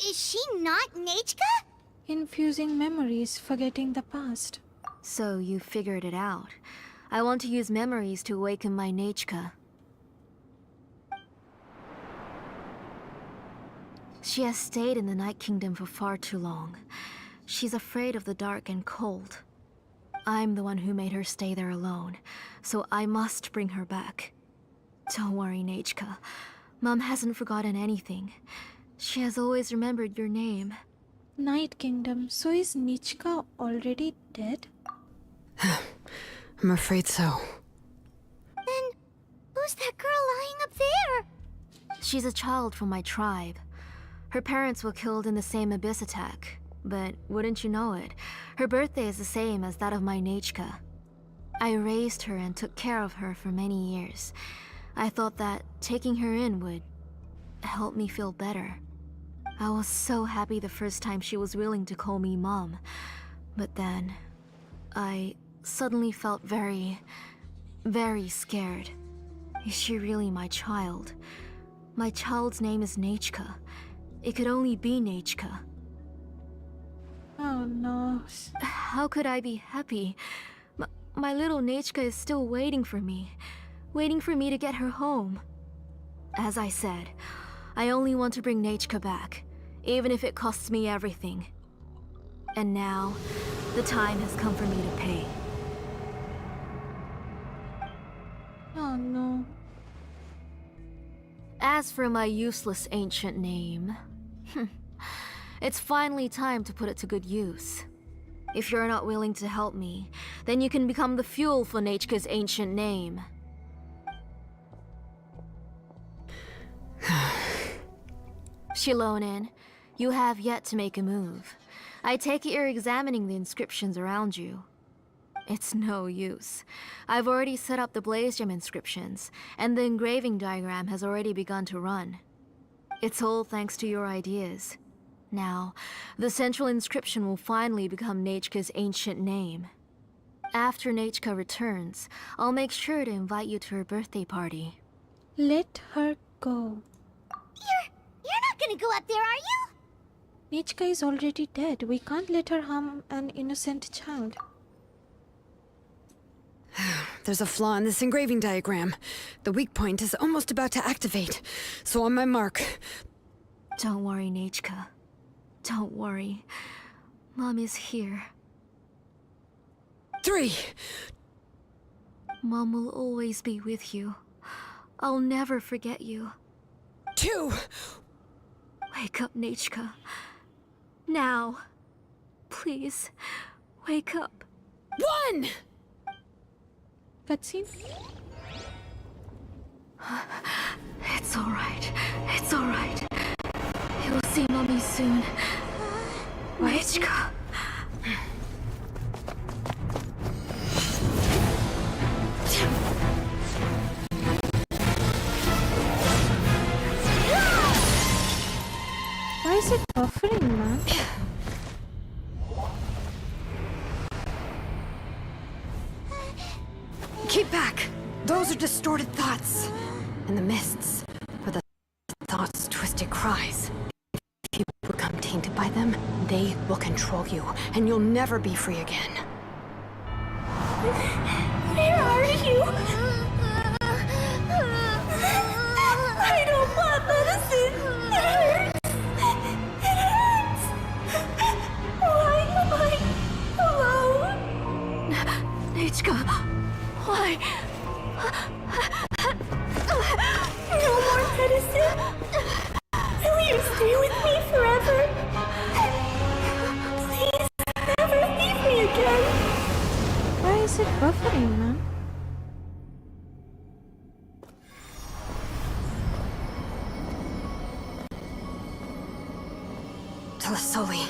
Is she not Nechka? Infusing memories, forgetting the past. So you figured it out. I want to use memories to awaken my Nechka. She has stayed in the Night Kingdom for far too long. She's afraid of the dark and cold. I'm the one who made her stay there alone, so I must bring her back. Don't worry, Nechka. Mom hasn't forgotten anything. She has always remembered your name. Night Kingdom. So is Nechka already dead? I'm afraid so. Then, who's that girl lying up there? She's a child from my tribe. Her parents were killed in the same abyss attack. But wouldn't you know it, her birthday is the same as that of my Nechka. I raised her and took care of her for many years. I thought that taking her in would help me feel better. I was so happy the first time she was willing to call me Mom. But then, I suddenly felt very scared. Is she really my child? My child's name is Nechka. It could only be Nechka. Oh no. How could I be happy? My little Nechka is still waiting for me to get her home. As I said, I only want to bring Nechka back, even if it costs me everything. And now, the time has come for me to pay. Oh no. As for my useless ancient name, it's finally time to put it to good use. If you're not willing to help me, then you can become the fuel for Nechka's ancient name. Shilonin, you have yet to make a move. I take it you're examining the inscriptions around you. It's no use. I've already set up the Blaze Gem inscriptions, and the engraving diagram has already begun to run. It's all thanks to your ideas. Now, the central inscription will finally become Nechka's ancient name. After Nechka returns, I'll make sure to invite you to her birthday party. Let her go. You're not gonna go up there, are you? Nechka is already dead. We can't let her harm an innocent child. There's a flaw in this engraving diagram. The weak point is almost about to activate. So on my mark. Don't worry, Nechka. Don't worry. Mom is here. 3. Mom will always be with you. I'll never forget you. 2. Wake up, Nechka. Now. Please, wake up. 1! Cutscene? It's alright. It's alright. You'll see Mommy soon. Nechka. Why is it buffering, man? Keep back! Those are distorted thoughts. And the mists are the thoughts' twisted cries. If you become tainted by them, they will control you, and you'll never be free again. Where are you? I don't want medicine. It hurts. It hurts. Why am I alone? Nechka, why? No more medicine. Will you stay with me forever? Please, never leave me again. Why is it buffering, man? Telasoli,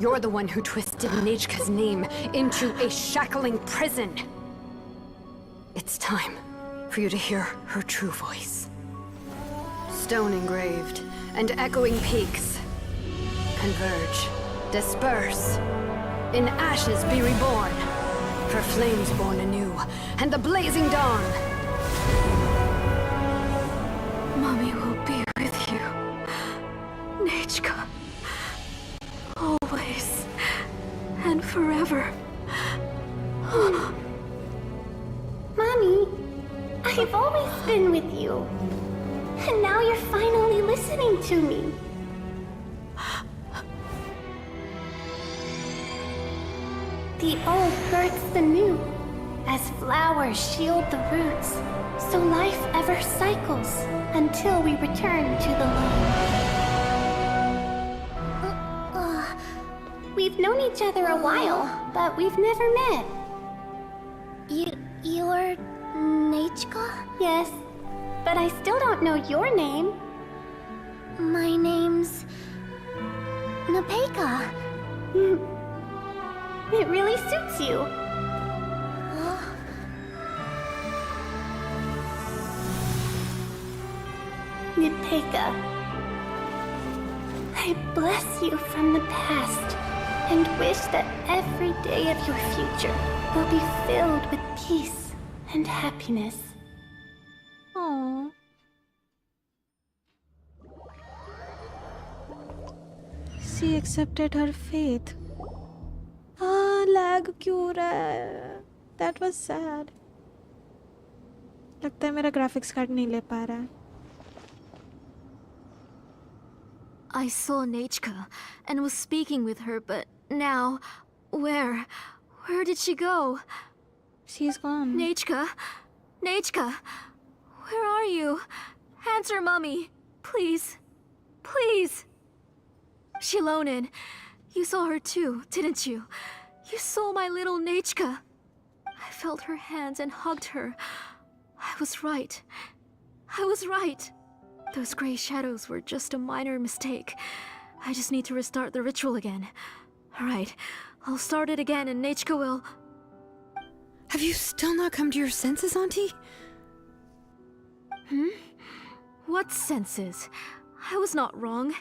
you're the one who twisted Nechka's name into a shackling prison. It's time for you to hear her true voice. Stone engraved and echoing peaks converge, disperse, in ashes be reborn, for flames born anew, and the blazing dawn. forever. Mommy, I've always been with you. And now you're finally listening to me. The old births the new, as flowers shield the roots, so life ever cycles until we return to the loam. We've known each other a while, but we've never met. You're Nechka? Yes, but I still don't know your name. My name's Napeka. It really suits you. Napeka, I bless you from the past and wish that every day of your future will be filled with peace and happiness. Aww. She accepted her fate. Lag क्यों हो रहा है? That was sad. लगता है मेरा graphics card नहीं ले पा रहा है. I saw Nechka and was speaking with her, but now, where did she go? She's gone. Nechka, where are you? Answer, Mommy, please, please. Shilonen, you saw her too, didn't you? You saw my little Nechka. I felt her hands and hugged her. I was right. Those gray shadows were just a minor mistake. I just need to restart the ritual again. Alright, I'll start it again and Nechka will... Have you still not come to your senses, Auntie? What senses? I was not wrong.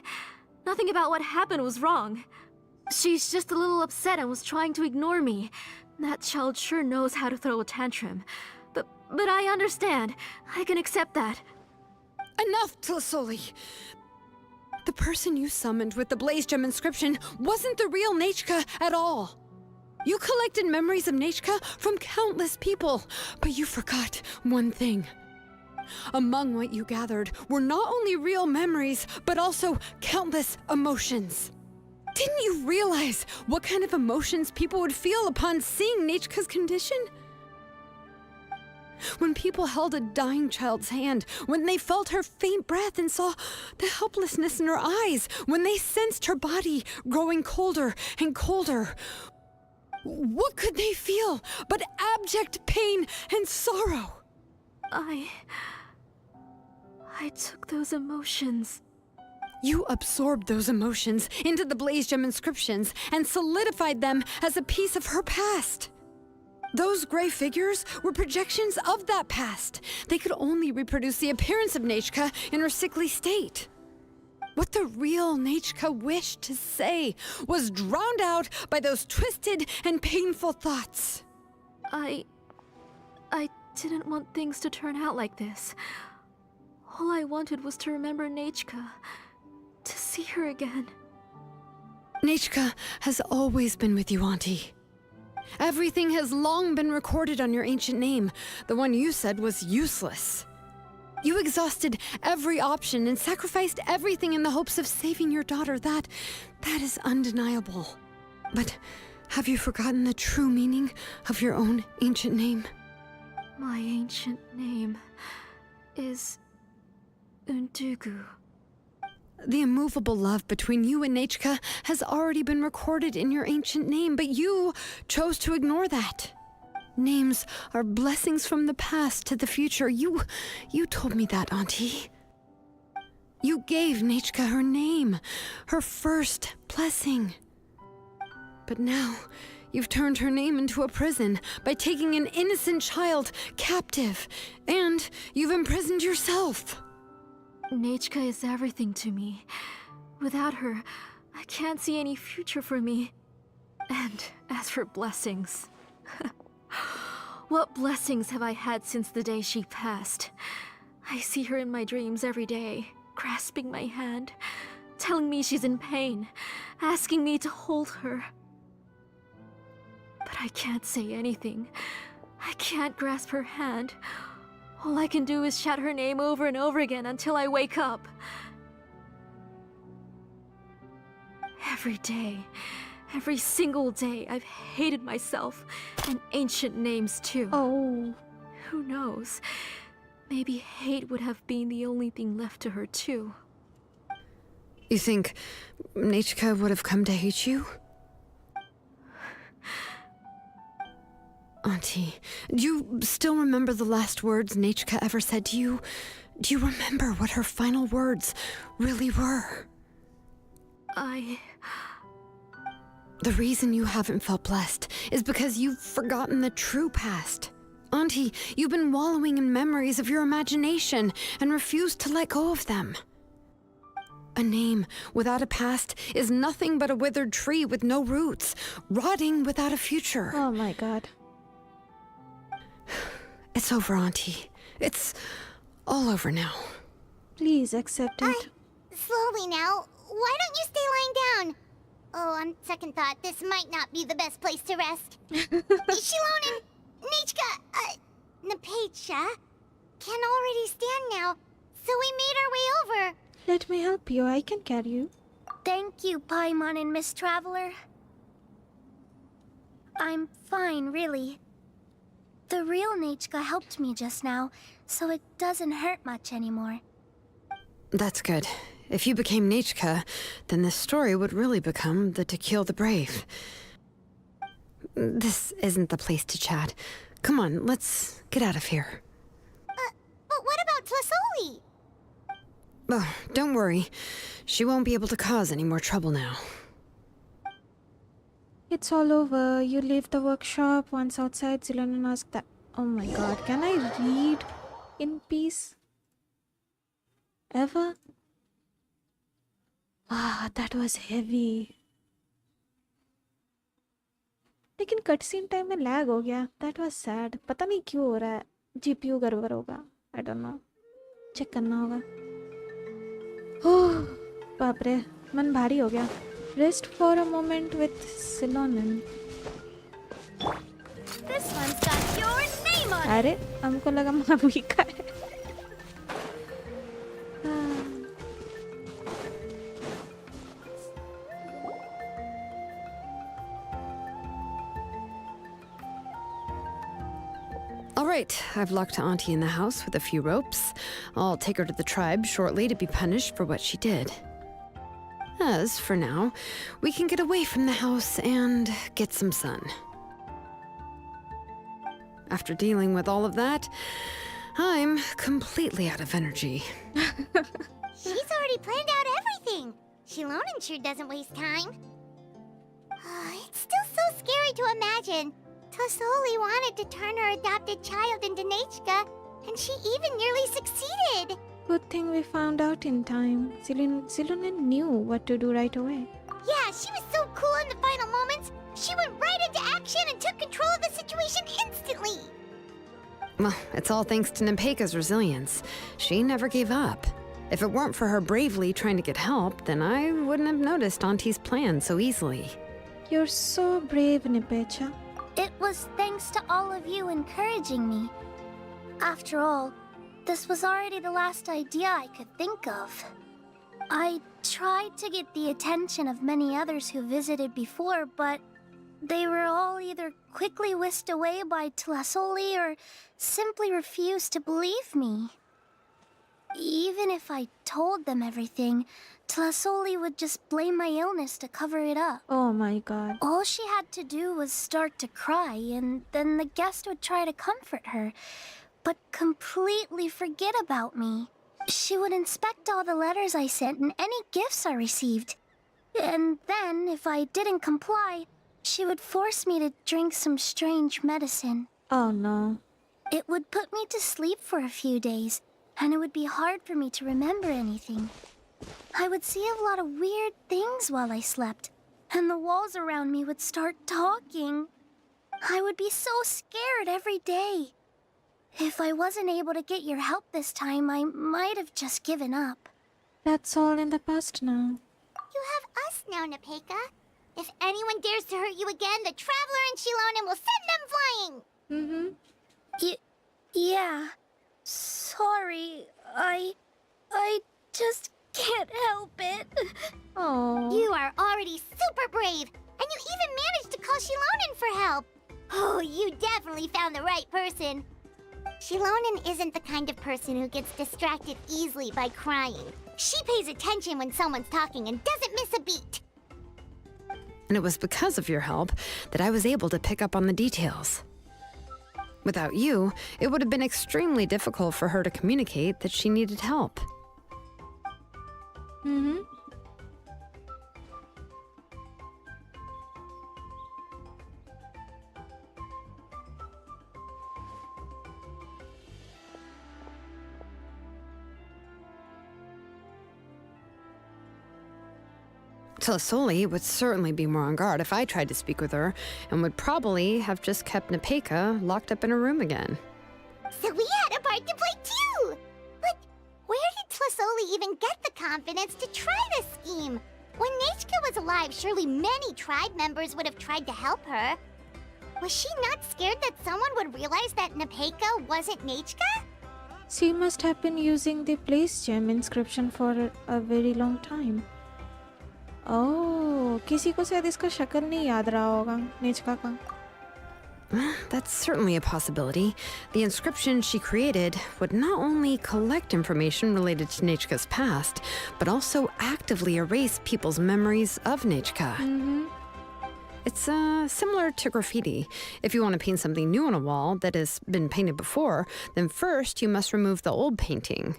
Nothing about what happened was wrong. She's just a little upset and was trying to ignore me. That child sure knows how to throw a tantrum. But I understand. I can accept that. Enough, Tlisoli! The person you summoned with the Blaze Gem inscription wasn't the real Nechka at all. You collected memories of Nechka from countless people, but you forgot one thing. Among what you gathered were not only real memories, but also countless emotions. Didn't you realize what kind of emotions people would feel upon seeing Nechka's condition? When people held a dying child's hand, when they felt her faint breath and saw the helplessness in her eyes, when they sensed her body growing colder and colder, what could they feel but abject pain and sorrow? I took those emotions. You absorbed those emotions into the Blaze Gem inscriptions and solidified them as a piece of her past. Those gray figures were projections of that past. They could only reproduce the appearance of Nechka in her sickly state. What the real Nechka wished to say was drowned out by those twisted and painful thoughts. I didn't want things to turn out like this. All I wanted was to remember Nechka, to see her again. Nechka has always been with you, Auntie. Everything has long been recorded on your ancient name. The one you said was useless. You exhausted every option and sacrificed everything in the hopes of saving your daughter. That is undeniable. But have you forgotten the true meaning of your own ancient name? My ancient name is Undugu. The immovable love between you and Nechka has already been recorded in your ancient name, but you chose to ignore that. Names are blessings from the past to the future. You told me that, Auntie. You gave Nechka her name, her first blessing. But now, you've turned her name into a prison by taking an innocent child captive, and you've imprisoned yourself. Nechka is everything to me. Without her, I can't see any future for me. And as for blessings... What blessings have I had since the day she passed? I see her in my dreams every day, grasping my hand, telling me she's in pain, asking me to hold her. But I can't say anything. I can't grasp her hand. All I can do is shout her name over and over again until I wake up. Every day, every single day, I've hated myself, and ancient names too. Oh. Who knows? Maybe hate would have been the only thing left to her too. You think Nechka would have come to hate you? Auntie, do you still remember the last words Nechka ever said to you? Do you remember what her final words really were? The reason you haven't felt blessed is because you've forgotten the true past. Auntie, you've been wallowing in memories of your imagination and refused to let go of them. A name without a past is nothing but a withered tree with no roots, rotting without a future. Oh my god. It's over, Auntie. It's all over now. Please accept it. Slowly now. Why don't you stay lying down? Oh, on second thought, this might not be the best place to rest. Shilon and Nechka, Napecha can already stand now, so we made our way over. Let me help you. I can carry you. Thank you, Paimon and Miss Traveler. I'm fine, really. The real Nechka helped me just now, so it doesn't hurt much anymore. That's good. If you became Nechka, then this story would really become the To Kill the Brave. This isn't the place to chat. Come on, let's get out of here. But what about Tlasoli? Oh, don't worry. She won't be able to cause any more trouble now. It's all over. You leave the workshop. Once outside, Zilonan asked that. Oh my god, can I read in peace? Ever? Ah, that was heavy. लेकिन cut scene time में lag हो गया. That was sad. पता नहीं क्यों हो रहा है. GPU गड़बड़ होगा. I don't know. चेक करना होगा. ओह, बाप रे, मन भारी हो गया. Rest for a moment with Silonin. This one's got your name on it. अरे, हमको लगा मामी का है. All right, I've locked Auntie in the house with a few ropes. I'll take her to the tribe shortly to be punished for what she did. As for now, we can get away from the house and get some sun. After dealing with all of that, I'm completely out of energy. She's already planned out everything. Shilonen sure doesn't waste time. It's still so scary to imagine. Tlasoli wanted to turn her adopted child into Nechka, and she even nearly succeeded. Good thing we found out in time. Zilonen knew what to do right away. Yeah, she was so cool in the final moments. She went right into action and took control of the situation instantly. Well, it's all thanks to Nempeka's resilience. She never gave up. If it weren't for her bravely trying to get help, then I wouldn't have noticed Auntie's plan so easily. You're so brave, Nipecha. It was thanks to all of you encouraging me. After all, this was already the last idea I could think of. I tried to get the attention of many others who visited before, but they were all either quickly whisked away by Tlasoli or simply refused to believe me. Even if I told them everything, Tlasoli would just blame my illness to cover it up. Oh my god. All she had to do was start to cry, and then the guest would try to comfort her, but completely forget about me. She would inspect all the letters I sent and any gifts I received. And then, if I didn't comply, she would force me to drink some strange medicine. Oh no. It would put me to sleep for a few days, and it would be hard for me to remember anything. I would see a lot of weird things while I slept, and the walls around me would start talking. I would be so scared every day. If I wasn't able to get your help this time, I might have just given up. That's all in the past now. You have us now, Nepeka. If anyone dares to hurt you again, the Traveler and Shilonen will send them flying! Yeah. Sorry. I just can't help it. Oh. You are already super brave, and you even managed to call Shilonen for help. Oh, you definitely found the right person. Shilonen isn't the kind of person who gets distracted easily by crying. She pays attention when someone's talking and doesn't miss a beat. And it was because of your help that I was able to pick up on the details. Without you, it would have been extremely difficult for her to communicate that she needed help. Tlisoli would certainly be more on guard if I tried to speak with her, and would probably have just kept Nepeka locked up in a room again. So we had a part to play too! But where did Tlisoli even get the confidence to try this scheme? When Nechka was alive, surely many tribe members would have tried to help her. Was she not scared that someone would realize that Nepeka wasn't Nechka? She must have been using the place gem inscription for a very long time. Oh, किसी को शायद इसका शक्ल नहीं याद रहा होगा नेचका का. That's certainly a possibility. The inscription she created would not only collect information related to Nechka's past, but also actively erase people's memories of Nechka. It's similar to graffiti. If you want to paint something new on a wall that has been painted before, then first you must remove the old painting.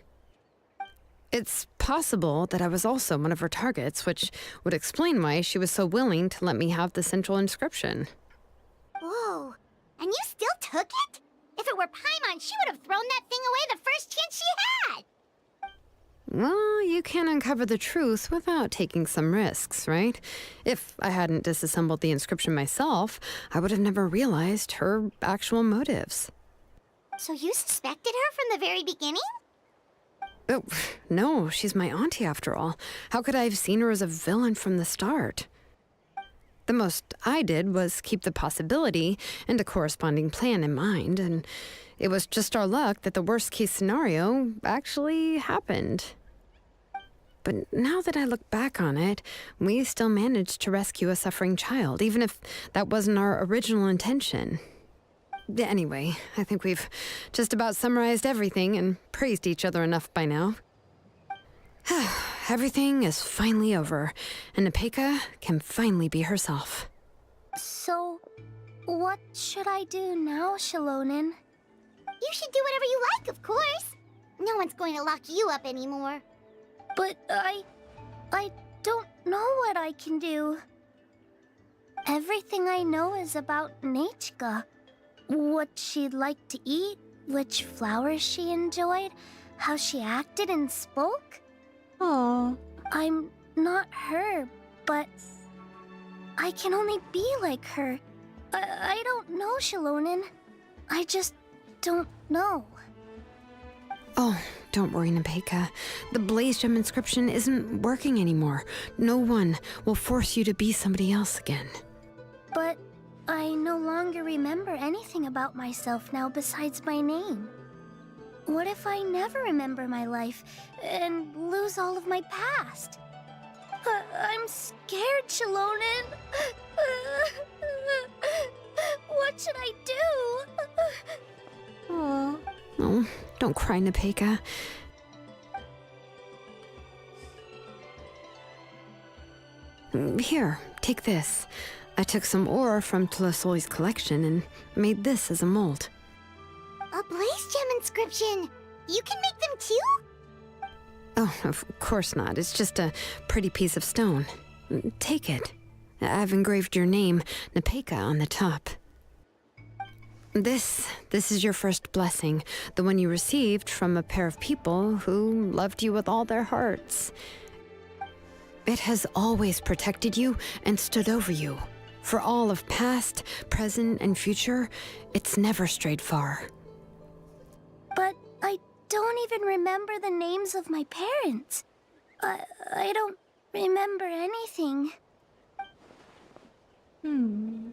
It's possible that I was also one of her targets, which would explain why she was so willing to let me have the central inscription. Whoa, and you still took it? If it were Paimon, she would have thrown that thing away the first chance she had! Well, you can uncover the truth without taking some risks, right? If I hadn't disassembled the inscription myself, I would have never realized her actual motives. So you suspected her from the very beginning? Oh, no, she's my auntie after all. How could I have seen her as a villain from the start? The most I did was keep the possibility and a corresponding plan in mind, and it was just our luck that the worst-case scenario actually happened. But now that I look back on it, we still managed to rescue a suffering child, even if that wasn't our original intention. Anyway, I think we've just about summarized everything and praised each other enough by now. Everything is finally over, and Nepeka can finally be herself. So, what should I do now, Shilonen? You should do whatever you like, of course. No one's going to lock you up anymore. But I don't know what I can do. Everything I know is about Nechka. What she'd like to eat, which flowers she enjoyed, how she acted and spoke. Oh. I'm not her, but I can only be like her. I don't know, Shilonen. I just don't know. Oh, don't worry, Nepeka. The Blaze Gem inscription isn't working anymore. No one will force you to be somebody else again. But I no longer remember anything about myself now besides my name. What if I never remember my life and lose all of my past? I'm scared, Shilonen. What should I do? Oh. Oh, don't cry, Nepeka. Here, take this. I took some ore from Tlisoli's collection and made this as a mold. A Blaze Gem inscription! You can make them too? Oh, of course not. It's just a pretty piece of stone. Take it. I've engraved your name, Nepeka, on the top. This is your first blessing, the one you received from a pair of people who loved you with all their hearts. It has always protected you and stood over you. For all of past, present, and future, it's never strayed far. But I don't even remember the names of my parents. I don't remember anything. Hmm.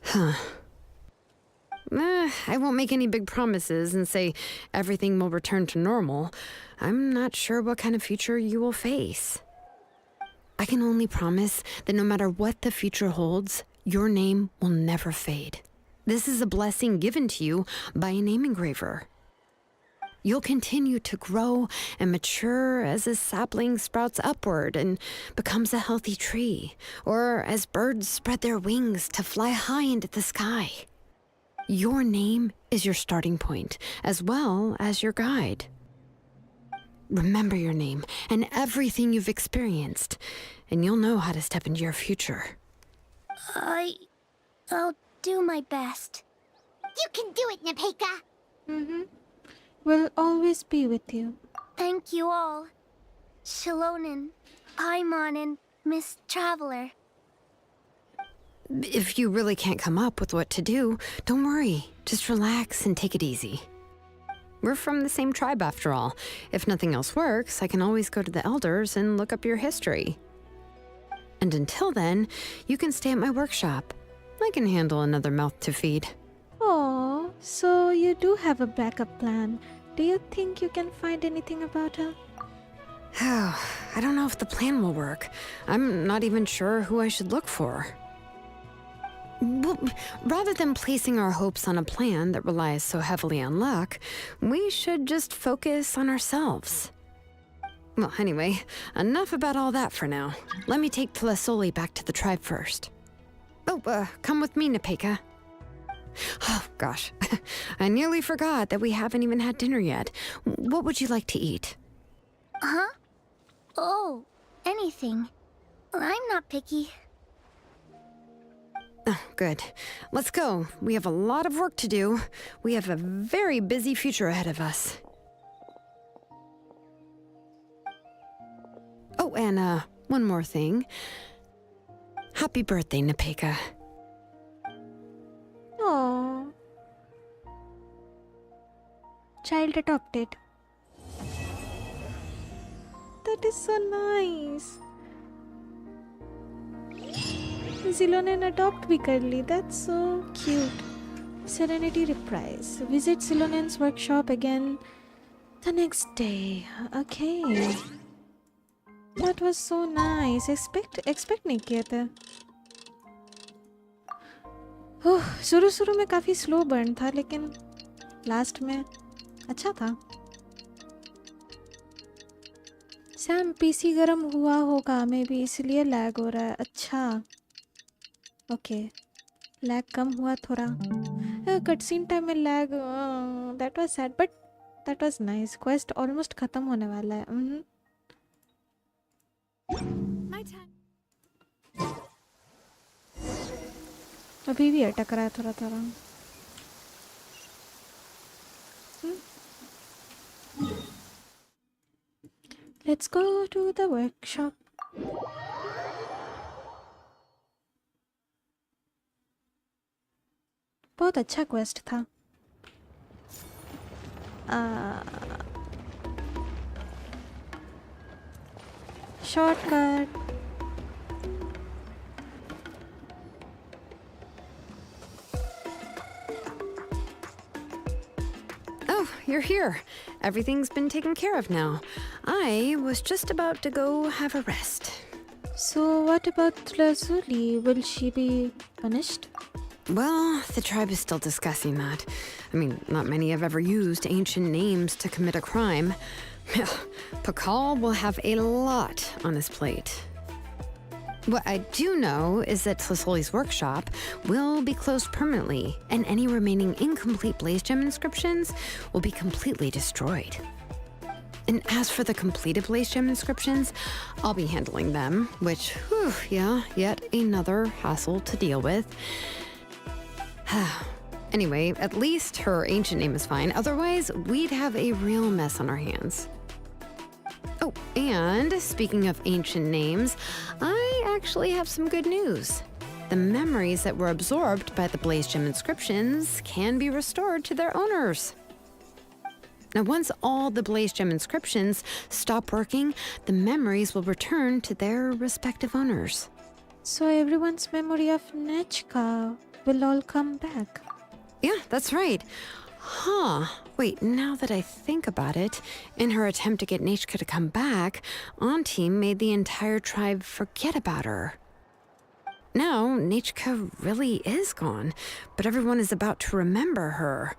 Huh. I won't make any big promises and say everything will return to normal. I'm not sure what kind of future you will face. I can only promise that no matter what the future holds, your name will never fade. This is a blessing given to you by a name engraver. You'll continue to grow and mature as a sapling sprouts upward and becomes a healthy tree, or as birds spread their wings to fly high into the sky. Your name is your starting point, as well as your guide. Remember your name and everything you've experienced, and you'll know how to step into your future. I'll do my best. You can do it, Nepeka! Mm-hmm. We'll always be with you. Thank you all. Shilonen, Paimon, and Miss Traveler. If you really can't come up with what to do, don't worry. Just relax and take it easy. We're from the same tribe after all. If nothing else works, I can always go to the elders and look up your history. And until then, you can stay at my workshop. I can handle another mouth to feed. Oh, so you do have a backup plan. Do you think you can find anything about her? I don't know if the plan will work. I'm not even sure who I should look for. Well, rather than placing our hopes on a plan that relies so heavily on luck, we should just focus on ourselves. Well, anyway, enough about all that for now. Let me take Tlasoli back to the tribe first. Oh, come with me, Nepeka. Oh, gosh. I nearly forgot that we haven't even had dinner yet. What would you like to eat? Huh? Oh, anything. I'm not picky. Oh, good. Let's go. We have a lot of work to do. We have a very busy future ahead of us. Oh, and one more thing. Happy birthday, Nepeka. Oh. Child adopted. That is so nice. Zilonen adopt भी कर ली. That's so cute. Serenity reprise. Visit Zilonen's workshop again the next day. Okay. That was so nice. Expect नहीं किया था. शुरू में काफी slow burn था, लेकिन लास्ट में अच्छा था. सैम पीसी गरम हुआ होगा मे भी, इसलिए लैग हो रहा है. अच्छा, ओके. लैग कम हुआ थोड़ा. कटसीन टाइम में lag, that was sad but that was nice. Quest almost खत्म होने वाला है. अभी भी अटक रहा है थोड़ा थोड़ा. Let's go to the workshop. बहुत अच्छा क्वेस्ट था. Shortcut. Oh, you're here. Everything's been taken care of now. I was just about to go have a rest. So what about Lazuli? Will she be punished? Well, the tribe is still discussing that. I mean, not many have ever used ancient names to commit a crime. Pakal will have a lot on his plate. What I do know is that Tlasoli's workshop will be closed permanently, and any remaining incomplete Blaze Gem inscriptions will be completely destroyed. And as for the completed Blaze Gem inscriptions, I'll be handling them, which, whew, yeah, yet another hassle to deal with. Anyway, at least her ancient name is fine. Otherwise, we'd have a real mess on our hands. Oh, and speaking of ancient names, I actually have some good news. The memories that were absorbed by the Blaze Gem inscriptions can be restored to their owners. Now, once all the Blaze Gem inscriptions stop working, the memories will return to their respective owners. So everyone's memory of Nechka will all come back. Yeah, that's right. Huh. Wait, now that I think about it, in her attempt to get Nechka to come back, Auntie made the entire tribe forget about her. Now, Nechka really is gone, but everyone is about to remember her.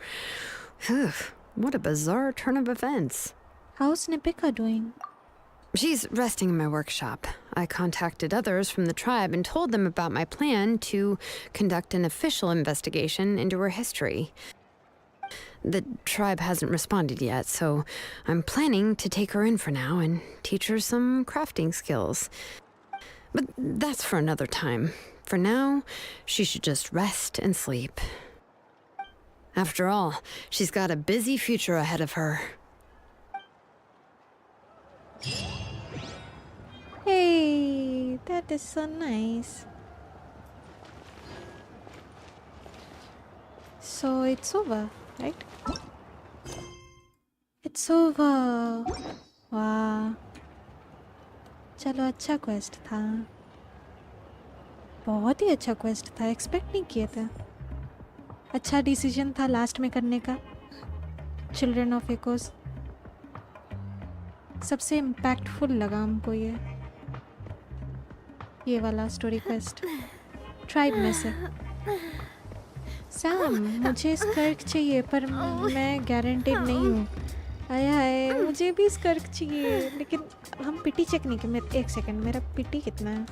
Phew, what a bizarre turn of events. How's Nipika doing? She's resting in my workshop. I contacted others from the tribe and told them about my plan to conduct an official investigation into her history. The tribe hasn't responded yet, so I'm planning to take her in for now and teach her some crafting skills. But that's for another time. For now, she should just rest and sleep. After all, she's got a busy future ahead of her. Hey, that is so nice. So it's over, right? It's over. वाह, चलो अच्छा quest था, बहुत ही अच्छा quest था, expect नहीं किया था। अच्छा डिसीजन था लास्ट में करने का। चिल्ड्रन ऑफ एकोस सबसे इम्पैक्टफुल लगा हमको ये वाला स्टोरी क्वेस्ट ट्राइब में से। सैम, मुझे स्कर्क चाहिए पर मैं गारंटेड नहीं हूँ। आया है, मुझे भी स्कर्क चाहिए, लेकिन हम पिटी चेक नहीं कि मेरे एक सेकंड, मेरा पिटी कितना है?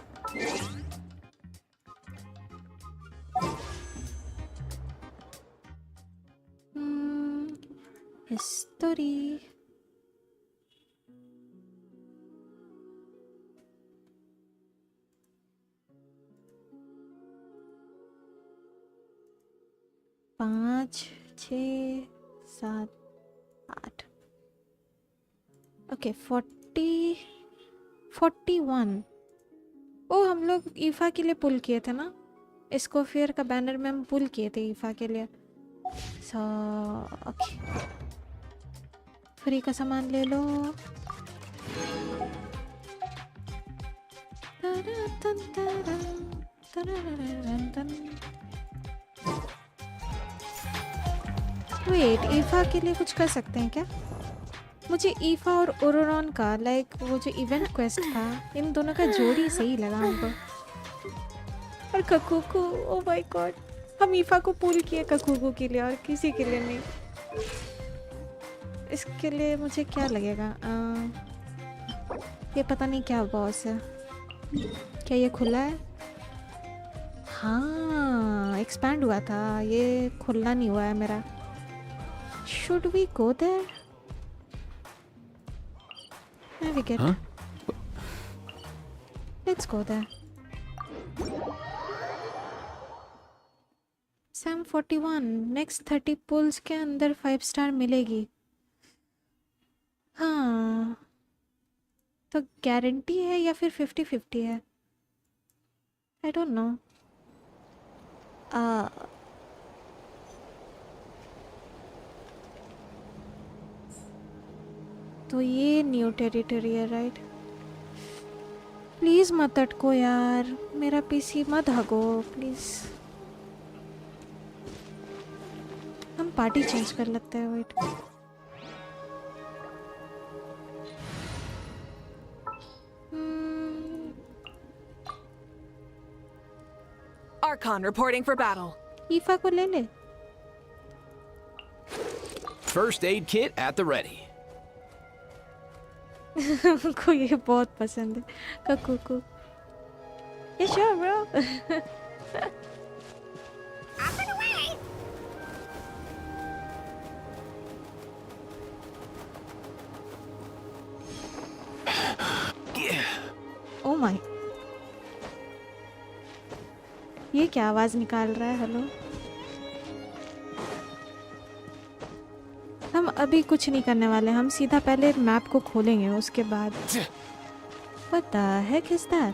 हिस्टोरी पाँच, 6, 7, 8। ओके 41। ओ, हम लोग ईफा के लिए पुल किए थे ना, इसको फिर का बैनर में हम पुल किए थे ईफा के लिए। सो ओके, फ्री का सामान ले लो। वेट, ईफा के लिए कुछ कर सकते हैं क्या? मुझे ईफा और ओरोरॉन का वो जो इवेंट क्वेस्ट था, इन दोनों का जोड़ी सही लगा हमको। और ककूकू, ओ माय गॉड, हम ईफा को पुल किए ककूकू के लिए और किसी के लिए नहीं। इसके लिए मुझे क्या लगेगा? ये पता नहीं क्या बॉस है। क्या ये खुला है? हाँ, एक्सपैंड हुआ था, ये खुलना नहीं हुआ है मेरा। Should we go there? Navigate. Huh? Let's go there. Sam 41, next 30 pulls के अंदर 5 स्टार मिलेगी। हाँ, तो गारंटी है या फिर 50-50 है? I don't know. तो ये न्यू टेरिटरी है, राइट? प्लीज़ मत अटको यार, मेरा पीसी मत हगो प्लीज़। हम पार्टी चेंज कर लेते हैं, wait. Archon reporting for battle. ईफा को ले ले। First aid kit at the ready. को ये बहुत पसंद है, ककूकू। Yeah, sure, bro. Off and away! Oh my. ये क्या आवाज निकाल रहा है? हेलो, हम अभी कुछ नहीं करने वाले, हम सीधा पहले मैप को खोलेंगे, उसके बाद। What the heck is that?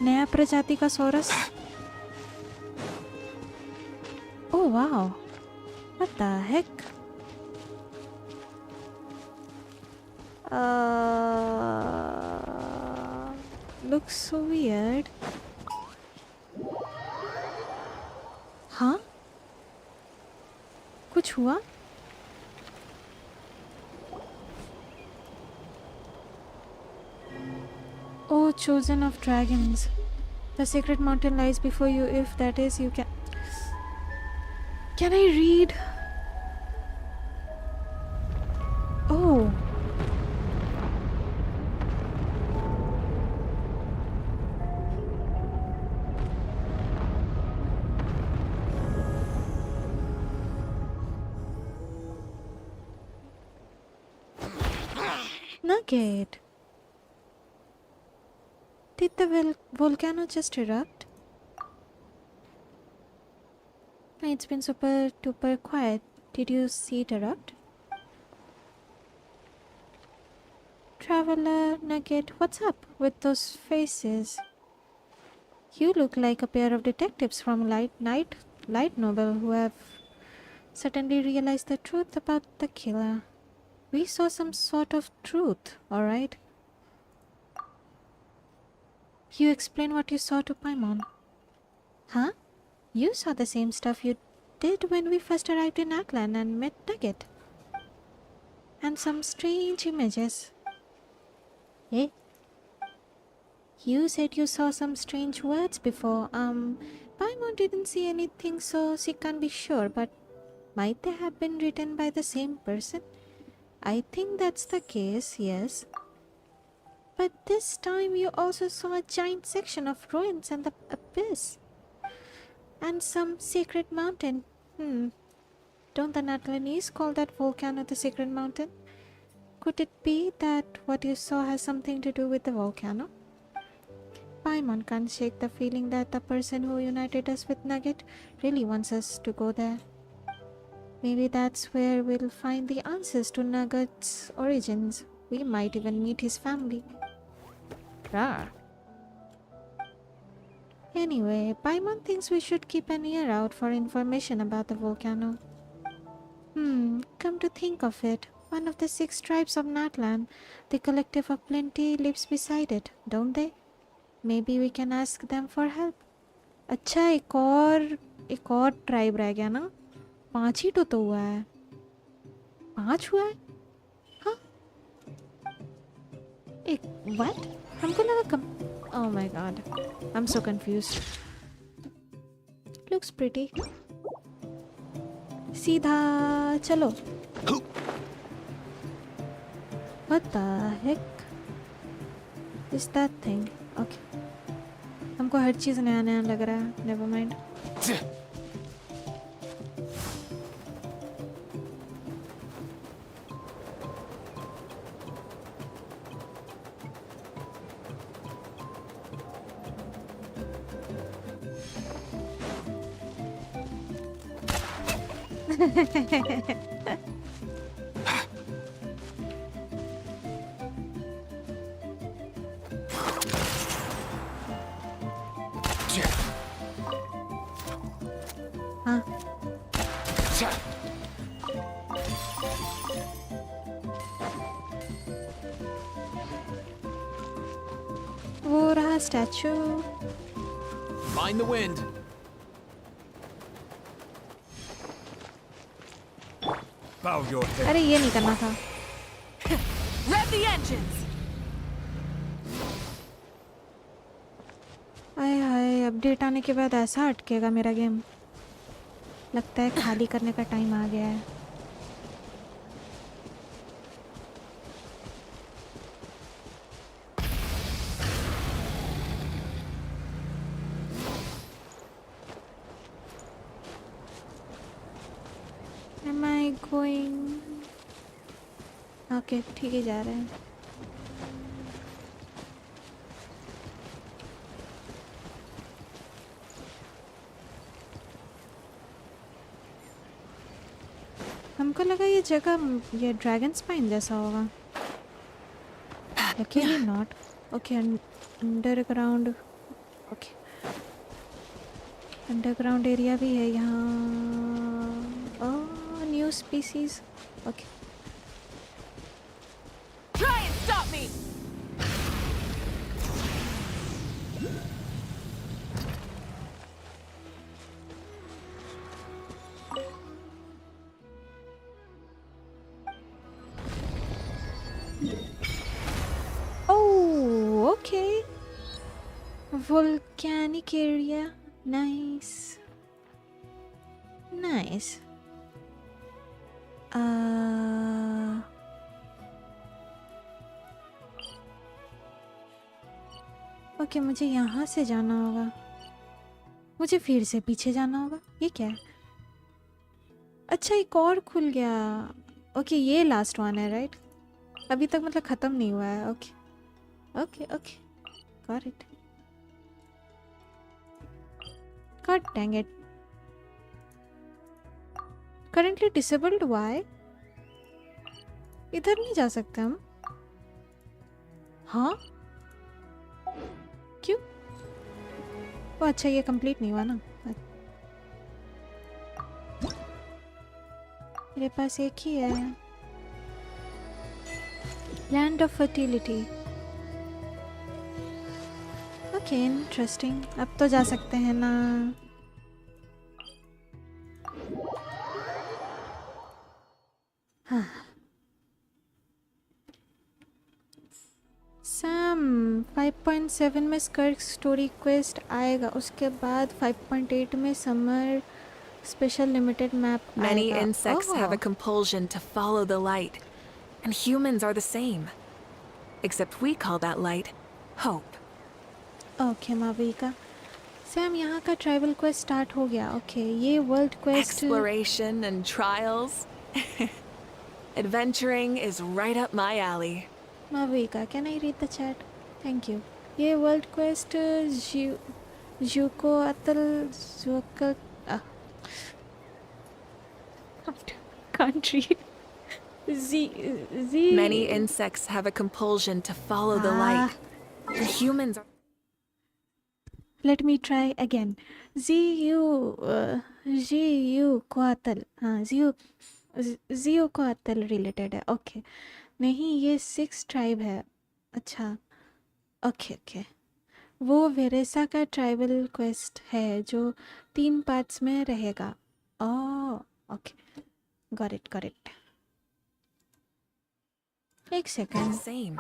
नया प्रजाति का source. Oh wow. What the heck? Looks so weird. हाँ? कुछ हुआ? Oh, chosen of dragons. The sacred mountain lies before you. If that is, you can. Can I read? Oh. Nugget. Did the volcano just erupt? It's been super duper quiet. Did you see it erupt? Traveler, Nugget, what's up with those faces? You look like a pair of detectives from light novel who have suddenly realized the truth about the killer. We saw some sort of truth, alright? You explain what you saw to Paimon. Huh? You saw the same stuff you did when we first arrived in Natlan and met Nugget. And some strange images. Eh? You said you saw some strange words before. Paimon didn't see anything, so she can't be sure, but might they have been written by the same person? I think that's the case, yes. But this time you also saw a giant section of ruins and the abyss. And some sacred mountain. Don't the Natlanese call that volcano the sacred mountain? Could it be that what you saw has something to do with the volcano? Paimon can't shake the feeling that the person who united us with Nugget really wants us to go there. Maybe that's where we'll find the answers to Nugget's origins. We might even meet his family. Rawr. Anyway, Paimon thinks we should keep an ear out for information about the volcano. Come to think of it, one of the 6 tribes of Natlan, the Collective of Plenty, lives beside it, don't they? Maybe we can ask them for help. अच्छा एक और tribe रह गया ना? 5 ही तो हुआ है. 5 हुआ है? हाँ? एक what? हमको लगा कम. Oh my god, I'm so confused. Looks pretty. सीधा चलो. What the heck is that thing? Okay. हमको हर चीज नया नया लग रहा है. Never mind. हाँ. वो रहा statue. Mind the wind. Bow your head. अरे ये नहीं करना था. Rev the engines! आए हाय, अपडेट आने के बाद ऐसा अटकेगा मेरा गेम. लगता है खाली करने का टाइम आ गया है. Am I going? Okay, ठीक ही जा रहे हैं. हमको लगा ये जगह ये ड्रैगन स्पाइन जैसा होगा. Luckily not. Okay, underground. Okay, underground area भी है यहाँ. New species. Okay. Try it! volcanic area. Nice. Nice. Okay, मुझे यहाँ से जाना होगा, मुझे फिर से पीछे जाना होगा। ये क्या है? अच्छा, एक और खुल गया। ओके, ये लास्ट वन है राइट? अभी तक मतलब ख़त्म नहीं हुआ है। Okay okay okay, got it. God dang it, currently disabled. Why? इधर नहीं जा सकते हम? हाँ, क्यों? ओ अच्छा, ये कंप्लीट नहीं हुआ ना। मेरे पास एक ही है, land of fertility. Okay, interesting. अब तो जा सकते हैं ना? हाँ। सैम 5.7 में स्कर्ट स्टोरी क्वेस्ट आएगा, उसके बाद 5.8 में summer special limited map Many आएगा। insects have a compulsion to follow the light, and humans are the same. Except we call that light hope. Okay Mavika, Sam यहाँ का ट्राइबल क्वेस्ट स्टार्ट हो गया। Okay, ये world quest. Exploration and trials. Adventuring is right up my alley. Mavika, can I read the chat? Thank you. ये world quest जुको अतल जुकल country. Z. Many insects have a compulsion to follow the light. And humans are. Let me try again. Ziu Koatal. हाँ, Ziu Koatal related है। Okay, नहीं ये 6 tribe है। अच्छा, ओके ओके, वो वेरेसा का ट्राइबल क्वेस्ट है जो 3 पार्ट्स में रहेगा। Oh okay, got it. एक second. Same.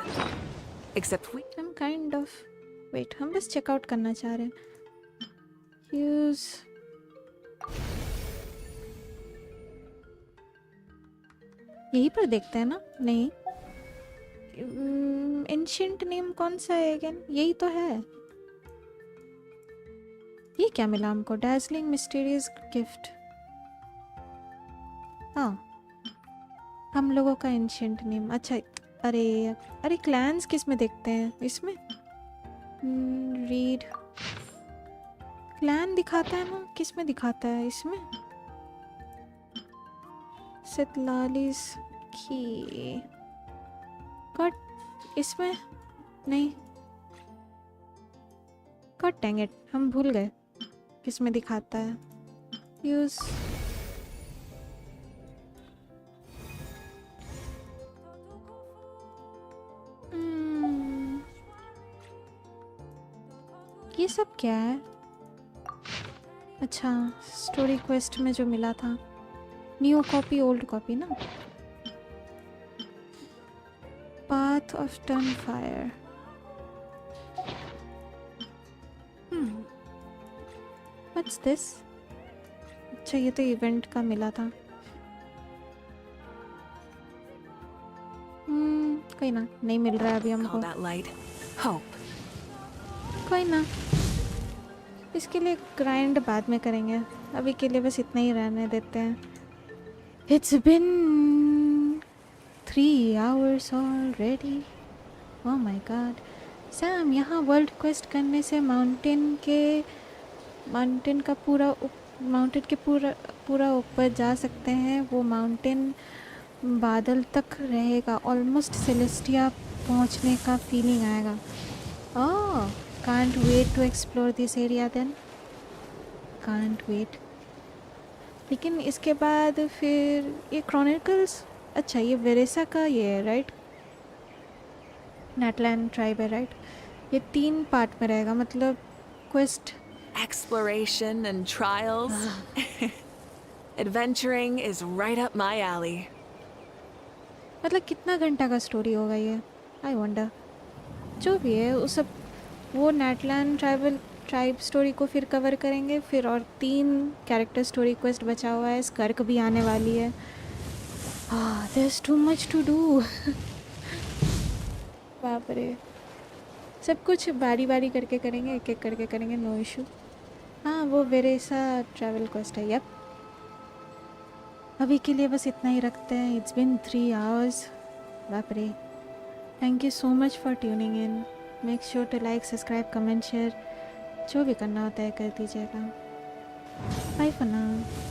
Except we. I'm kind of. Wait, हम बस चेकआउट करना चाह रहे हैं। यूज यहीं पर देखते हैं ना? नहीं, एंशिएंट नेम कौन सा है अगेन? यही तो है। ये क्या मिला हमको? Dazzling mysterious gift. हाँ, हम लोगों का एंशिएंट नेम। अच्छा, अरे क्लैंस किस में देखते हैं? इसमें रीड क्लैन दिखाता है ना? किस में दिखाता है? इसमें सितलालिस की कट, इसमें नहीं। कट डैंग इट, हम भूल गए किस में दिखाता है। यूज ये सब क्या है? अच्छा, स्टोरी क्वेस्ट में जो मिला था, न्यू कॉपी ओल्ड कॉपी ना। Path of turn fire. What's this? अच्छा, ये तो इवेंट का मिला था। कोई ना, नहीं मिल रहा है अभी हमको। Call that light hope. कोई ना, इसके लिए ग्राइंड बाद में करेंगे, अभी के लिए बस इतना ही रहने देते हैं। It's been 3 hours already. Oh my God. Sam, यहाँ वर्ल्ड क्वेस्ट करने से माउंटेन के पूरा ऊपर जा सकते हैं। वो माउंटेन बादल तक रहेगा। ऑलमोस्ट सेलेस्टिया पहुँचने का फीलिंग आएगा। ओह, can't wait to explore this area then. Can't wait. लेकिन इसके बाद फिर ये क्रॉनिकल्स। अच्छा, ये वेरेसा का ये है राइट? नेटलैन ट्राइब है राइट? ये 3 पार्ट में रहेगा, मतलब quest. Exploration and trials. Adventuring is right up my alley. मतलब कितना घंटा का स्टोरी होगा ये? I wonder. जो भी है, उस सब वो नेटलैंड ट्राइब स्टोरी को फिर कवर करेंगे, फिर और 3 कैरेक्टर स्टोरी क्वेस्ट बचा हुआ है, स्कर्क भी आने वाली है। There is too much to do. बाप रे, सब कुछ बारी बारी करके करेंगे, एक एक करके करेंगे, नो इशू। हाँ, वो वेरेसा ट्रैवल क्वेस्ट है। यप, अभी के लिए बस इतना ही रखते हैं। It's been 3 hours. बाप रे, thank you so much for tuning in. Make sure to like, subscribe, comment, share, जो भी करना होता है कर दीजिएगा। Bye for now.